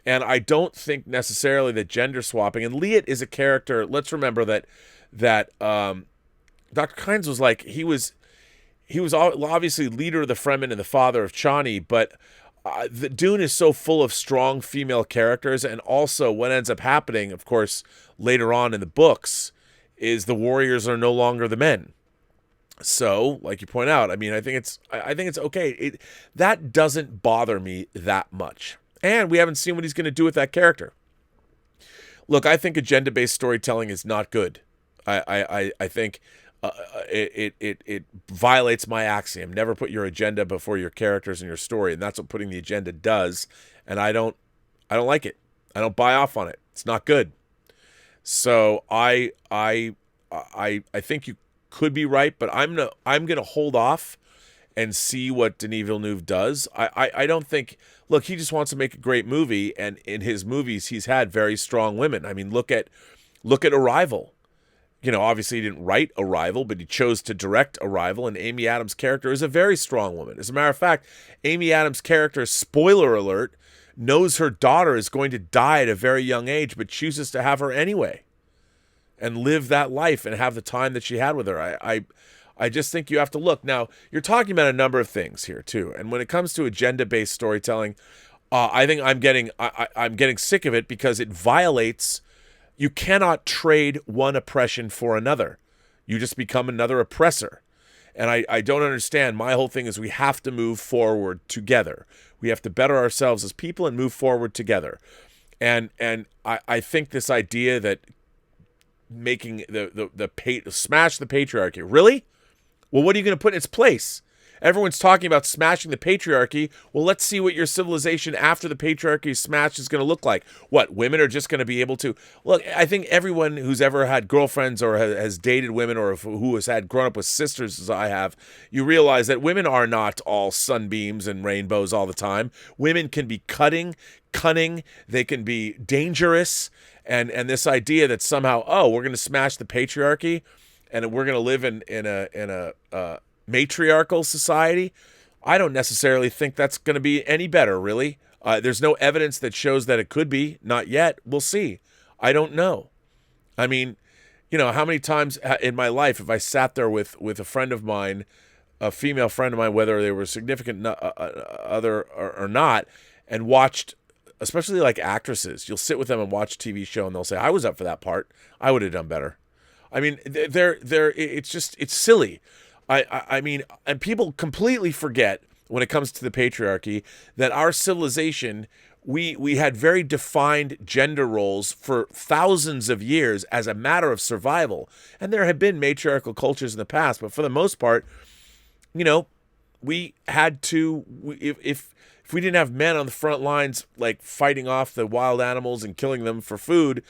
And I don't think necessarily that gender swapping, and Liet is a character, let's remember that Dr. Kynes was like, he was obviously leader of the Fremen and the father of Chani, but the Dune is so full of strong female characters, and also what ends up happening, of course, later on in the books, is the warriors are no longer the men. So, like you point out, I mean, I think it's okay. That doesn't bother me that much. And we haven't seen what he's going to do with that character. Look, I think agenda-based storytelling is not good. I think it violates my axiom. Never put your agenda before your characters and your story, and that's what putting the agenda does. And I don't like it. I don't buy off on it. It's not good. So I think you could be right, but I'm gonna hold off and see what Denis Villeneuve does. I don't think. Look, he just wants to make a great movie, and in his movies, he's had very strong women. I mean, look at Arrival. Obviously he didn't write Arrival, but he chose to direct Arrival, and Amy Adams' character is a very strong woman. As a matter of fact, Amy Adams' character, spoiler alert, knows her daughter is going to die at a very young age, but chooses to have her anyway and live that life and have the time that she had with her. I just think you have to look. Now, you're talking about a number of things here too, and when it comes to agenda-based storytelling, I think I'm getting sick of it because it violates. You cannot trade one oppression for another. You just become another oppressor. And I don't understand. My whole thing is we have to move forward together. We have to better ourselves as people and move forward together. And I think this idea that making smash the patriarchy. Really? Well, what are you going to put in its place? Everyone's talking about smashing the patriarchy. Well, let's see what your civilization after the patriarchy is smashed is going to look like. What, women are just going to be able to... Look, I think everyone who's ever had girlfriends or has dated women or who has had grown up with sisters as I have, you realize that women are not all sunbeams and rainbows all the time. Women can be cunning, they can be dangerous, and this idea that somehow, we're going to smash the patriarchy and we're going to live in a matriarchal society, I don't necessarily think that's going to be any better, really. There's no evidence that shows that it could be. Not yet. We'll see. I don't know. I mean, how many times in my life have I sat there with a friend of mine, a female friend of mine, whether they were a significant other or not, and watched, especially like actresses, you'll sit with them and watch a TV show and they'll say, I was up for that part. I would have done better. I mean, it's silly. I mean, and people completely forget when it comes to the patriarchy that our civilization, we had very defined gender roles for thousands of years as a matter of survival. And there have been matriarchal cultures in the past, but for the most part, we had to, if we didn't have men on the front lines, like fighting off the wild animals and killing them for food,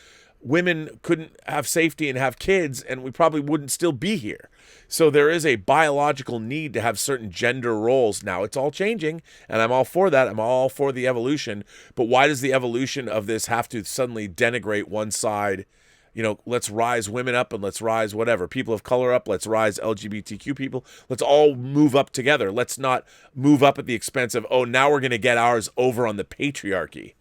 women couldn't have safety and have kids, and we probably wouldn't still be here. So there is a biological need to have certain gender roles. Now it's all changing, and I'm all for that. I'm all for the evolution. But why does the evolution of this have to suddenly denigrate one side? Let's rise women up and let's rise whatever. People of color up, let's rise LGBTQ people. Let's all move up together. Let's not move up at the expense of, now we're going to get ours over on the patriarchy.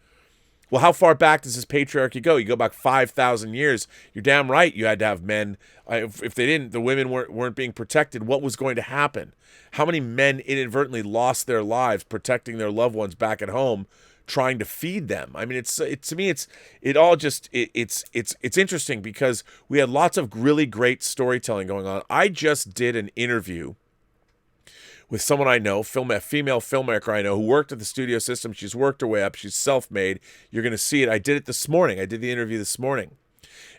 Well, how far back does this patriarchy go? You go back 5,000 years. You're damn right you had to have men. If they didn't, the women weren't being protected. What was going to happen? How many men inadvertently lost their lives protecting their loved ones back at home, trying to feed them? I mean, it's interesting because we had lots of really great storytelling going on. I just did an interview with someone I know, a female filmmaker I know who worked at the studio system. She's worked her way up. She's self-made. You're going to see it. I did it this morning. I did the interview this morning.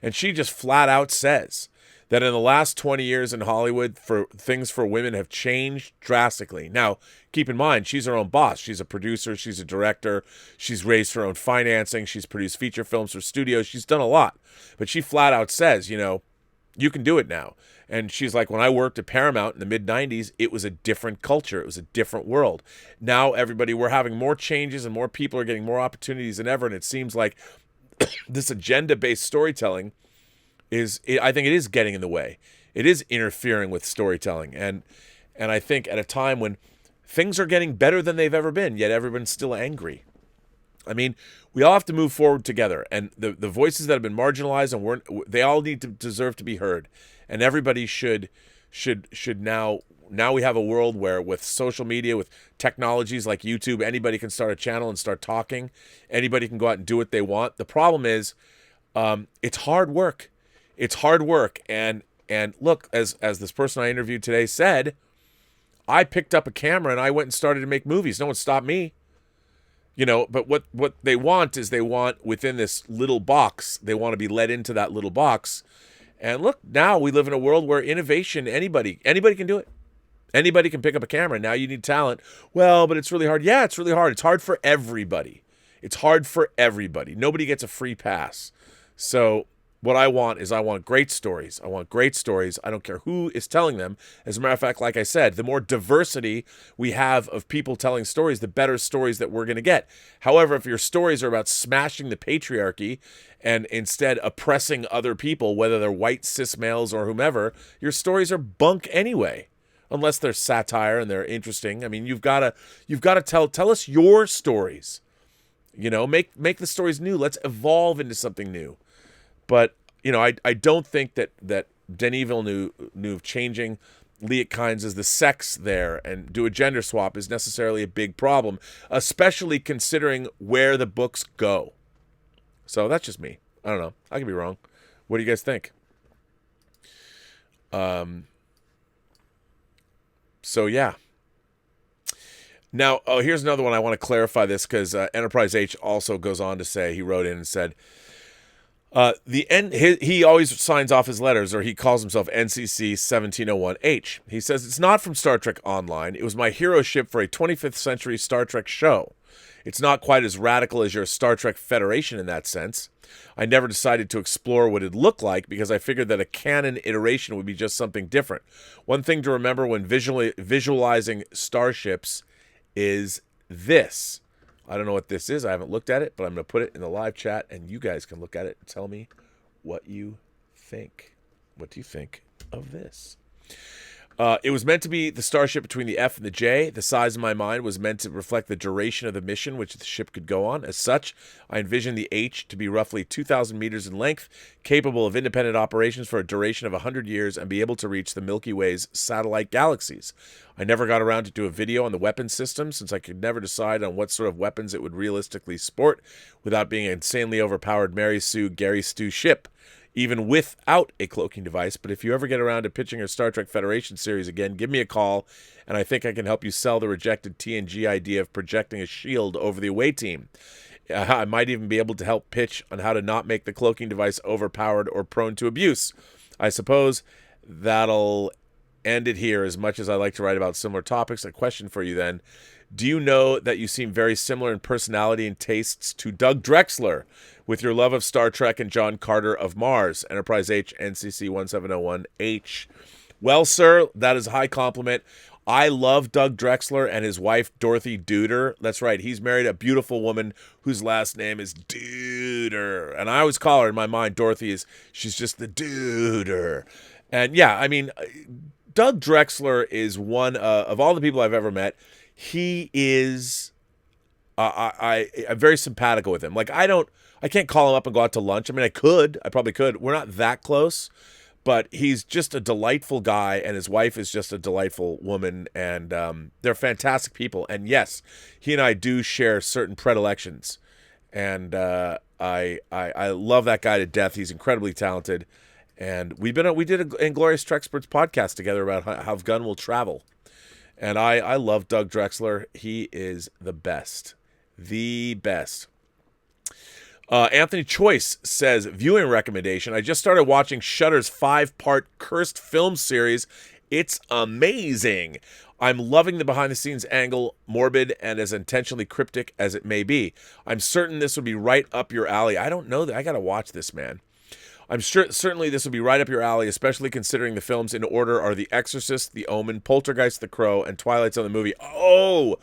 And she just flat out says that in the last 20 years in Hollywood, things for women have changed drastically. Now, keep in mind, she's her own boss. She's a producer. She's a director. She's raised her own financing. She's produced feature films for studios. She's done a lot. But she flat out says, you can do it now. And she's like, when I worked at Paramount in the mid-90s, it was a different culture. It was a different world. Now, we're having more changes and more people are getting more opportunities than ever. And it seems like this agenda-based storytelling I think it is getting in the way. It is interfering with storytelling. And I think at a time when things are getting better than they've ever been, yet everyone's still angry. I mean, we all have to move forward together. And the voices that have been marginalized, they all deserve to be heard. And everybody should now we have a world where with social media, with technologies like YouTube, anybody can start a channel and start talking. Anybody can go out and do what they want. The problem is it's hard work. It's hard work. And look, as this person I interviewed today said, I picked up a camera and I went and started to make movies. No one stopped me. But what they want is within this little box, they want to be led into that little box. And look, now we live in a world where innovation, anybody can do it. Anybody can pick up a camera. Now you need talent. Well, but it's really hard. Yeah, it's really hard. It's hard for everybody. It's hard for everybody. Nobody gets a free pass. So what I want great stories. I want great stories. I don't care who is telling them. As a matter of fact, like I said, the more diversity we have of people telling stories, the better stories that we're going to get. However, if your stories are about smashing the patriarchy and instead oppressing other people, whether they're white cis males or whomever, your stories are bunk anyway. Unless they're satire and they're interesting. I mean, you've got to tell us your stories. Make the stories new. Let's evolve into something new. But, I don't think that Denis Villeneuve changing Liet Kynes as the sex there and do a gender swap is necessarily a big problem, especially considering where the books go. So that's just me. I don't know. I could be wrong. What do you guys think? So, yeah. Now, here's another one. I want to clarify this because Enterprise H also goes on to say, he wrote in and said, he always signs off his letters, or he calls himself NCC 1701H. He says, it's not from Star Trek Online. It was my hero ship for a 25th century Star Trek show. It's not quite as radical as your Star Trek Federation in that sense. I never decided to explore what it'd look like because I figured that a canon iteration would be just something different. One thing to remember when visualizing starships is this. I don't know what this is. I haven't looked at it, but I'm going to put it in the live chat, and you guys can look at it and tell me what you think. What do you think of this? It was meant to be the starship between the F and the J. The size in my mind was meant to reflect the duration of the mission which the ship could go on. As such, I envisioned the H to be roughly 2,000 meters in length, capable of independent operations for a duration of 100 years, and be able to reach the Milky Way's satellite galaxies. I never got around to do a video on the weapons system since I could never decide on what sort of weapons it would realistically sport without being an insanely overpowered Mary Sue, Gary Stu ship, even without a cloaking device. But if you ever get around to pitching a Star Trek Federation series again, give me a call, and I think I can help you sell the rejected TNG idea of projecting a shield over the away team. I might even be able to help pitch on how to not make the cloaking device overpowered or prone to abuse. I suppose that'll end it here. As much as I like to write about similar topics, a question for you then. Do you know that you seem very similar in personality and tastes to Doug Drexler, with your love of Star Trek and John Carter of Mars? Enterprise H, NCC 1701H. Well, sir, that is a high compliment. I love Doug Drexler and his wife, Dorothy Duder. That's right. He's married a beautiful woman whose last name is Duder. And I always call her in my mind, she's just the Duder. And yeah, I mean, Doug Drexler is one of all the people I've ever met. He is, I'm very simpatico with him. Like, I can't call him up and go out to lunch. I mean, I probably could. We're not that close, but he's just a delightful guy, and his wife is just a delightful woman, and they're fantastic people. And yes, he and I do share certain predilections, and I love that guy to death. He's incredibly talented, and we did an Inglorious Treksperts podcast together about how Gunn will travel. And I love Doug Drexler. He is the best. The best. Anthony Choice says, viewing recommendation. I just started watching Shudder's 5-part Cursed film series. It's amazing. I'm loving the behind-the-scenes angle, morbid and as intentionally cryptic as it may be. I'm certain this would be right up your alley. I don't know that. I got to watch this, man. I'm sure certainly this would be right up your alley, especially considering the films in order are The Exorcist, The Omen, Poltergeist, The Crow, and Twilight Zone the movie. Oh!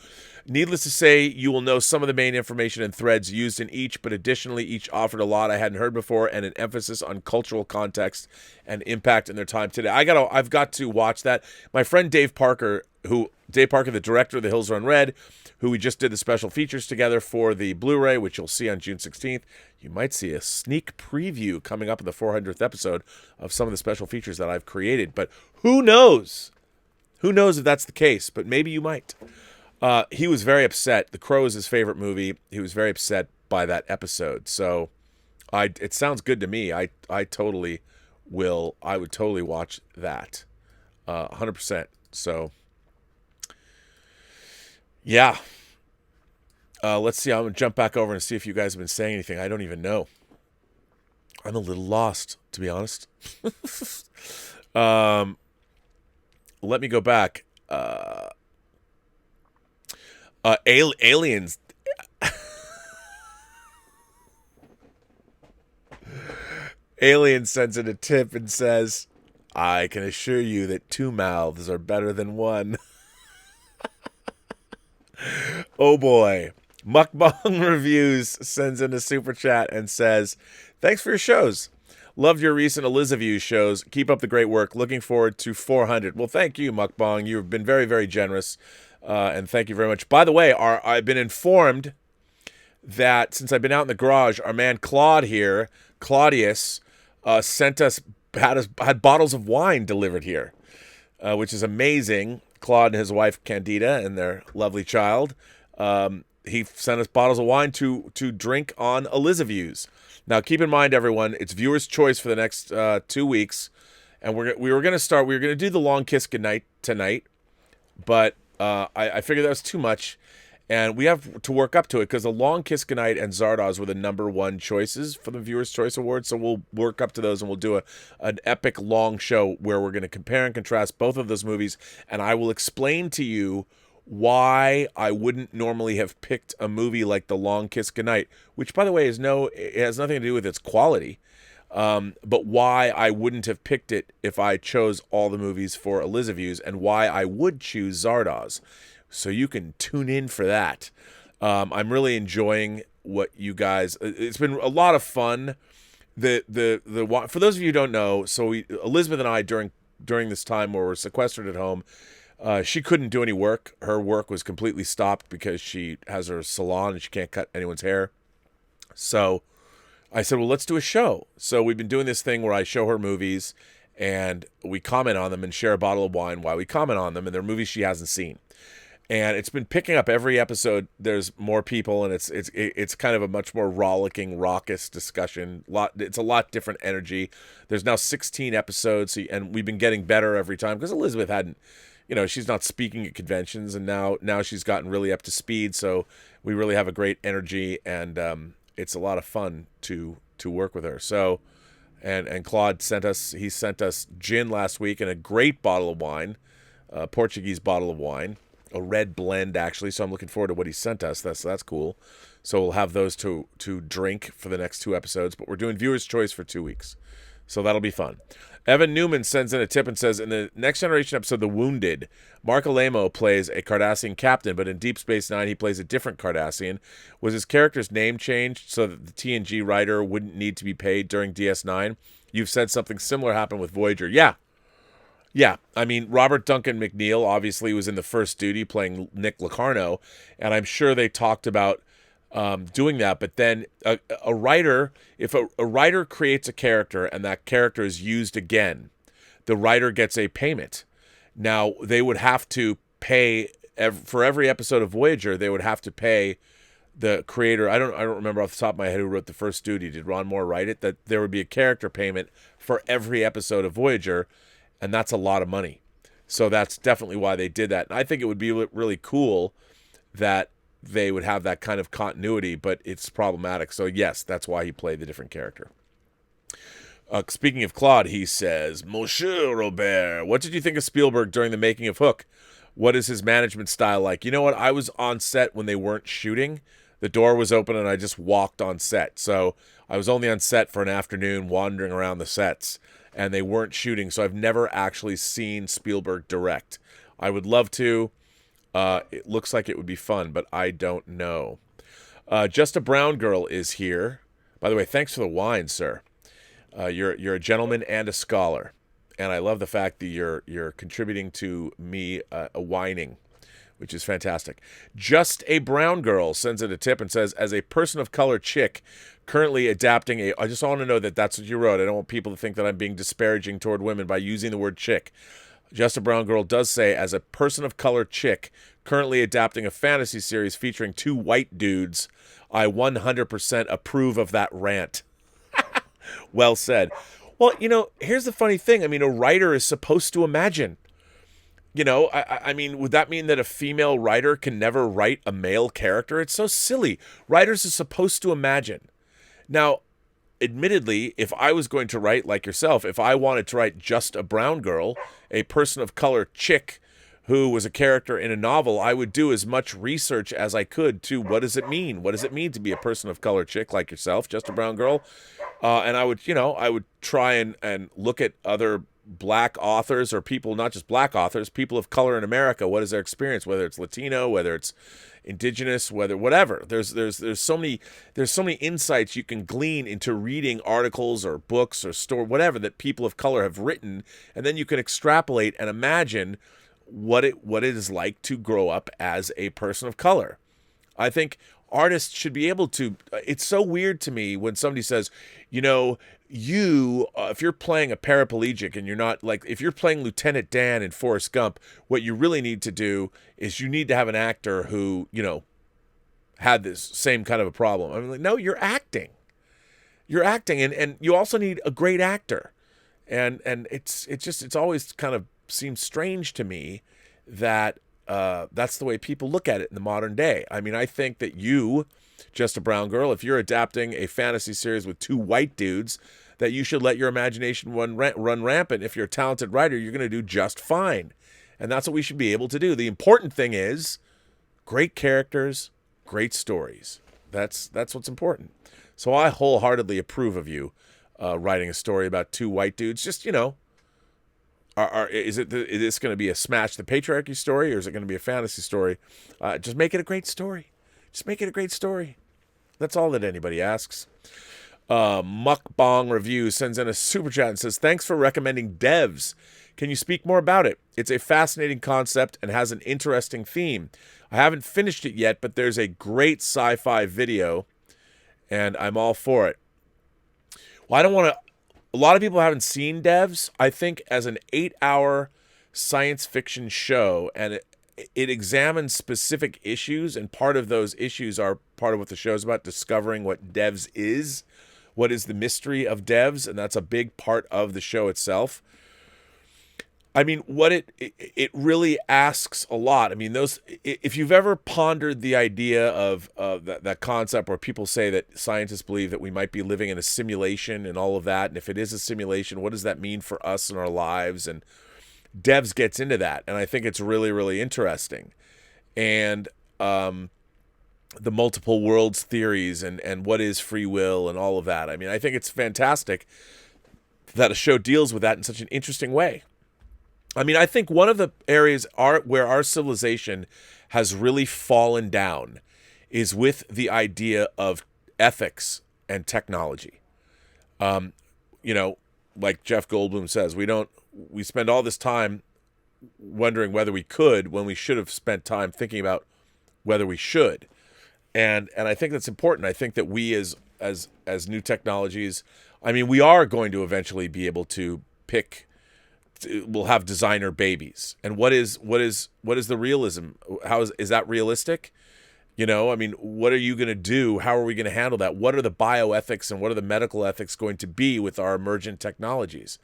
Needless to say, you will know some of the main information and threads used in each, but additionally, each offered a lot I hadn't heard before and an emphasis on cultural context and impact in their time today. I've got to watch that. My friend Dave Parker, the director of The Hills Run Red, who we just did the special features together for the Blu-ray, which you'll see on June 16th. You might see a sneak preview coming up in the 400th episode of some of the special features that I've created. But who knows? Who knows if that's the case? But maybe you might. He was very upset. The Crow is his favorite movie. He was very upset by that episode. So it sounds good to me. I would totally watch that. 100%. So yeah. Let's see. I'm going to jump back over and see if you guys have been saying anything. I don't even know. I'm a little lost, to be honest. Let me go back. Aliens. Alien sends in a tip and says, I can assure you that 2 mouths are better than 1. Oh boy. Mukbang Reviews sends in a super chat and says, thanks for your shows. Loved your recent Elizaview shows. Keep up the great work. Looking forward to 400. Well, thank you, Mukbang. You've been very, very generous. And thank you very much. By the way, I've been informed that since I've been out in the garage, our man Claudius, had bottles of wine delivered here, which is amazing. Claude and his wife Candida and their lovely child. He sent us bottles of wine to drink on Elizaviews. Now, keep in mind, everyone, it's viewer's choice for the next 2 weeks, and we were going to do the Long Kiss Goodnight tonight, but I figured that was too much, and we have to work up to it because the Long Kiss Goodnight and Zardoz were the number 1 choices for the Viewer's Choice Awards, so we'll work up to those and we'll do an epic long show where we're going to compare and contrast both of those movies, and I will explain to you why I wouldn't normally have picked a movie like The Long Kiss Goodnight, which, by the way, it has nothing to do with its quality. But why I wouldn't have picked it if I chose all the movies for Elizaviews, and why I would choose Zardoz. So you can tune in for that. I'm really enjoying what you guys. It's been a lot of fun. For those of you who don't know, so Elizabeth and I during this time where we're sequestered at home, she couldn't do any work. Her work was completely stopped because she has her salon and she can't cut anyone's hair. So I said, well, let's do a show. So we've been doing this thing where I show her movies and we comment on them and share a bottle of wine while we comment on them, and they're movies she hasn't seen. And it's been picking up every episode. There's more people, and it's kind of a much more rollicking, raucous discussion. It's a lot different energy. There's now 16 episodes, and we've been getting better every time because Elizabeth hadn't, she's not speaking at conventions, and now she's gotten really up to speed. So we really have a great energy, and it's a lot of fun to work with her. So, and Claude sent us gin last week and a great bottle of wine, a Portuguese bottle of wine. A red blend, actually, so I'm looking forward to what he sent us. That's cool. So we'll have those to drink for the next 2 episodes, but we're doing Viewer's Choice for 2 weeks. So that'll be fun. Evan Newman sends in a tip and says, in the Next Generation episode, The Wounded, Mark Alamo plays a Cardassian captain, but in Deep Space Nine, he plays a different Cardassian. Was his character's name changed so that the TNG writer wouldn't need to be paid during DS9? You've said something similar happened with Voyager. Yeah, I mean, Robert Duncan McNeil obviously was in The First Duty playing Nick Locarno, and I'm sure they talked about doing that. But then a writer, if a writer creates a character and that character is used again, the writer gets a payment. Now, they would have to pay, for every episode of Voyager, they would have to pay the creator. I don't remember off the top of my head who wrote The First Duty. Did Ron Moore write it? That there would be a character payment for every episode of Voyager, and that's a lot of money. So that's definitely why they did that. And I think it would be really cool that they would have that kind of continuity, but it's problematic. So yes, that's why he played the different character. Speaking of Claude, he says, Monsieur Robert, what did you think of Spielberg during the making of Hook? What is his management style like? You know what? I was on set when they weren't shooting. The door was open and I just walked on set. So I was only on set for an afternoon wandering around the sets, and they weren't shooting. So I've never actually seen Spielberg direct. I would love to. It looks like it would be fun, but I don't know. Just a Brown Girl is here. By the way, thanks for the wine, sir. You're a gentleman and a scholar, and I love the fact that you're contributing to me a whining, which is fantastic. Just a Brown Girl sends in a tip and says, as a person of color chick currently adapting a... I just want to know that that's what you wrote. I don't want people to think that I'm being disparaging toward women by using the word chick. Just a Brown Girl does say, as a person of color chick currently adapting a fantasy series featuring 2 white dudes, I 100% approve of that rant. Well said. Well, here's the funny thing. I mean, a writer is supposed to imagine. I mean, would that mean that a female writer can never write a male character? It's so silly. Writers are supposed to imagine. Now, admittedly, if I was going to write like yourself, if I wanted to write Just a Brown Girl, a person of color chick who was a character in a novel, I would do as much research as I could to what does it mean? What does it mean to be a person of color chick like yourself, Just a Brown Girl? And I would try and look at other black authors, or people, not just black authors, people of color in America. What is their experience, whether it's Latino, whether it's indigenous, whatever. There's so many insights you can glean into reading articles or books or whatever that people of color have written, and then you can extrapolate and imagine what it is like to grow up as a person of color. I think artists should be able to. It's so weird to me when somebody says, if you're playing a paraplegic and you're not, like, if you're playing Lieutenant Dan in Forrest Gump, what you really need to do is you need to have an actor who, had this same kind of a problem. I'm like, no, you're acting. You're acting, and you also need a great actor. And it's always kind of seems strange to me that that's the way people look at it in the modern day. I mean, I think that you, Just a Brown Girl, if you're adapting a fantasy series with 2 white dudes, that you should let your imagination run rampant. If you're a talented writer, you're going to do just fine. And that's what we should be able to do. The important thing is great characters, great stories. That's what's important. So I wholeheartedly approve of you writing a story about 2 white dudes. Just, is this going to be a Smash the Patriarchy story, or is it going to be a fantasy story? Just make it a great story. Just make it a great story. That's all that anybody asks. Mukbang Review sends in a super chat and says, thanks for recommending Devs. Can you speak more about it? It's a fascinating concept and has an interesting theme. I haven't finished it yet, but there's a great sci-fi video, and I'm all for it. Well, I don't want to... A lot of people haven't seen Devs. I think as an 8-hour science fiction show, and it examines specific issues, and part of those issues are part of what the show's about, discovering what Devs is, what is the mystery of Devs, and that's a big part of the show itself. I mean, what it really asks a lot. I mean, if you've ever pondered the idea of that concept where people say that scientists believe that we might be living in a simulation and all of that, and if it is a simulation, what does that mean for us and our lives? And Devs gets into that, and I think it's really, really interesting. And the multiple worlds theories and what is free will and all of that. I mean, I think it's fantastic that a show deals with that in such an interesting way. I mean, I think one of the areas where our civilization has really fallen down is with the idea of ethics and technology. Like Jeff Goldblum says, we spend all this time wondering whether we could when we should have spent time thinking about whether we should. And I think that's important. I think that we as new technologies, I mean, we are going to eventually be able to pick. We'll have designer babies. And what is the realism? Is that realistic? I mean, what are you going to do? How are we going to handle that? What are the bioethics and what are the medical ethics going to be with our emergent technologies?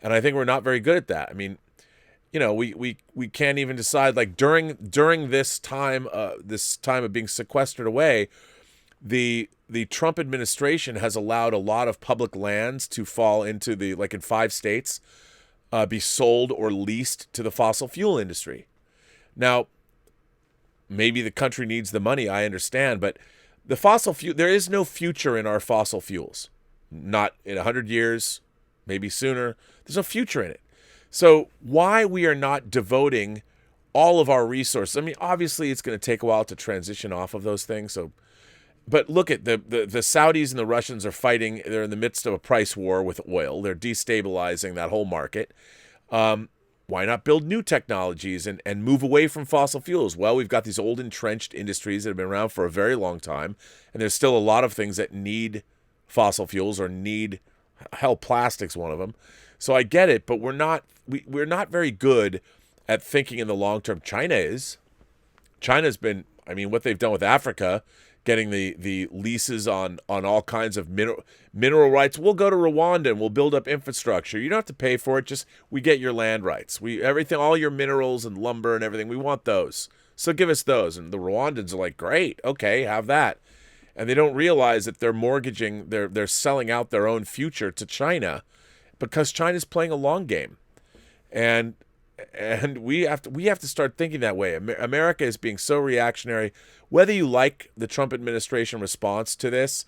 And I think we're not very good at that. I mean, we can't even decide, like, during this time of being sequestered away, the Trump administration has allowed a lot of public lands to fall into the, like in 5 states, be sold or leased to the fossil fuel industry. Now, maybe the country needs the money, I understand, but there is no future in our fossil fuels. Not in 100 years, maybe sooner. There's no future in it. So why we are not devoting all of our resources? I mean, obviously it's going to take a while to transition off of those things. But look at the Saudis and the Russians are fighting. They're in the midst of a price war with oil. They're destabilizing that whole market. Why not build new technologies and move away from fossil fuels? Well, we've got these old entrenched industries that have been around for a very long time, and there's still a lot of things that need fossil fuels or need, hell, plastic's one of them. So I get it, but we're not very good at thinking in the long term. China's been, I mean, what they've done with Africa, getting the leases on all kinds of mineral rights. We'll go to Rwanda and we'll build up infrastructure. You don't have to pay for it. Just we get your land rights. Everything, all your minerals and lumber and everything. We want those. So give us those. And the Rwandans are like, great, okay, have that. And they don't realize that they're mortgaging, they're selling out their own future to China, because China's playing a long game. And we have to start thinking that way. America is being so reactionary. Whether you like the Trump administration response to this,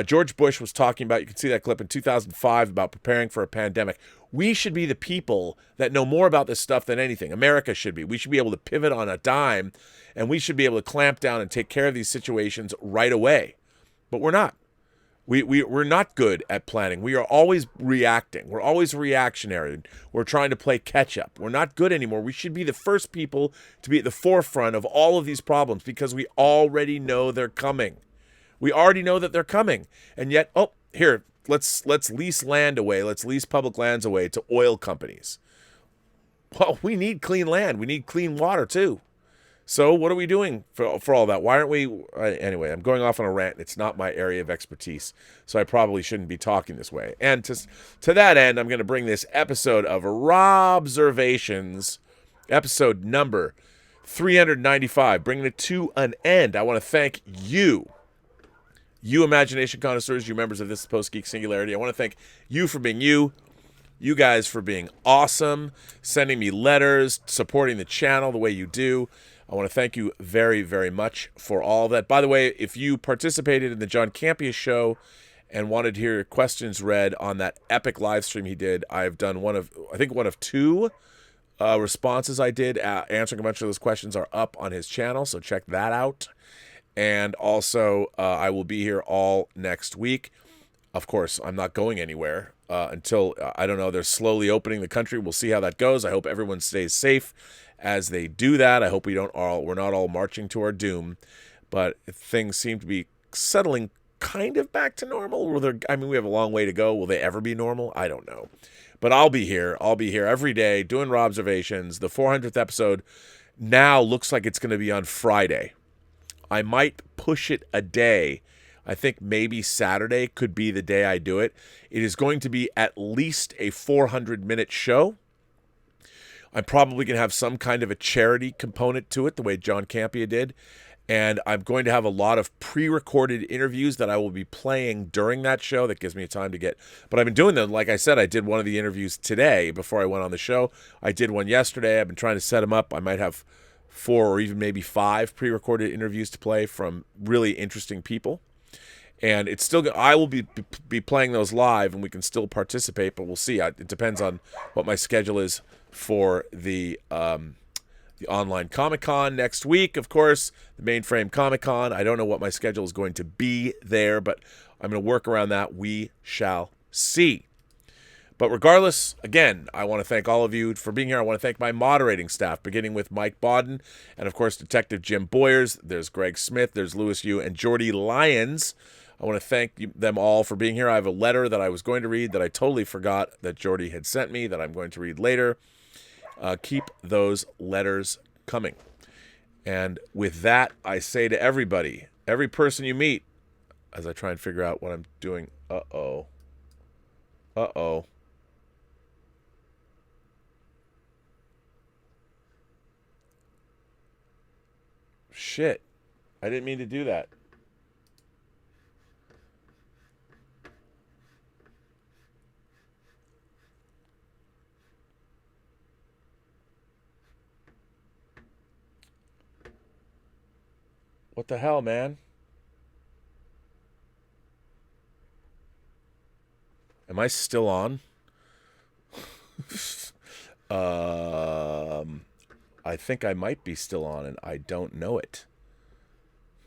George Bush was talking about, you can see that clip in 2005 about preparing for a pandemic. We should be the people that know more about this stuff than anything. America should be. We should be able to pivot on a dime, and we should be able to clamp down and take care of these situations right away. But we're not. We're not good at planning. We are always reacting. We're always reactionary. We're trying to play catch up. We're not good anymore. We should be the first people to be at the forefront of all of these problems, because we already know they're coming. We already know that they're coming. And yet, here, let's lease land away. Let's lease public lands away to oil companies. Well, we need clean land. We need clean water too. So what are we doing for all that? Why aren't we... Anyway, I'm going off on a rant. It's not my area of expertise, so I probably shouldn't be talking this way. And to that end, I'm going to bring this episode of Robservations, episode number 395, bringing it to an end. I want to thank you imagination connoisseurs, you members of this Post-Geek Singularity. I want to thank you for being you guys for being awesome, sending me letters, supporting the channel the way you do. I want to thank you very, very much for all that. By the way, if you participated in the John Campea show and wanted to hear your questions read on that epic live stream he did, I've done one of 2 responses I did. Answering a bunch of those questions are up on his channel, so check that out. And also, I will be here all next week. Of course, I'm not going anywhere until, I don't know, they're slowly opening the country. We'll see how that goes. I hope everyone stays safe as they do that. I hope we're not all marching to our doom, but things seem to be settling kind of back to normal. We have a long way to go. Will they ever be normal? I don't know. But I'll be here. I'll be here every day doing Robservations. The 400th episode now looks like it's going to be on Friday. I might push it a day. I think maybe Saturday could be the day I do it. It is going to be at least a 400-minute show. I'm probably going to have some kind of a charity component to it, the way John Campea did. And I'm going to have a lot of pre-recorded interviews that I will be playing during that show. That gives me time to get... But I've been doing them. Like I said, I did one of the interviews today before I went on the show. I did one yesterday. I've been trying to set them up. I might have 4 or even maybe 5 pre-recorded interviews to play from really interesting people. And it's still... I will be playing those live, and we can still participate, but we'll see. It depends on what my schedule is for the online Comic-Con next week. Of course, the Mainframe Comic-Con. I don't know what my schedule is going to be there, but I'm going to work around that. We shall see. But regardless, again, I want to thank all of you for being here. I want to thank my moderating staff, beginning with Mike Bodden and, of course, Detective Jim Boyers. There's Greg Smith. There's Louis Yu and Jordy Lyons. I want to thank them all for being here. I have a letter that I was going to read that I totally forgot that Jordy had sent me that I'm going to read later. Keep those letters coming. And with that, I say to everybody, every person you meet, as I try and figure out what I'm doing. Uh-oh. shit. I didn't mean to do that. What the hell, man? Am I still on? I think I might be still on and I don't know it.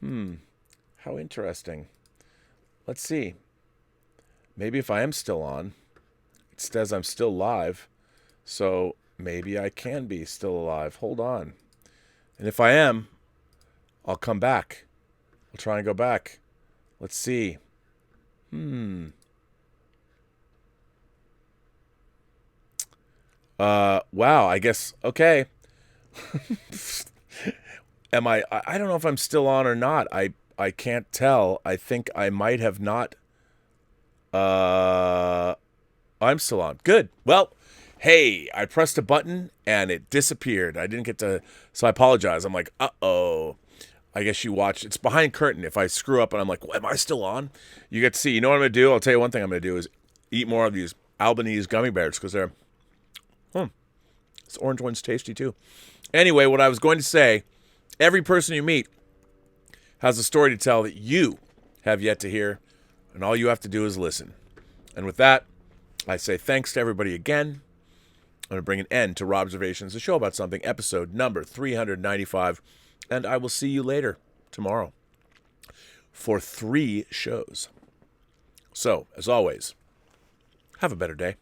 How interesting. Let's see. Maybe if I am still on, it says I'm still live. So maybe I can be still alive. Hold on. And if I am, I'll come back. I'll try and go back. Let's see. Wow, I guess, okay. I don't know if I'm still on or not. I can't tell. I think I might have not. I'm still on. Good. Well, hey, I pressed a button and it disappeared. I didn't get to, so I apologize. I'm like, uh-oh. I guess you watch. It's behind curtain. If I screw up and I'm like, well, am I still on? You get to see. You know what I'm going to do? I'll tell you one thing I'm going to do is eat more of these Albanese gummy bears because they're, this orange one's tasty too. Anyway, what I was going to say, every person you meet has a story to tell that you have yet to hear, and all you have to do is listen. And with that, I say thanks to everybody again. I'm going to bring an end to Robservations, a show about something, episode number 395, and I will see you later tomorrow for 3 shows. So, as always, have a better day.